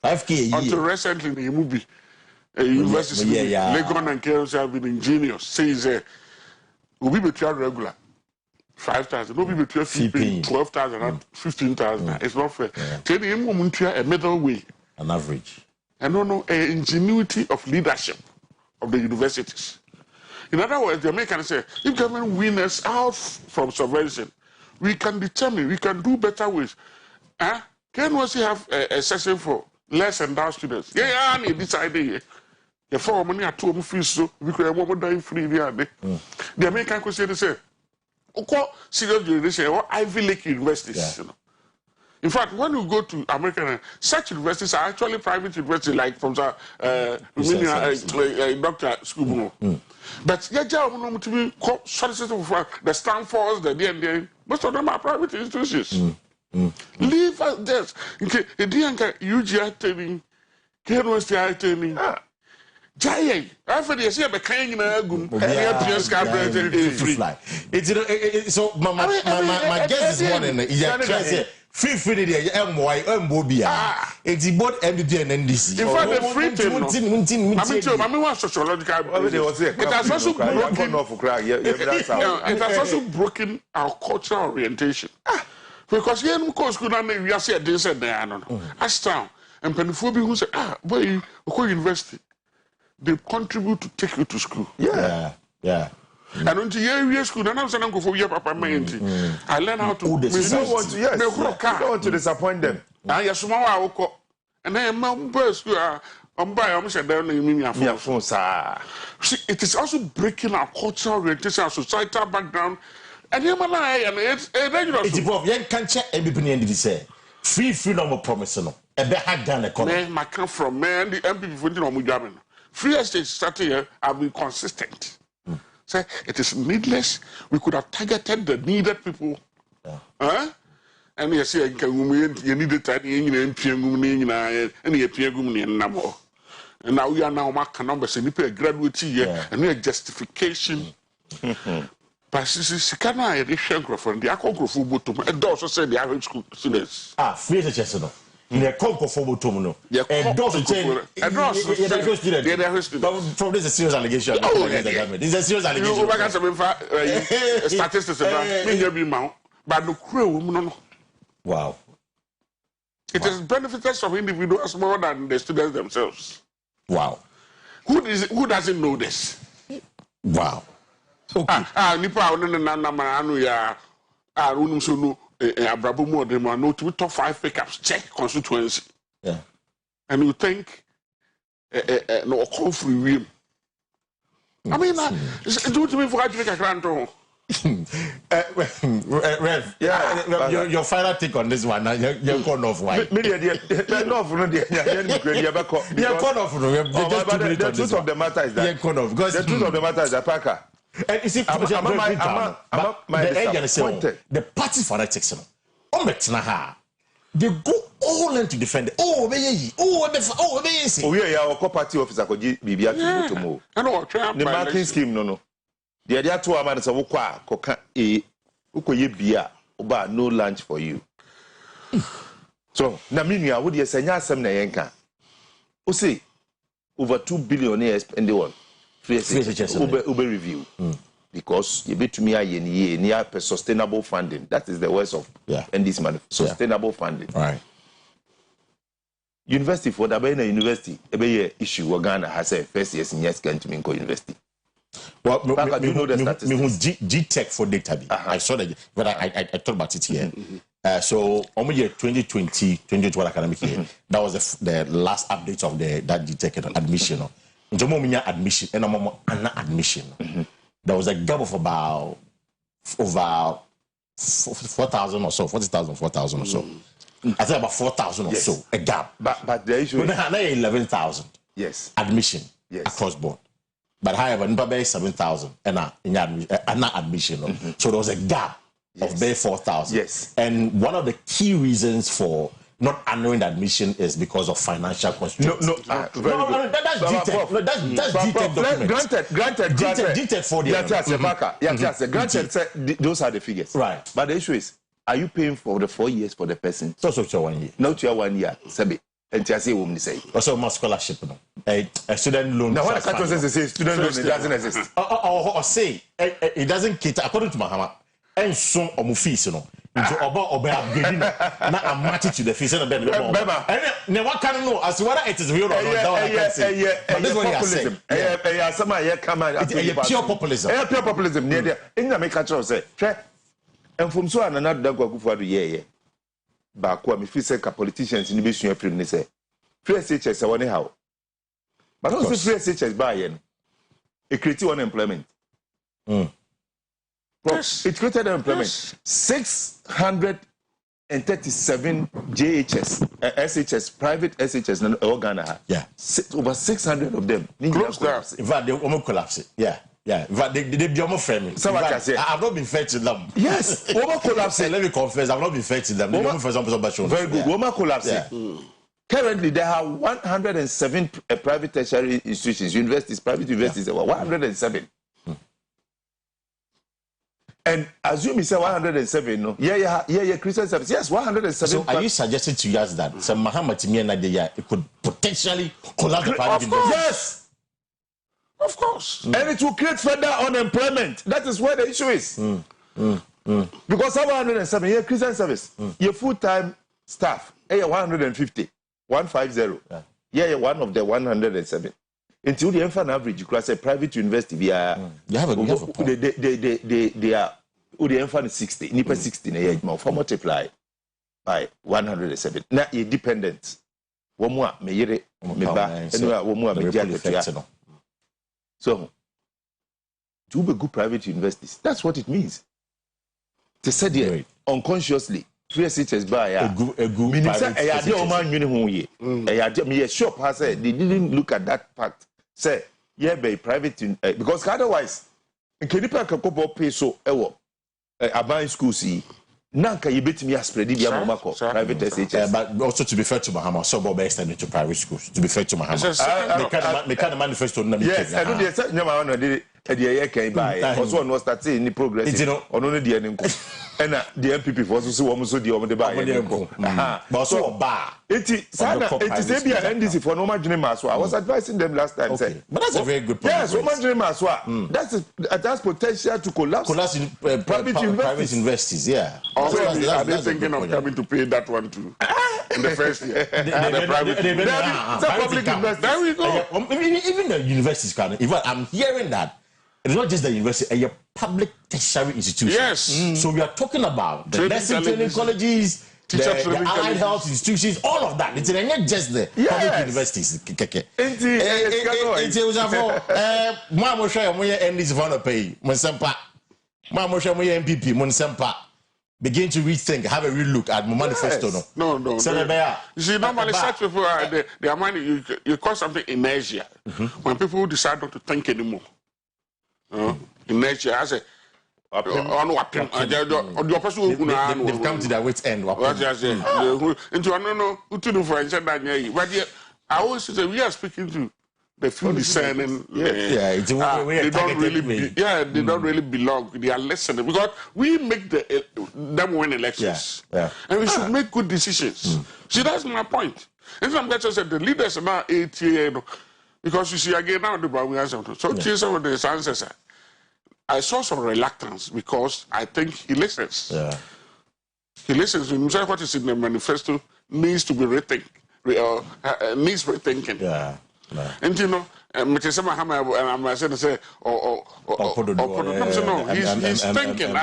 5K until recently in the movie university Legon and Kels have been ingenious says will be between regular 5,000 no be between 12,000 and 15,000 it's not fair tell him a middle way an average and no ingenuity of leadership of the universities. In other words, the Americans say if government wins us out from subvention, we can determine, we can do better ways. Can we have a session for less endowed students? Yeah, I need this idea. The for money at 2 fees, so we could have one dying free the American could say, serious university or Ivy League universities. You know. In fact, when you go to American, such universities are actually private universities, like from Dr. School. But the Stanfords, the DND, most of them are private institutions. Leave us this. Okay, the DNK, UGI training, KNUSTI training. Jay, after the year, became so my guess this morning is free there Mbobia. It's both MBD and NDC. In fact, the free team. I mean, sociological. It has also broken. It has also broken our cultural orientation. Because here in school, we are saying this and that. Ashtown and Penfobi who say, boy, you go university. They contribute to take you to school. Yeah. And until you school, and I'm saying, for your papa, I learn how to. You don't want to disappoint them. And yes, and then my boys are on by almost a down in it is also breaking our cultural orientation, our societal background. And you and it's young can't check everybody and say free freedom of promise. No, a bit hard done economy. Man, I come from man, the MP for the free estate starting here have been consistent. Say it is needless. We could have targeted the needed people. And you see, you need it at the and now we are now marking numbers and you pay a graduate here and a justification. But she cannot edition from the Akoko to and also say the average school students. Free education. In a conco for Botomo. From this is a serious allegation. This is a serious allegation. Statistics but no crew. Wow. It is benefited some individuals more than the students themselves. Wow. Who doesn't know this? Wow. Okay. Abrabo more than one no to top 5 pickups check constituency. Yeah. And you think no call free win. I mean do to me for make a grant. Rev, your final take on this one. You're corner of why? The truth of the matter is that the truth of the matter is that Parker. And you see, the party fanatics, they go all in to defend it. Our party officer could be the marking scheme, no. The idea to a man is a coca beer, no lunch for you. So, Naminia, would you say, Yasam Nayanka? Who say over 2 billionaires and the one? Uber review because you bet to me near sustainable funding. That is the words of and this man sustainable funding. Right. University for the university issue Ghana has a first years in years can to me university. Well, you know the statistics. G Tech for data. I saw that, but I talked about it here. So, almost year 2020-2021 academic year, that was the last update of that G Tech admission. Admission and admission. There was a gap of about over 4,000 or so, 40,000, 4,000 or so. I think about 4,000 or so, a gap. But the issue is 11,000. Yes. Admission across board. But however, Npabe 7,000 and admission. So there was a gap of bare 4,000. Yes. And one of the key reasons for not announcing admission is because of financial constraints. That's detailed. That's detailed document. Granted. Detailed for the granted. Those are the figures. Right. But the issue is, are you paying for the 4 years for the person? So 1 year. Not your 1 year. enti ase wo say also my scholarship no a student loan now when the country says student loan it doesn't exist or say it doesn't cater according to Mahama and so omo fees no so oba upgrade na am match to the fees and then and what can know as whether it is real or not that I can say but this one you say some here come and pure populism pure populism near there in the make catch say and from so another dankwa kufu ado ye ba ko me feel say ka politicians ni be sua prim ni say free SHS won how but also free SHS ba ye no it create unemployment Yes. It created employment. Yes. 637 JHS, SHS, private SHS, and Ghana. Yeah. Over 600 of them. Close down. In fact, they almost collapsed. Yeah. Yeah. In fact, they be almost framing. So what I say? I've not been fair to them. Yes. Almost collapsed. Let me confess, I've not been fair to them. Very good. Almost collapsed. Yeah. Currently, there are 107 private tertiary institutions, universities, private universities, 107. And assume you say 107, no? Yeah, Christian service. Yes, 107. So are you suggesting to us that some Muhammad it could potentially collapse the private industry? Yes. Of course. And it will create further unemployment. That is where the issue is. Because 107, yeah, Christian service. Your full-time staff, 150. 150. Yeah, one of the 107. Until the infant average, you could say private university via they are the infant 60, nipa 60 na year for multiply by 107. Now you dependent. One more me yere me ba anyway one more me dia. So to be good private universities, that's what it means. To say there unconsciously free SHS by a good private me sure they didn't look at that fact. Say, yeah, be private because otherwise, in Kenipa Kakopo pay so a school see. Nanka you bet me a spread the Amako private SHS. But also to be fair to Mahama, so Bob extended to private schools. To be fair to Mahama, they can't manifesto. Yes, I do the year came by. Also, no starting any progress. On only the end. And the MPP for also almost the over the bar. But so bar. It is maybe an NDC for no margin Maswa. I was advising them last time. But that's a very good point. Yes, no margin Maswa. That's potential to collapse in private universities. Yeah. Also, are they thinking of coming to pay that one too? In the first year. The private universities. There we go. Even the universities can. Even I'm hearing that. It's not just the university, a public tertiary institution. Yes. So we are talking about the nursing training colleges, the allied health institutions, all of that. It's not just the public universities. Begin to rethink, have a real look at my manifesto. No. You see, normally such people their money, you call something inertia. When people decide not to think anymore. Inertia, I say, they've come to their wit's end. But I always say we are speaking to the few discerning. They don't really belong. They are listening because we make them win elections, and we should make good decisions. See, that's my point. And some guys said the leaders are now 8 because you see again now the Bawuya something. So some of the answers. I saw some reluctance because I think he listens. He listens to himself. What is in the manifesto needs to be rethinking. Needs rethinking. And you know, I'm saying, he's thinking.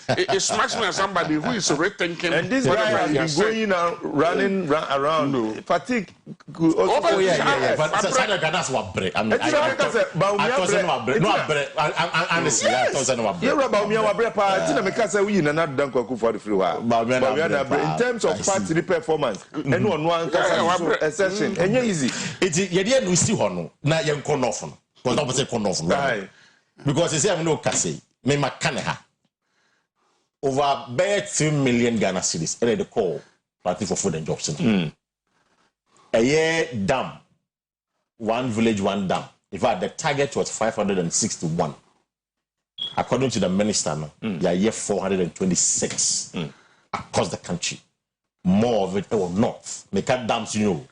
It smacks me as somebody who is rethinking. And this guy has been going running around. Fatigue. In terms of party performance, and one session, and easy. Because they say I'm no Kasi, me makaneha. Over 2 million Ghana cedis, and they call party for food and jobs. A year dam, one village, one dam. In fact, the target was 561. According to the minister, there are 426 across the country. More of it or not. Make up dams, you know.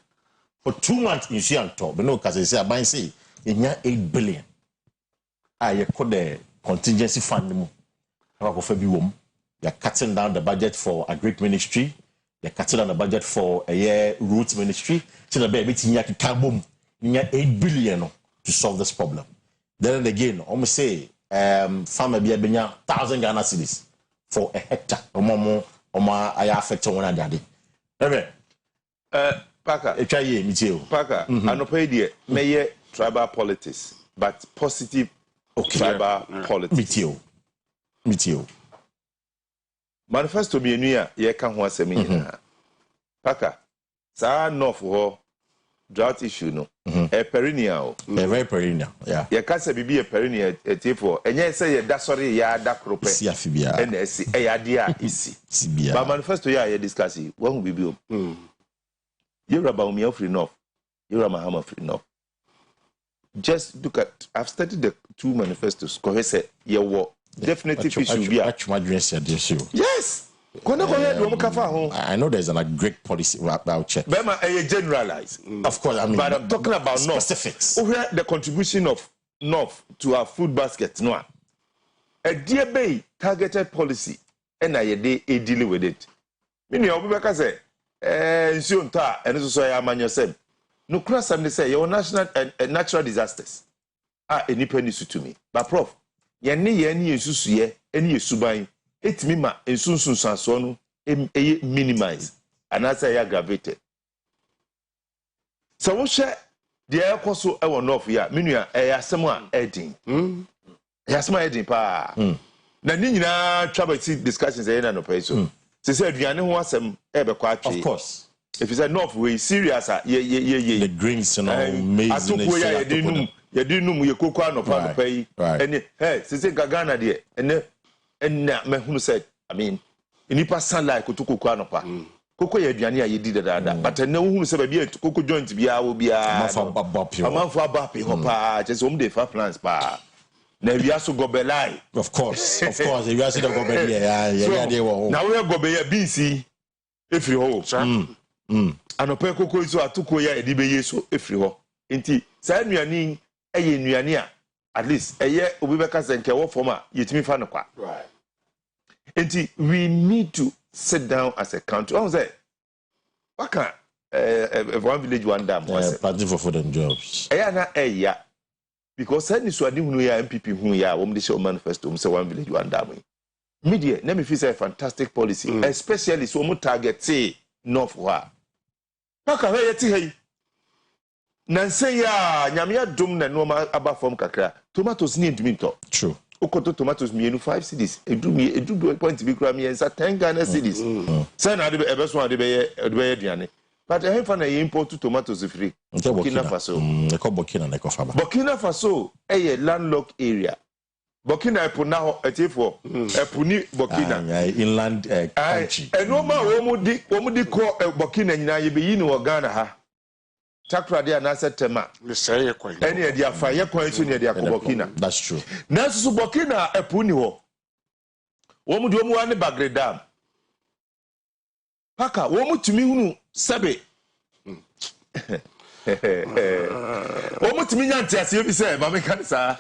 for 2 months in Shianto, but no, because they say, I might say, in 8 billion. I call the contingency fund. They're cutting down the budget for Agric Ministry. They're cutting down the budget for a year Roots Ministry. So the baby, you 8 billion to solve this problem. Then again, almost say, farmer be 1,000 Ghana cedis for a hectare. I affect one another. Parker, Parker, I know pay may tribal politics, but positive tribal politics. Meet you. Manifesto me nuya ye kan ho asemi Parker, sa north ho drought issue no perennial very perennial yeah ye ka se bibi perennial etifo enye se ye da sori ya da krope si afibia NSC e ya dia isi but manifesto ya ye discuss wo hu bibi o you raba umi free north you rama hama free north just look at I've studied the 2 manifestos ko say ye wo definitely issue be yes I know there's a great policy about check. Bema generalize. Of course, I mean, but I'm talking about specifics. Where the contribution of North to our food basket, no. A dear bay targeted policy, and I deal with it. Meaning, I'll say, Sionta, and so I am yourself. No cross and say your national natural disasters are any penny to me. But Prof, yenny susuye, any subai. It mima in soon sansonu minimize and as I aggravated. So what share the air coso our north ya minua someone edding. Yasma edding pa. Na nina trouble discussions no peso. She said you know what some ever quite. Of course. If you said north way serious the greens and all maize and you didn't know you cook no pay. And hey, she said Gagana dear and and me who said, I mean, inipa sunlight ko to koko anopa. Koko ye aduane a ye di dada. But no who say be to koko joint bia wo bia. Amanfo abapi ho pa, just home dey fa plans pa. Na wi aso gobelai. Of course, wi aso the gobelai ya dey wo. Na we gobe ya binsi efiri ho. Anopa koko iso atoko ya edi be yeso efiri ho. Enti sa nuane eye nuane a at least eye obi be ka se nke wo form a yetimi fa no kwa. Right. And we need to sit down as a country. I was say, what can one village, one dam? Party for food and jobs. Yeah, because I need to do MPP who ya woman show manifesto. Say one village, one dam. Media, let me feel a fantastic policy, especially so much target say north wa. Paka hey. Nanse ya nyamia dum na no ma aba form kakra. Tomatoes need to minto. True. Okoto tomatoes mienu 5 cedis edu point bi kura mi ensa 10 Ghana cedis say na de be so de be aduane but e fa na import tomatoes free Burkina Faso Burkina Faso e landlocked area Burkina epo na ho etifo epo ni Burkina inland country eno ma wo mu di ko Burkina nyina ye be yi ni wo Ghana ha Takra dia na setema. Any dia fa ye kwan so ne dia ko Burkina. That's true. Na so Burkina epu ni ho. Wo mu di wo mu wa ne Bagredam. Paka wo mu tumi hunu sebe. Wo mu tumi nyante ase bi se ma me kan sa.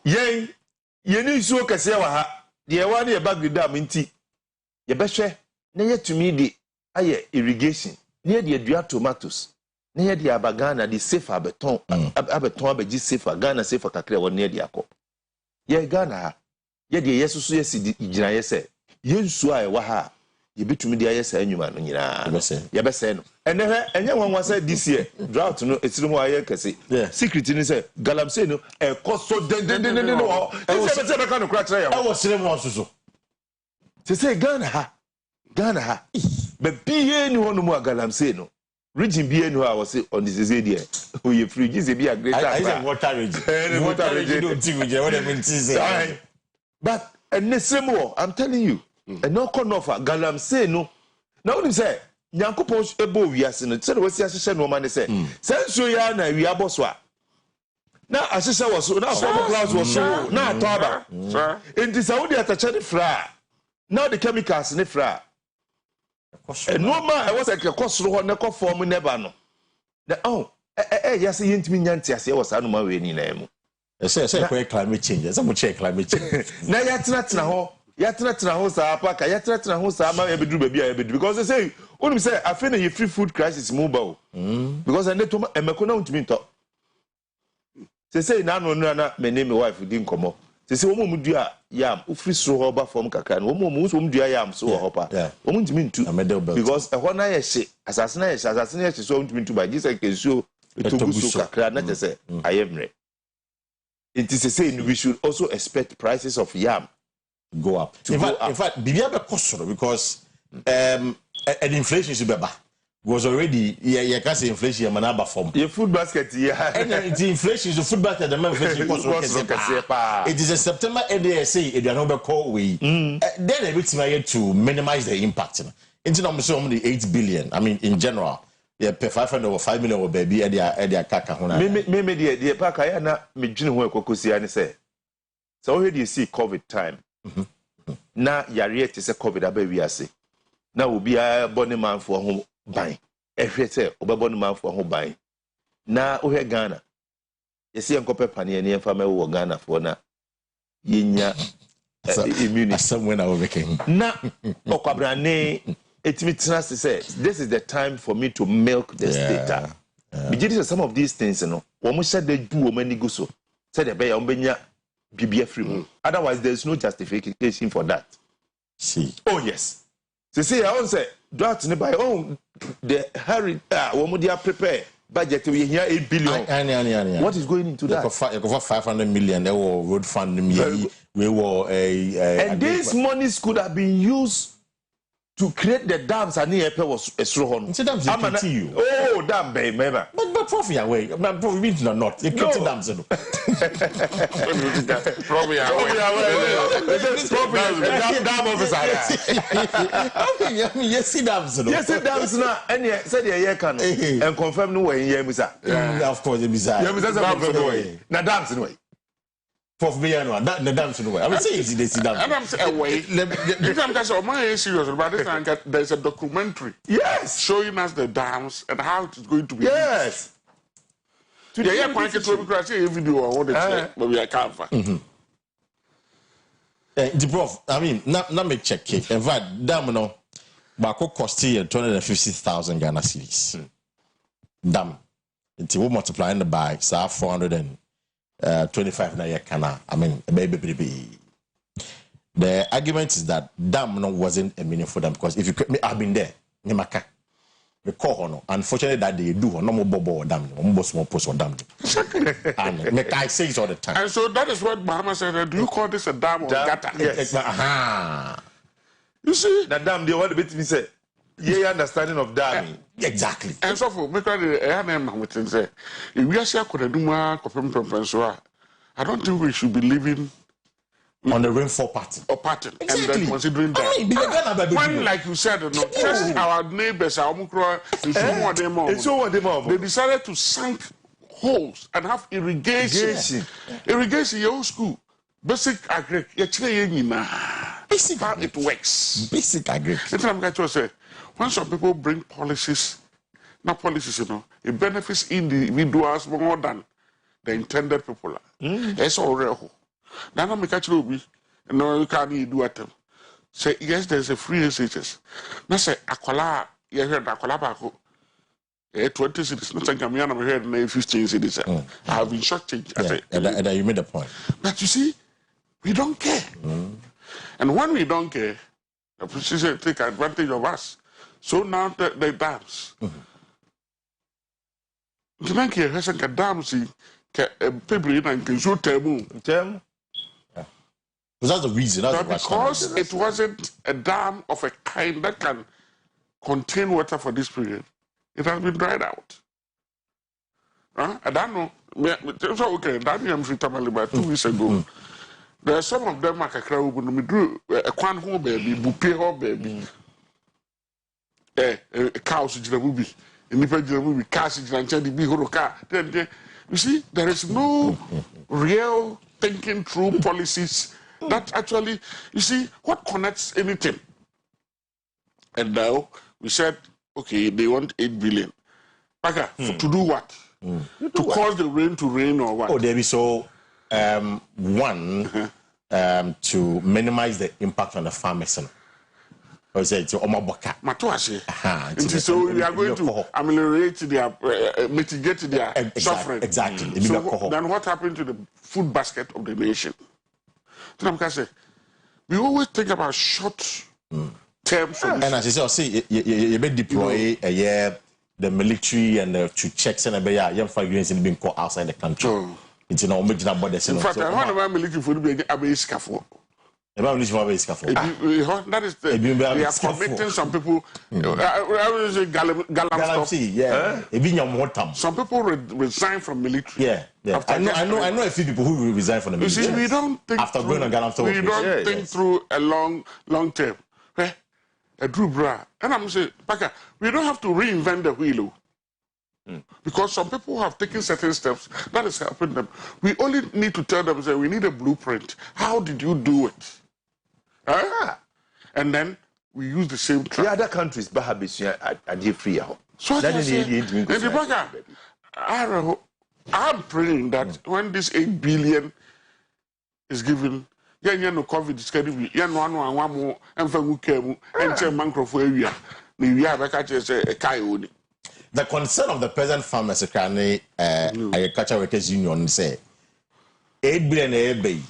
Yen ye ni suo kase wa ha. De wa ne Bagredam nti. Ye behwe na ye tumi di aye irrigation. Ne de dua tomatoes. Ne dia bagana di safer beton abeji safer Ghana safer kakre won ne dia ko ye Ghana ye de yesusu ye si gina ye se ye nsu a wa ha ye bitumi dia ye se anwuma no nyina ye be se no ene enye nwanwa se this year drought no etirimu aye kese secret ni se galamsey no e koso den no e se be ka no kra kra ye e wo sire mo soso se Ghana ha be biye ni hono mu galamsey no region be no I was on this is there. Oh, you free is be a great I said water region. Water region don't think we what I say. But and the same more, I'm telling you. And no corner of galamsey no. Now you say Nyankopon ebo wiase no. Say we see asese no man say. Senso ya na wi aboswa. Na asese was so na form class was so na toba. In this Saudi atachani fra. Now the chemicals ne fra. No man I was like a cost ro ne ko form never no Yes, you intimi nyanti ase was anuma we ni na mu. Say climate change. Some check climate change. Na yatena ho sa apaka yatena ho sa ma ebedru ba bia ebedru because they say only say I feel a free food crisis mobile. Because I need to emeko na untimi nto. Say na no na me name wife di nkomo. Say wo mu dua yam ufri so ho ba form kakra no wo mu dua yam so ho pa. Wo mu ntimi ntu because e ho na ye hye asase na ye hye so ntimi ntu ba Jesus kesuo etogu so kakra na say ayemre. It is saying we should also expect prices of yam go up. In fact, because an inflation is better. Was already you can say inflation manaba form. Your food basket, and the inflation is the food basket. The inflation it is a September NDSA. It is another call we. Then everything to minimize the impact. Into number so only 8 billion. I mean, in general. Yeah, per 500 or 5 million or baby, Edia Kaka. Maybe the Paka, na me June who Kokusi and say. So already you see COVID time. Now, Yariet is a COVID, baby, I say. Now will be a bonny man for home buying. Every say, Obabon man for home buying. Now, Ohe Ghana. You see, Uncle Penny and family who Ghana for now. Yinya immunity. Someone I will making. Now, Okabrane. It means to say this is the time for me to milk this data. Because some of these things, you know, almost said they do many go so. Said the bay ombenya BBF free. Otherwise, there is no justification for that. See. Oh yes. So say I won't say that by the Harry woman they are prepared. Budget we here 8 billion. What is going into that? 500 million. They were road fund. We were and these monies could have been used to create the dams and the airport was a straw on. Oh, damn, baby, remember. But Prof, away. But Prof, means not. The kitchen dams. Probably dam officer. Yes, see dams. Yes, see dams now. And you said you can and confirm no way in Yemisa. Of course, it is. Now, dams in way. Prof Biano, that the dams in the way. I would say it's the dams. And I'm saying, wait, my is serious about this, and there's a documentary. Yes. Showing us the dams and how it is going to be. Yes. Today, I can't get to a video on the check, but we can't find. The Prof, I mean, not me check it. In fact, dam no, Bako cost here 250,000 Ghana cedis. Dam. Until we multiply the by, so 425 na yakana. I mean, baby. The argument is that dam no wasn't a meaningful dam because if you I've been there, Nimaka. The call unfortunately that they do no more bobo dam, no small post or dam. And I say it all the time. And so that is what Bahama said. Do you call this a dam or gutter? Yes. You see, the dam they want to be say. Yeah, understanding of damming. Exactly. And so for me, say, if we are saying I don't think we should be living on the rainfall pattern. Or pattern. Exactly. And then considering that. I mean, when, like you said, just our neighbors, they decided to sink holes and have irrigation. Irrigation, your school. Basic agri. Basic how it works. Basic agri. That's what I'm going to say. When some people bring policies, not policies, you know, it benefits individuals more than the intended people. That's all real. Now I'm catch you no, you can't do it. Say yes, there's a free SHS. Now say Akua, you heard Akua Bako. 20 cities, not saying I'm here 15 cities. I have been shocked. And you made a point. But you see, we don't care. And when we don't care, the politicians take advantage of us. So now the dams. You don't care, has a dam, see, people in can shoot them. That's the reason. But because it wasn't a dam of a kind that can contain water for this period, it has been dried out. I don't know. So, okay, that I'm free about 2 weeks ago. There are some of them like a crowd when we drew a quan home baby, bupe home baby. A cows in the movie, and if I do the movie, cars in the big car. Then you see, there is no real thinking through policies that actually, you see, what connects anything. And now we said, okay, they want 8 billion. Okay, to do what? To cause the rain to rain or what? Oh, there be so one to minimize the impact on the farmers. Or say to Omaboka. Matuasi. So we are going to ameliorate their mitigate their suffering. Exactly. So then what happened to the food basket of the nation? We always think about short term solutions. And as you say, you may deploy a year the military and to checks and a young figurines being caught outside the country. It's an original body. In fact, I want to military for the scaffold. That is they are committing some people. I say some people resign from military. Yeah. I know a few people who resign from the military. You see, we don't think after going on Galam we don't think through a long term. A true bra. And I'm saying, Paka, we don't have to reinvent the wheel. Because some people have taken certain steps that is helping them. We only need to tell them, say, we need a blueprint. How did you do it? And then we use the same track. The other countries, Bahabis, are free. So I'm praying that when this 8 billion is given, no COVID is getting one more and for Mukemu and Mangrove we have a Kayoni. The concern of the present farmers, Agriculture Workers Union, say 8 billion a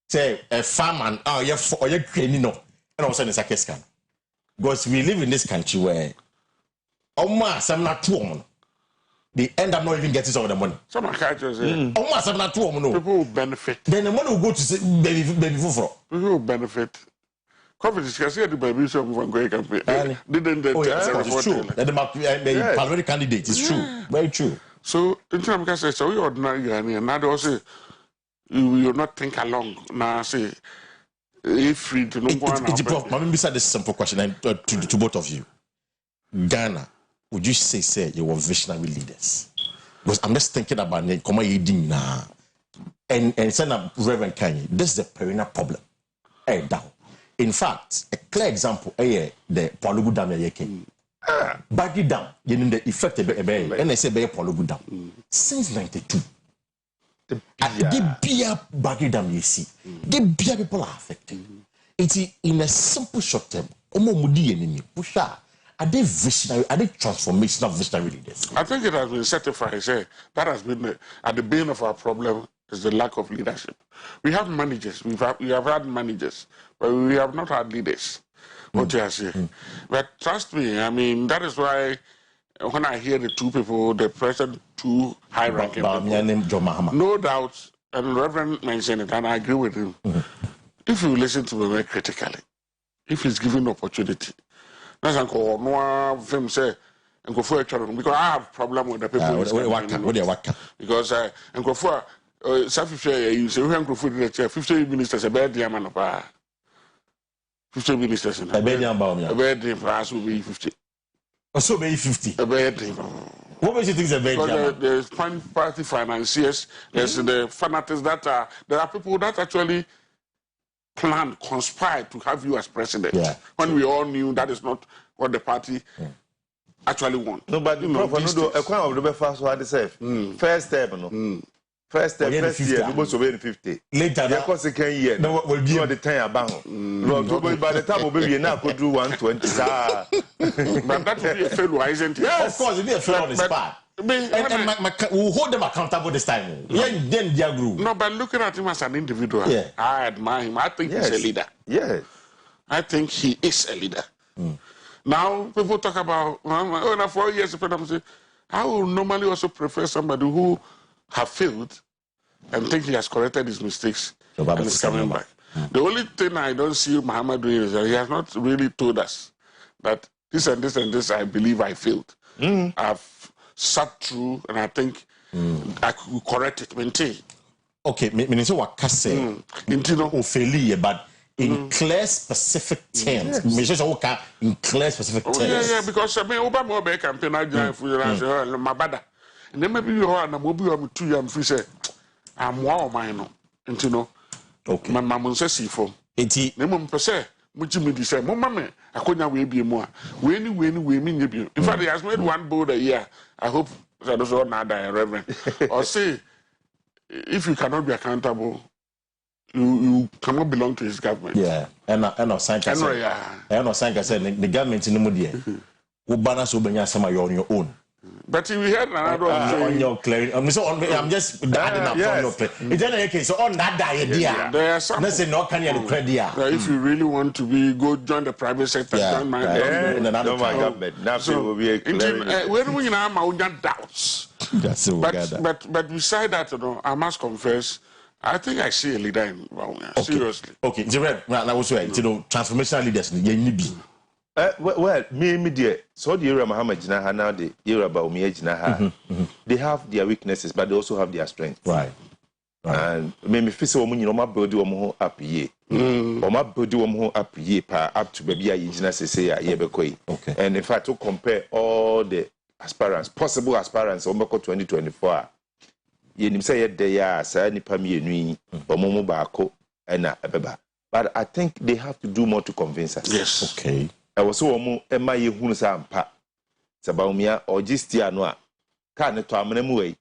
say a farmer or you're training and also in a scan. Because we live in this country where almost I'm not too they end up not even getting some of the money. Some catchers almost I'm not too people will benefit. Then the money will go to say baby for people will benefit. COVID is the baby so from going campaign. Didn't they? It's true. The parliamentary candidate is true. Very true. So in terms of say so we ordinary and now also you will not think along. Now say if free to no one. Let me beside this simple question to both of you. Ghana, would you say you were visionary leaders? Because I'm just thinking about it. Come on, now, and send up Reverend Kanye. This is a perennial problem. Down. In fact, a clear example, the Palugu Dam yake. Baggy Dam, you know the effect of and I say Palugu Dam since '92. The beer Baggy Dam you see, the beer people are affected. It's in a simple short term. Omo mudi enemy pusha. Are they visionary? Are they transformational visionary leaders? I think it has been certified. That has been at the bane of our problem is the lack of leadership. We have managers. We have had managers, but we have not had leaders. What you are saying. But trust me, I mean that is why when I hear the two people, the present two high-ranking people, no doubt, and Reverend mentioned it, and I agree with him. If you listen to me very critically, if he's given opportunity. That's no film say because I have problem with the people. Because you say 50 ministers a bad diamond of 50 ministers in a bad will be 50. So be 50. A bad what makes you think it's a bad diamond? There's party financiers, there's the fanatics that there are people that actually planned, conspired to have you as president. When we all knew that is not what the party actually want. No, but first step, no. First step, first year, we must obey 50. Later, the second year, no, will be on the time about. No, by the time we now could do 120. But that will be a failure, isn't it? Of course, it will be a failure on the spot. And we'll hold them accountable this time. Then their group. No, but looking at him as an individual, I admire him. I think he's a leader. Yes. I think he is a leader. Now, people talk about, now 4 years, I will normally also prefer somebody who have failed and think he has corrected his mistakes and is coming back. The only thing I don't see Muhammad doing is that he has not really told us that this and this and this, I believe I failed. I've sat through and I think I could correct it, maintain. Okay, Minister Wakase, but in clear specific terms. In clear specific terms. Yeah, because I mean, Obama campaign, I joined for my bad. And then maybe you are, and I'm going to you, I'm free, say, I'm wow, my no. And you know, okay. My mom says, see for 80. Nemum per se, Muchimidi say, Mama, I couldn't we be more. When mean you. In fact, he has made one board a year. I hope that also not die, Reverend. Or say, if you cannot be accountable, you cannot belong to his government. Yeah, and Sanka said, the government in the Mudia. Ubana so benya sama you're on your own. But we had another on your clearing. I'm just adding up on your play. It's any case. So on that idea, there are some. Let's say no can you credit. If you really want to be good, join the private sector. Join my government. Now will be a clearing. When we now my doubts. But beside that, I must confess. I think I see a leader in Bawumia. Seriously. Okay. Now also, transformational leaders. You need be. Well, me dear, so the era Muhammad Jinaha now the era Bawumia Jinaha, they have their weaknesses, but they also have their strengths. Right. And me feel woman, you know, my body woman up ye, or my body woman up ye, up to baby Jina say a yebekoi. Okay. And in fact, to compare all the aspirants, possible aspirants, Omako 2024, you say they are Sani Pami Nui, or Momo Bako, and Abeba. But I think they have to do more to convince us. Yes. Okay. I was so Emma Yehunsa and Pa Sabaumia or Gistianoa. Can it to Amenemue?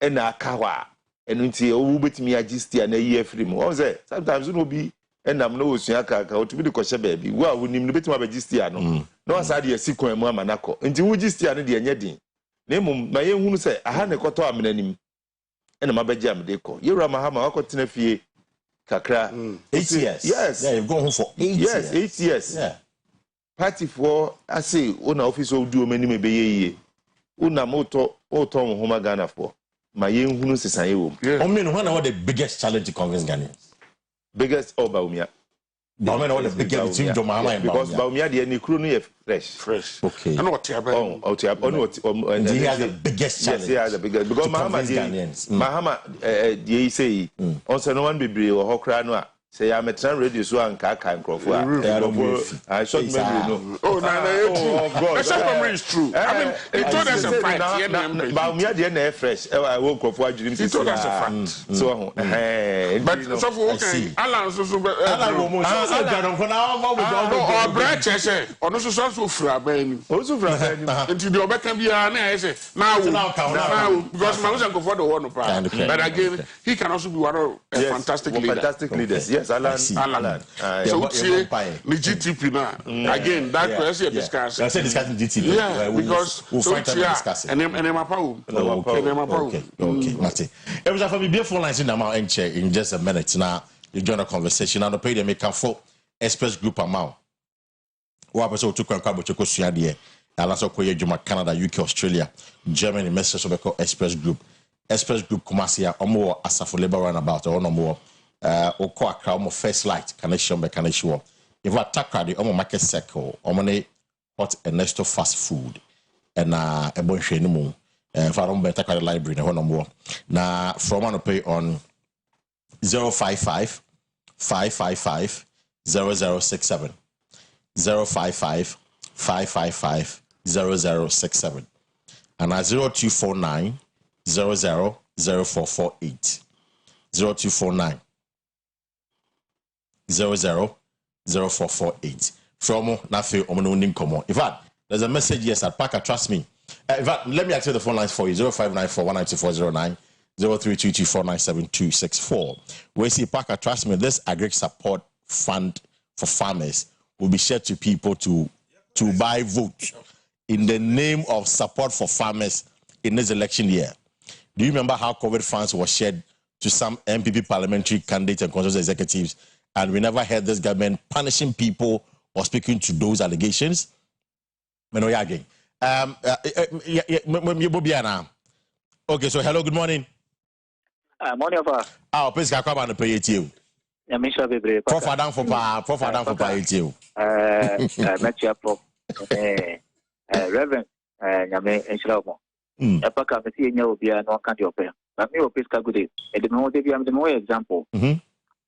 And a kawa. And until you bet me a Gistian a year free more. Sometimes it will be, and I'm no Siaka to be the Kosha baby. Well, we need to bet my Gistiano. No, as I dear Siko and Mamanaco. Until we Gistian the Anyadin. Name my young say, I had a koto amenim. And my bedjam deco. You're a Mahama, Cotinefi Kakra. 8 years. Yes. Yeah, you've gone home for 8 years. Yes, 8 years. Yeah. Party for I say on office will do many maybe ye. Una moto autumn home Ghana for my young Hunus is I mean, one of the biggest challenge to convince Ghanaians. Biggest or Bawumia. Bawumia the biggest between Jomama and because Bawumia the any crew fresh. Okay. And what and he has the biggest challenge. Yes, he has the biggest because Mahama they say also no one be or Hokranoa. Say I'm a train radio so and Kaka and Crawford. I shot memory. Oh, God. That memory is true. I mean, he told us a fact. But me at the end fresh. I woke up for dreams. He told us a fact. So, but so for okay, Alan so Alan branch say, ono so fra ben. Also fra ben. Until the obeka bia na I say, now because my husband go for the one but again, he can also be one of fantastic leaders. Yes. Alan. So the GTP now. Again, that question discuss. I said discussing GTP. Yeah, because we'll find time to discuss it. And Okay, Martin. It was a beautiful line in the in just a minute. Now you join a conversation. Now the pay them make a full express group amount. What episode took on Kabuchoko Suadia, Alaso Koye Juma, Canada, UK, Australia, Germany, message of express group. Express group Kumasia, or more Asafo Labor Runabout, or no more. Oko Accra, omo first light connection be connection. If we attack the omo market circle, omo hot and next to fast food, and a bunch no more. If I don't be attack the library, no more. Now from one pay on 055 555 0067 055 555 0067 and 0249 000448 0249 000448. From Nafi Omonim Komo. In fact, there's a message yes at Parker, trust me. In fact, let me activate the phone lines for you 0594 19409 0322497264. We see Parker, trust me, this agri support fund for farmers will be shared to people to buy vote in the name of support for farmers in this election year. Do you remember how COVID funds were shared to some MPP parliamentary candidates and constituency executives? And we never heard this government punishing people or speaking to those allegations. Okay, so hello, good morning. Morning, Papa. Please come and pay it you. Prof Adam for pay it you. Met you up. Reverend, Yame and Shalom. Papa, I see you be no country of but me, please, good day. And the more the more example.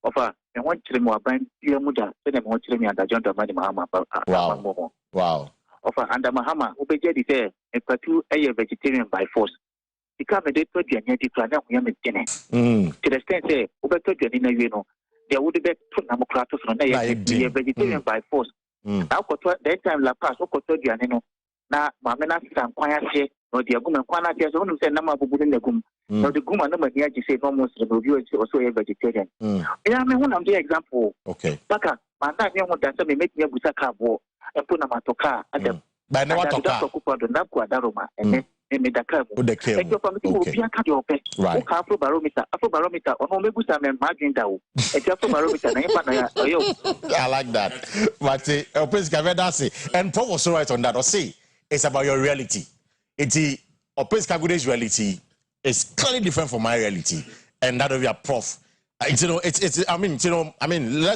Offer. I want to more buying your mother, then I want to me and the John Money Mahama. Wow. Offer under Mahama, who be jadi there, a platoon a vegetarian by force. Become a day to the plan, we am in dinner. To the extent say, Uber to the dinner, you know, they would be put Namocratus on a vegetarian by force. Now, that time La Paz, what could you know? Now, Mamma Sam Quayase, or the Agum and Quana, there's only say number of the Gum, or the Guma number here to say almost the review also a vegetarian. I mean, one of the example. Okay. Baka, my young one that may make me a Busaka war and put a matoka at the by never talk about the Napua Daroma and then. Okay. Right. Afro barometer, or maybe some margin down. I like that. But please, Gavedasi, and Paul was so right on that. Or say it's about your reality. It's Ope's reality is clearly different from my reality, and that of your prof. Let's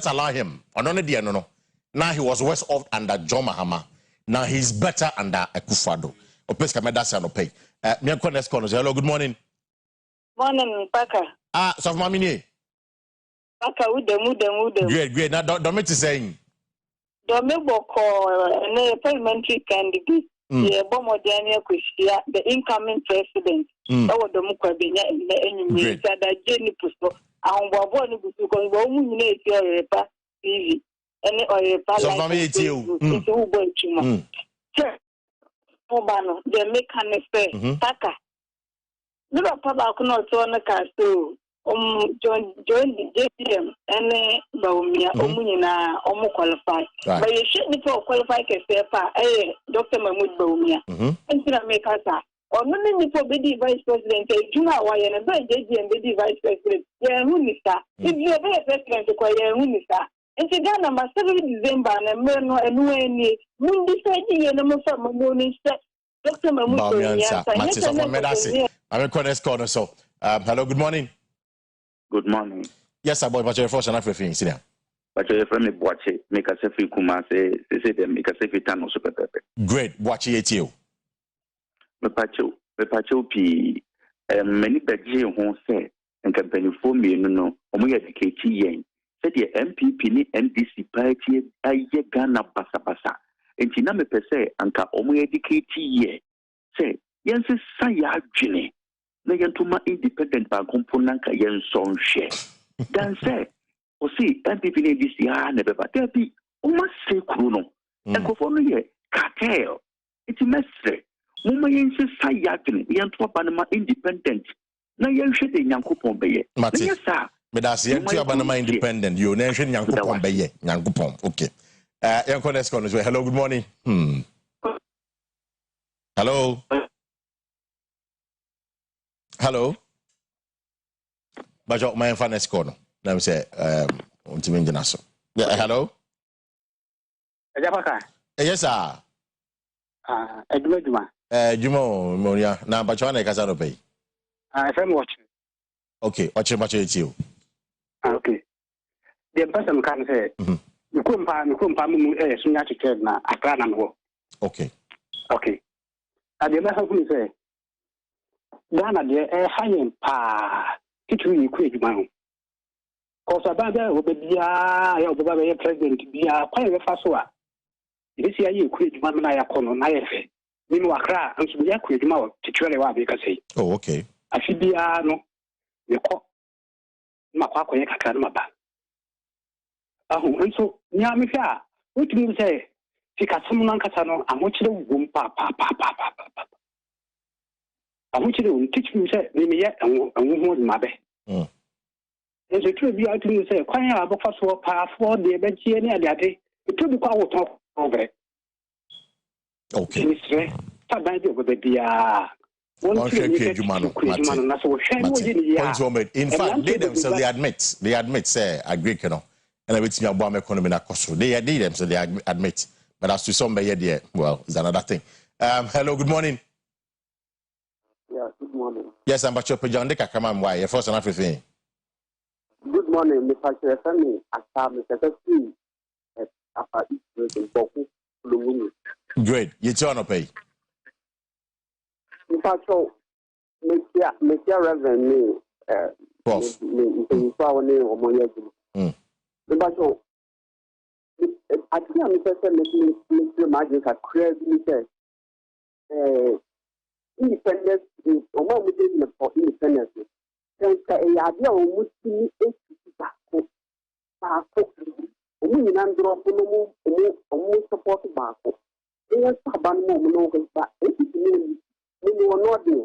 allow him. No. Now he was worse off under John Mahama. Now he's better under Akufado. Hello, good morning. Morning, Paka. So Mamini. Paka, udem. Great. Now, don't saying. A parliamentary candidate. The Bomodania Kwesi, the incoming president. Our Democratia in the enemy. That Jenny Pusto, and Waboni Busuko, Oyerepa TV. And Oyerepa. So Mamini, it's you. The mechanism, Taka. Never Papa could not turn a castle. John JPM and Baumia, Omunina, Omo qualified. But you shouldn't qualify as Dr. Mahmoud Baumia. And to make us or nothing for the vice president, Juna Wyan, and the vice president. Yeah, Munista. If you are the president, acquire Munista. And to Ghana, my 7th December, and Merno and Wendy, Mundi said, and a Muslim morning set. Dr. Mahmoud, I'm a corner. So, hello, good morning. Good morning. Yes, about what your first and everything. Sit down. But your friend Boache, make a selfie Kuma say, make a selfie Tano Super Pepe. Great, Boache it you. Mepacho P. Many Baji who say, and company for me, no, only educate yen. Said the MPP NDC party, I ye Ghana Basa. And Tiname per se, Anka Omo educate ye. Say, yes, Saya Jini. Nayantuma independent by component yen song share. Then say, o see, MPP this year, never but there be almost say Kruno. And go for me, cartel. It's a message. Muma yen Saya Jini, Yantwa Banama independent. Nayan should in Yankupon Bay. Yes, sir. But that's the entry Banama independent. You mentioned Yankupon Bay. Yankupon. Okay. Hello, good morning. Hello. Bajo, my fan is corner. Let me say, hello. Yes, sir. Jumo, Monia. Now, Bajo, I can't pay. I'm watching. Okay, watching you. Okay. The person can say, you couldn't soon to tell now. I can't go. Okay. And the matter who say, Ghana, the high pa, it will quick man. Cause about that, will be a president, be a quite a fast one. This year, you quit man, I call on IFA. Meanwhile, and so we are quick mouth to tell you what we can say. Oh, okay. I should be no, you call Maquaco Yakanaba. And so, Yamika, what do you say? Ticasum Casano, and what you do, papa. I want you to teach me, say, yet, and won't mother. There's a true be out to say, quite a book for path for the Benchi and the day. It took the power talk over it. Okay. In fact, they themselves they admit, say, agree, you know, and everything about economy na cost. They themselves they admit, but as to somebody there, well, it's another thing. Hello, good morning. Yeah, good morning. Yes, I'm Bacho Pejandeka. Come on, why? Your first and everything. Good morning, Mr. Family. Mr. Great. You turn up, eh? In fact, so, Mr. Reverend, Prof. I think I'm Mr. Magic at crazy, independence is for independence. Since the idea of Muslim baako omu nyina ndrop no mu support baako e saban mo no ko ba e ti ni no de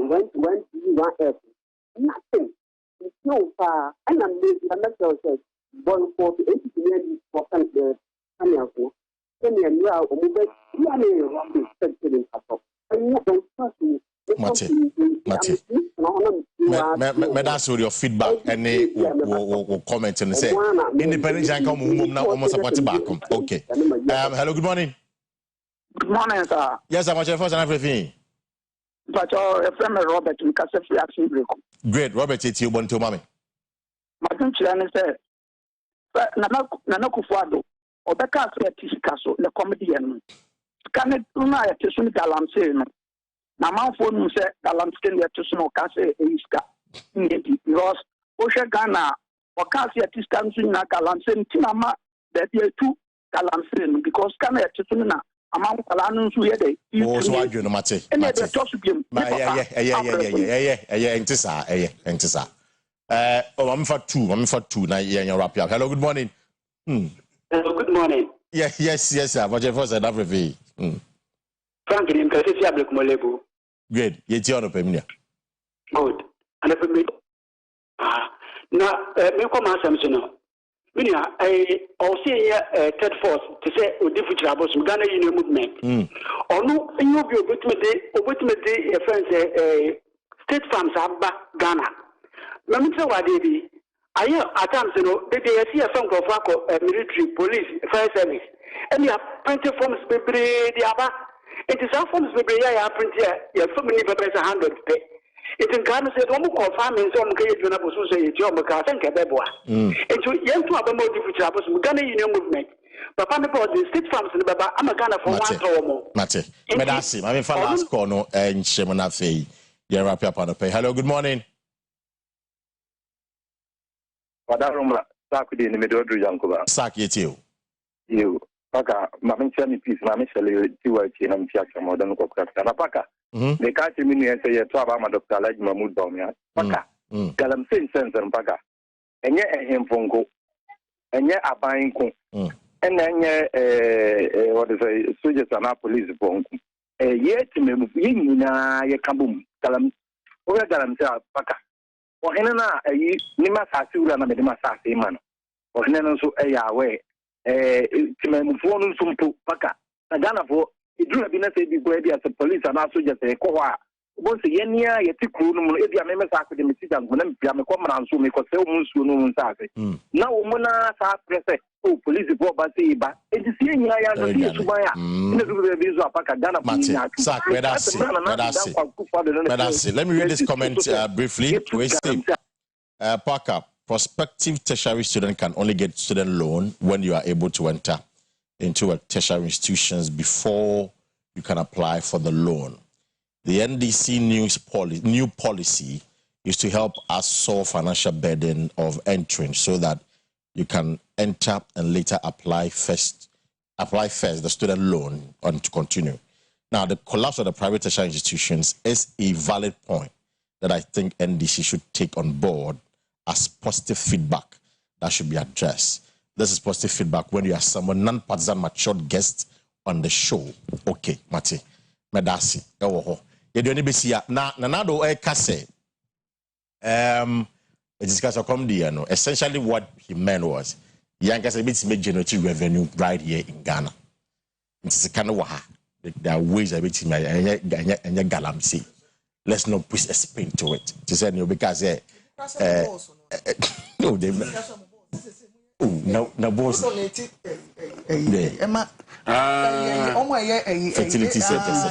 when you want it nothing no pa and I'm not sure boy for 80% the panel ko any and you are omu be you are the expecting pato and you don't trust me Mate. That's with your feedback and will comment and say independent and come home now almost a party back. Okay. Hello, good morning. Good morning, sir. Yes, I'm watching first and everything. But your friend Robert in Casafia Simbrico. Great, Robert, it's you, Bonto Mammy. Madam Chian said, Nanakufuado, or the castle at Tisicaso, the comedian. Can it do not at Tisun Galamse? Na manfo say galamskin ya tusuno kase eiska nedi because osha Ghana o kase ya tiskan na galamsen tinama that ye tu galamsen because kana ya tusuno na amam kala nu su ye de o so adwe no mate ene de to su biem entisa o mamfa 2 na ye wrap up. Hello, good morning. Hello, good morning. Yes sir, but first and everything. Franklin in Casafia Black Molebu. Good. Yeti ono pemnia. Good. And if me na me come asem so no. Minia I see third force to say odi fuchira boss Ghana Union movement. Onu enyo bi obetime de e friends state farms abba Ghana. Na me tell wade bi aye at times no they see a friend of military, police, fire service. And you have plenty forms bebre di aba. It is our forms bebre ya print here. You have so many papers 100 pay. It in Ghana said, "Omu confirm in some case you na bosu say you am ka thank ebeboa." It you yentu abamo di future bosu Ghana Union movement. Papa me the state farms in baba am Ghana for one to mo. Mate. Medasi, I mean for last call no enchemona fei. You wrap up on the pay. Hello, good morning. Wadarumla sakudi ni medodru yankuba. Sak yetio. You. Paka mamencha mi peace mamencha le tiwa chi na mtia kama odano kwa kutafuta na paka ne kati mimi yese yetu aba ma Dr. Alhaji Mahmoud Bawumia paka galam sense paka enye ehemfongo enye abanku enye what is say soldiers and police bonku yeti memu yinina ye kabum galam o galam sa paka o henana ni masasi ura na me masasi mano o henana so yawe timemufo no sumpo paka na Ghana fo idura bi na say bi go e as police and soldiers e ko ho a bo se yenia ye tikuru no e bia me mesa akode me tiga ngona me bia me ko mra nso me ko se o munsuo no nsa ase na wo mo na sa presse o police bo ba se ba e ti se nyina ya no ti suban ya ina du be zo apaka Ghana fo nya Sak medasi. Let me read this comment briefly. Parker, prospective tertiary student can only get student loan when you are able to enter into a tertiary institutions before you can apply for the loan. The NDC new policy is to help us solve financial burden of entering so that you can enter and later apply first the student loan and to continue. Now, the collapse of the private tertiary institutions is a valid point that I think NDC should take on board as positive feedback that should be addressed. This is positive feedback when you are someone non-partisan matured guest on the show. Okay, Mate. Medasi. Essentially what he meant was generating revenue right here in Ghana. It's kind of there are ways of it and galamsey. Let's not put a spin to it. To say because no, they no boss. Fertility centers.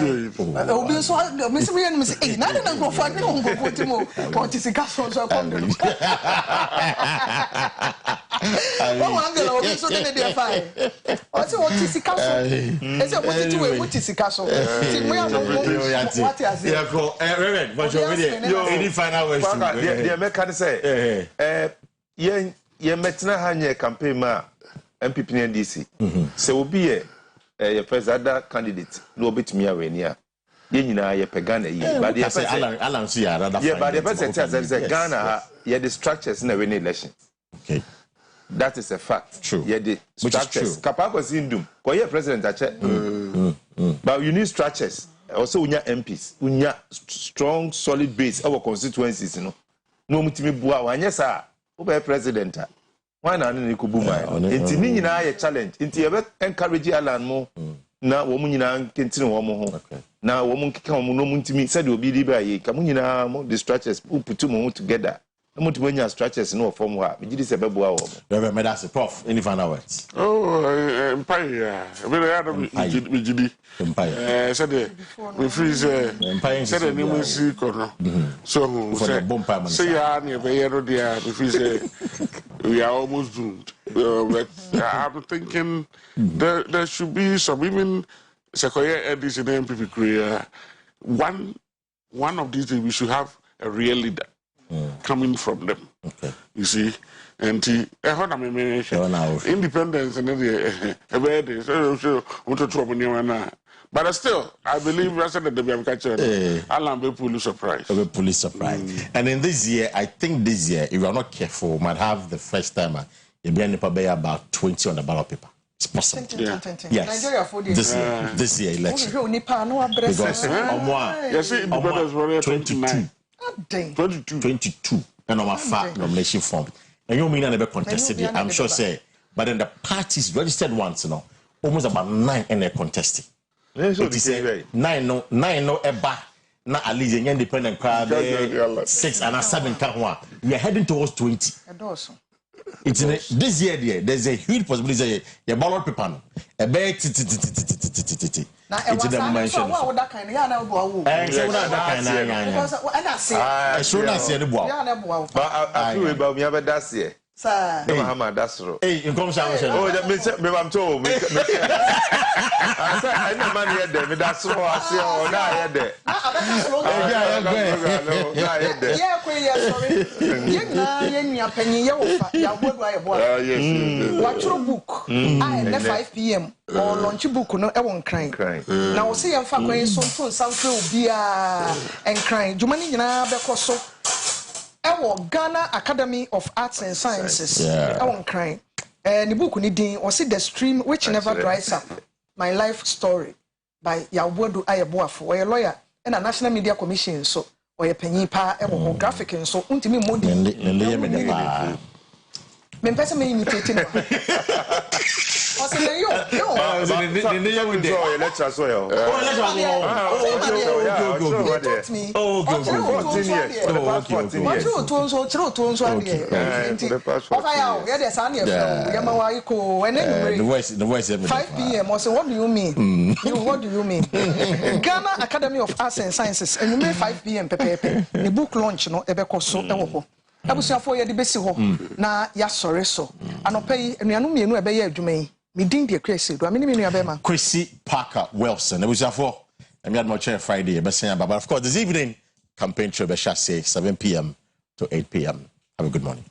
Any final words? Ye metina hanye campaign ma MPP ni NDC. Se obi ye first other candidate no obetumi aweni a. Ye nyina ye pegana ye. But ye say Alan so ya rather. Yeah, but the person say Ghana ye the structures in a winning election. Okay. That is a fact. True. Yeah, the Which is structures. true. Kapako Zindum. Koye president But you need structures. Also, unya MPs. Unya strong, solid base. Our constituencies, you know. No mutimi bua. Wanye sa. Ube president. Why na ni kubuma? Inti ni nyina ye challenge. Inti ebe encourage Alan mo. Na womu nyina kentini womu ho. Na womu kika womu no mutimi. Said obi di ba ye. Kamu nyina mo the structures. Putu mo together. No mutimi structures no form wa. Bijidi se beboa wo. Reverend Medasi, Prof. Any final words? Empire. Bijidi. Empire. Said we freeze. Said the name is Kono. So say ya near Bayero dia. We freeze. We are almost doomed. But I'm thinking there should be some even Sequoia Edis in MPP career. One of these days we should have a real leader coming from them. Okay. You see, and independence and but still, I believe I said that they have catched Alan be fully surprised. Be fully surprised. And in this year, I think this year, if you are not careful, might have the first timer. You'll be about 20 on the ballot paper. It's possible. Yeah. Yes. This year election. Because yes, independence were 22 and on my fact nomination form. And you mean I never contested it, I'm sure say, but then the parties registered ones, you know, almost about 9 and they're contesting. It is 9 no eba na at least independent crowd 6 and 7 can we are heading towards 20. It's in this year there's a huge possibility the ballot paper no e be na e was mention what that kind ya na bo that kind because and I say but I feel about me have that year. Sir, no Muhammad that's true. Hey, you come show me. Oh, me I'm told me. I say I no man here there. Me that's true. I say oh na here there. Yeah, sorry. You na yen penny ya ofa. Ya bodwa ya boa. Yes. What your book? I at 5 p.m. or launch book no e won crying. Now see you fa kwen so to sanfre obi a en crying. Jumani nyina be koso. Ghana Academy of Arts and Sciences. I won't cry. The book ni din or see the stream which never dries up. My life story by Yawodu Ayeboafo, a lawyer and a National Media Commission. So or a penny pa graphic and so ultimately modi. Me pesa me imitating. I said yo. Lecture so yo. What do you mean? What do you mean? Ghana Academy of Arts and Sciences and you may 5 p.m. pepe. The book launch no ebeko so ewo. Abusuafo ye de besi ho na ya sore so. Anopai enuanu mienu ebe ye adwuma yi. Kwesi Parker Wilson. Abusuafo emi admo chair Friday but of course this evening campaign show be 7 p.m. to 8 p.m. Have a good morning.